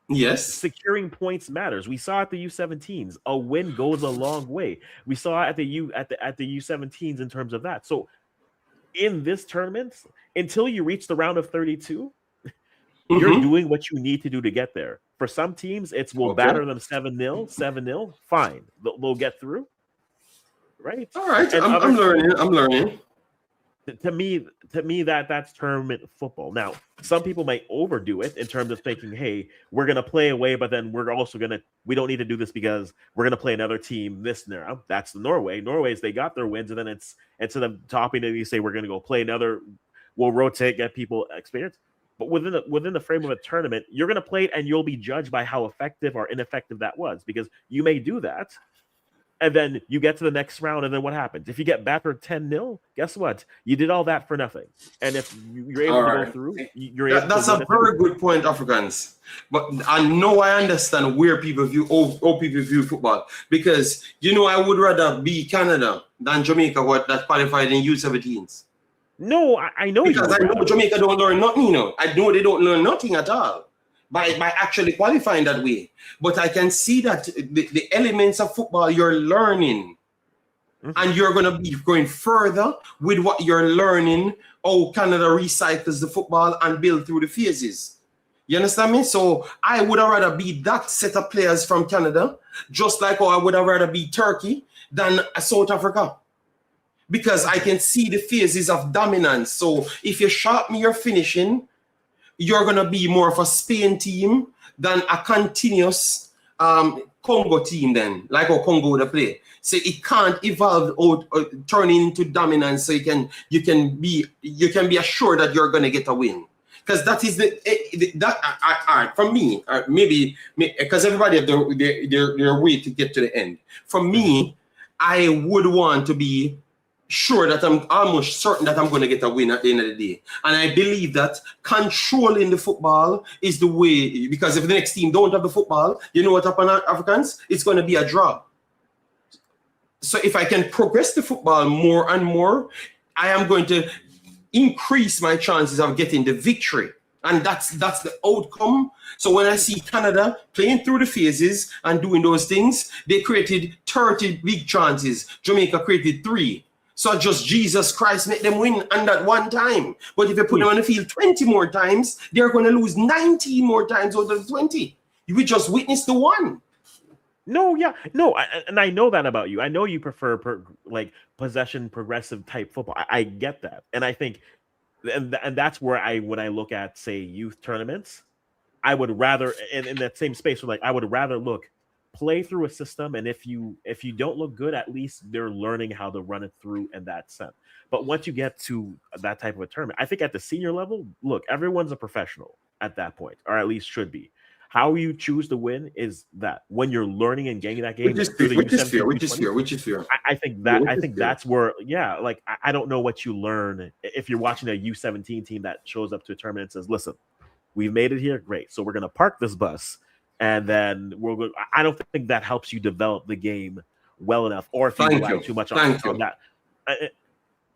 Yes, securing points matters. We saw at the U17s, a win goes a long way. We saw at the U17s in terms of that. So in this tournament, until you reach the round of 32, you're doing what you need to do to get there. For some teams, we'll batter them 7-0, fine. They'll get through. Right? All right. I'm learning. To me, that's tournament football. Now, some people might overdo it in terms of thinking, hey, we're going to play away, but then we're also we don't need to do this because we're going to play another team this now. That's the Norway. Norway's, they got their wins, and then it's instead of topping it, you say we're going to go play another, we'll rotate, get people experience. But within the frame of a tournament, you're going to play it and you'll be judged by how effective or ineffective that was, because you may do that. And then you get to the next round, and then what happens? If you get battered 10-0, guess what? You did all that for nothing. And if you're able to go through, you're able that's a very good point, Africans. But I know I understand where people view football, because I would rather be Canada than Jamaica that qualified in U17s. No, I know, because I know Jamaica don't learn nothing. I know they don't learn nothing at all by actually qualifying that way. But I can see that the elements of football you're learning, and you're going to be going further with what you're learning, how Canada recycles the football and build through the phases. You understand me? So I would have rather be that set of players from Canada, just like how I would have rather be Turkey than South Africa. Because I can see the phases of dominance. So if you sharpen your finishing, you're going to be more of a Spain team than a continuous Congo team then, like how Congo would play. So it can't evolve or turning into dominance, so you can be assured that you're going to get a win. Because that is for me, maybe because everybody have their way to get to the end. For me, I would want to be sure that I'm almost certain that I'm going to get a win at the end of the day. And I believe that controlling the football is the way, because if the next team don't have the football, you know what happens, Africans? It's going to be a draw. So if I can progress the football more and more, I am going to increase my chances of getting the victory. And that's the outcome. So when I see Canada playing through the phases and doing those things, they created 30 big chances. Jamaica created 3. So just Jesus Christ make them win on that one time. But if you put them on the field 20 more times, they're going to lose 19 more times out of the 20. We just witnessed the one. And I know that about you. I know you prefer possession, progressive type football. I get that, and I think, and that's where when I look at, say, youth tournaments, I would rather in that same space. I would rather look play through a system, and if you don't look good, at least they're learning how to run it through in that sense. But once you get to that type of a tournament, I think at the senior level, look, everyone's a professional at that point, or at least should be. How you choose to win is that when you're learning and gaining that game through the U17, which is fair. I think that's where, yeah, like I don't know what you learn if you're watching a U17 team that shows up to a tournament and says, listen, we've made it here, great. So we're gonna park this bus and then we'll go. I don't think that helps you develop the game well enough, or if you rely too much on that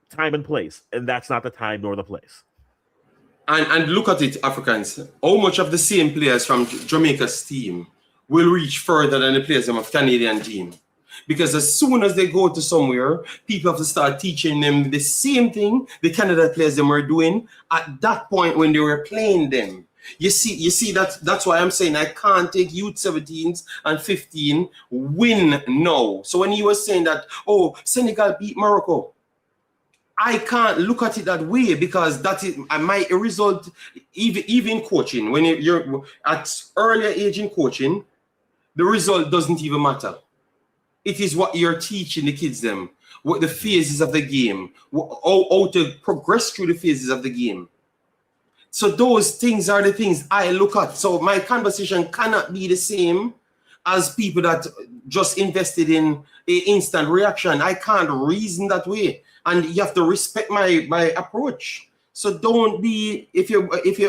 time and place, and that's not the time nor the place. And look at it, Africans. How much of the same players from Jamaica's team will reach further than the players of Canadian team? Because as soon as they go to somewhere, people have to start teaching them the same thing the Canada players them were doing at that point when they were playing them. You see that's why I'm saying I can't take youth 17s and 15 win now. So when he was saying that, oh, Senegal beat Morocco, I can't look at it that way, because that is my result. Even coaching, when you're at earlier age in coaching, the result doesn't even matter. It is what you're teaching the kids them, what the phases of the game, how to progress through the phases of the game. So those things are the things I look at. So my conversation cannot be the same as people that just invested in an instant reaction. I can't reason that way. And you have to respect my approach. So don't be, if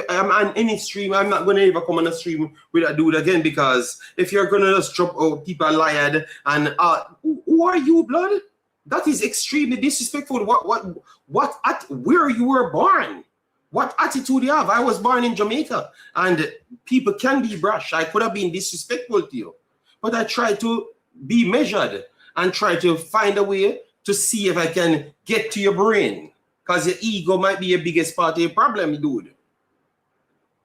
I'm on any stream, I'm not going to ever come on a stream with a dude again, because if you're going to just drop people lied and who are you, blood? That is extremely disrespectful. Where you were born? What attitude you have? I was born in Jamaica, and people can be brash. I could have been disrespectful to you, but I try to be measured and try to find a way to see if I can get to your brain, because your ego might be your biggest part of your problem, dude.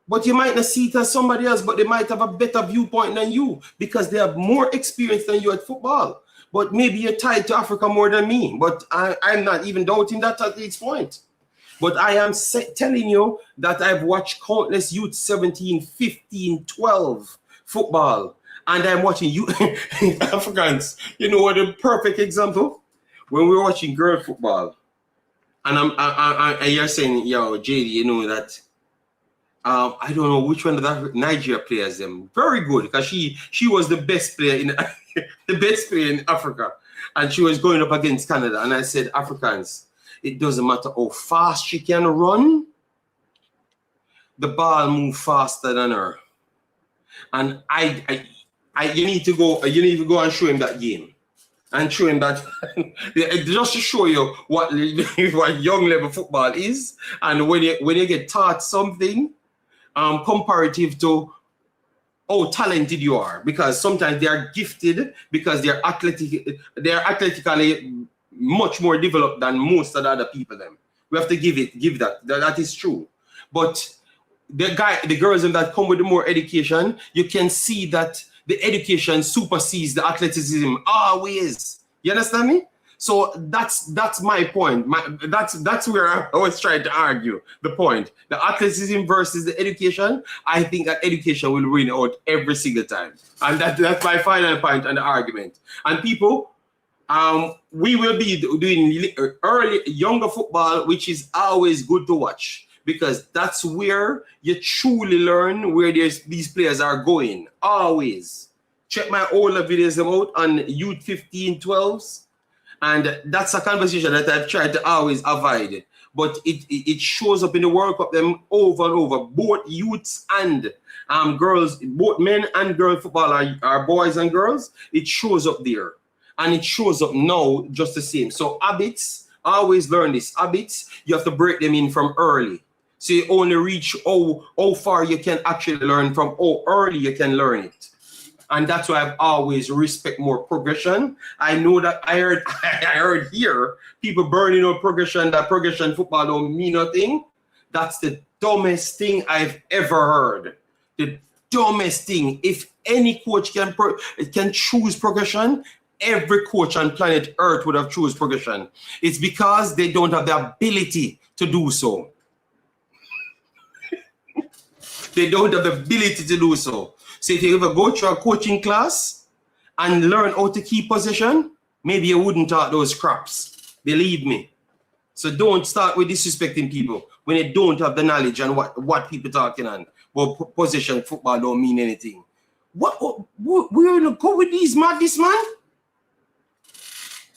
But you might not see it as somebody else, but they might have a better viewpoint than you because they have more experience than you at football. But maybe you're tied to Africa more than me. But I'm not even doubting that at this point. But I am telling you that I've watched countless youth 17, 15, 12 football. And I'm watching you Africans. You know what a perfect example? When we're watching girl football, and you're saying, yo, JD, you know that I don't know which one of the Nigeria players them. Very good, because she was the best player in the best player in Africa, and she was going up against Canada. And I said, Africans, it doesn't matter how fast she can run, the ball moves faster than her. And you need to go and show him that game. And show him that, just to show you what young level football is, and when you get taught something comparative to how talented you are, because sometimes they are gifted because they're athletically much more developed than most of the other people. Them we have to give that is true. But the girls that come with the more education, you can see that the education supersedes the athleticism always. You understand me? So that's my point. That's where I was trying to argue the point. The athleticism versus the education. I think that education will win out every single time, and that's my final point on the argument. And people, we will be doing younger football, which is always good to watch, because that's where you truly learn where these players are going. Always. Check my older videos out on youth 15, 12s. And that's a conversation that I've tried to always avoid. But it shows up in the World Cup them over and over. Both youths and girls, both men and girl football are boys and girls. It shows up there. And it shows up now just the same. So habits, always learn this. Habits, you have to break them in from early. So you only reach how far you can actually learn from how early you can learn it. And that's why I've always respect more progression. I know that I heard here people burning out progression, that progression football don't mean nothing. That's the dumbest thing I've ever heard. The dumbest thing. If any coach can choose progression, every coach on planet Earth would have chosen progression. It's because they don't have the ability to do so. They don't have the ability to do so. So if you ever go to a coaching class and learn how to keep possession, maybe you wouldn't talk those craps. Believe me. So don't start with disrespecting people when they don't have the knowledge and what people talking on. Well, possession football don't mean anything. We're gonna go with these madness, man.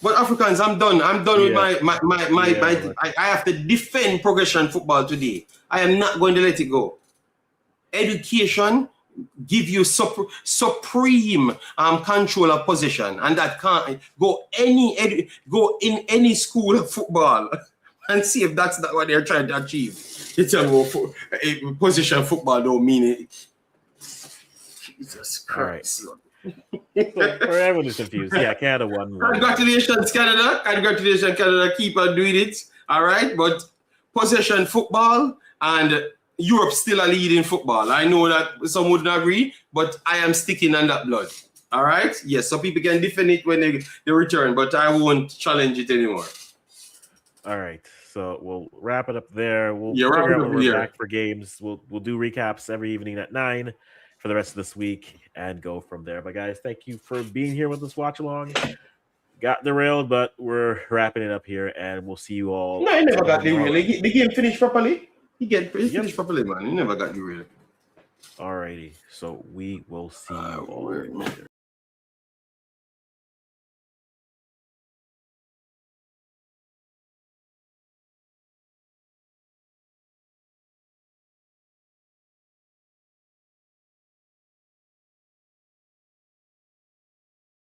But Africans, I'm done. I'm done with I have to defend progression football today. I am not going to let it go. Education give you supreme control of possession, and that can't go in any school of football and see if that's not what they're trying to achieve. It's possession football don't mean it. Jesus Christ. All right. So for everyone who's confused, yeah, Canada won. Congratulations, Canada. Congratulations, Canada. Keep on doing it. All right. But possession football and Europe still a lead in football. I know that some wouldn't agree, but I am sticking on that blood. All right. Yes. So people can defend it when they return, but I won't challenge it anymore. All right. So we'll wrap it up there. We'll wrap it up when we're here. back for games. We'll do recaps every evening at 9 for the rest of this week and go from there. But guys, thank you for being here with us. Watch along. Got derailed, but we're wrapping it up here, and we'll see you all. No, he never got derailed. The game finished properly. He finished properly, man. He never got derailed. Alrighty. So we will see you all later.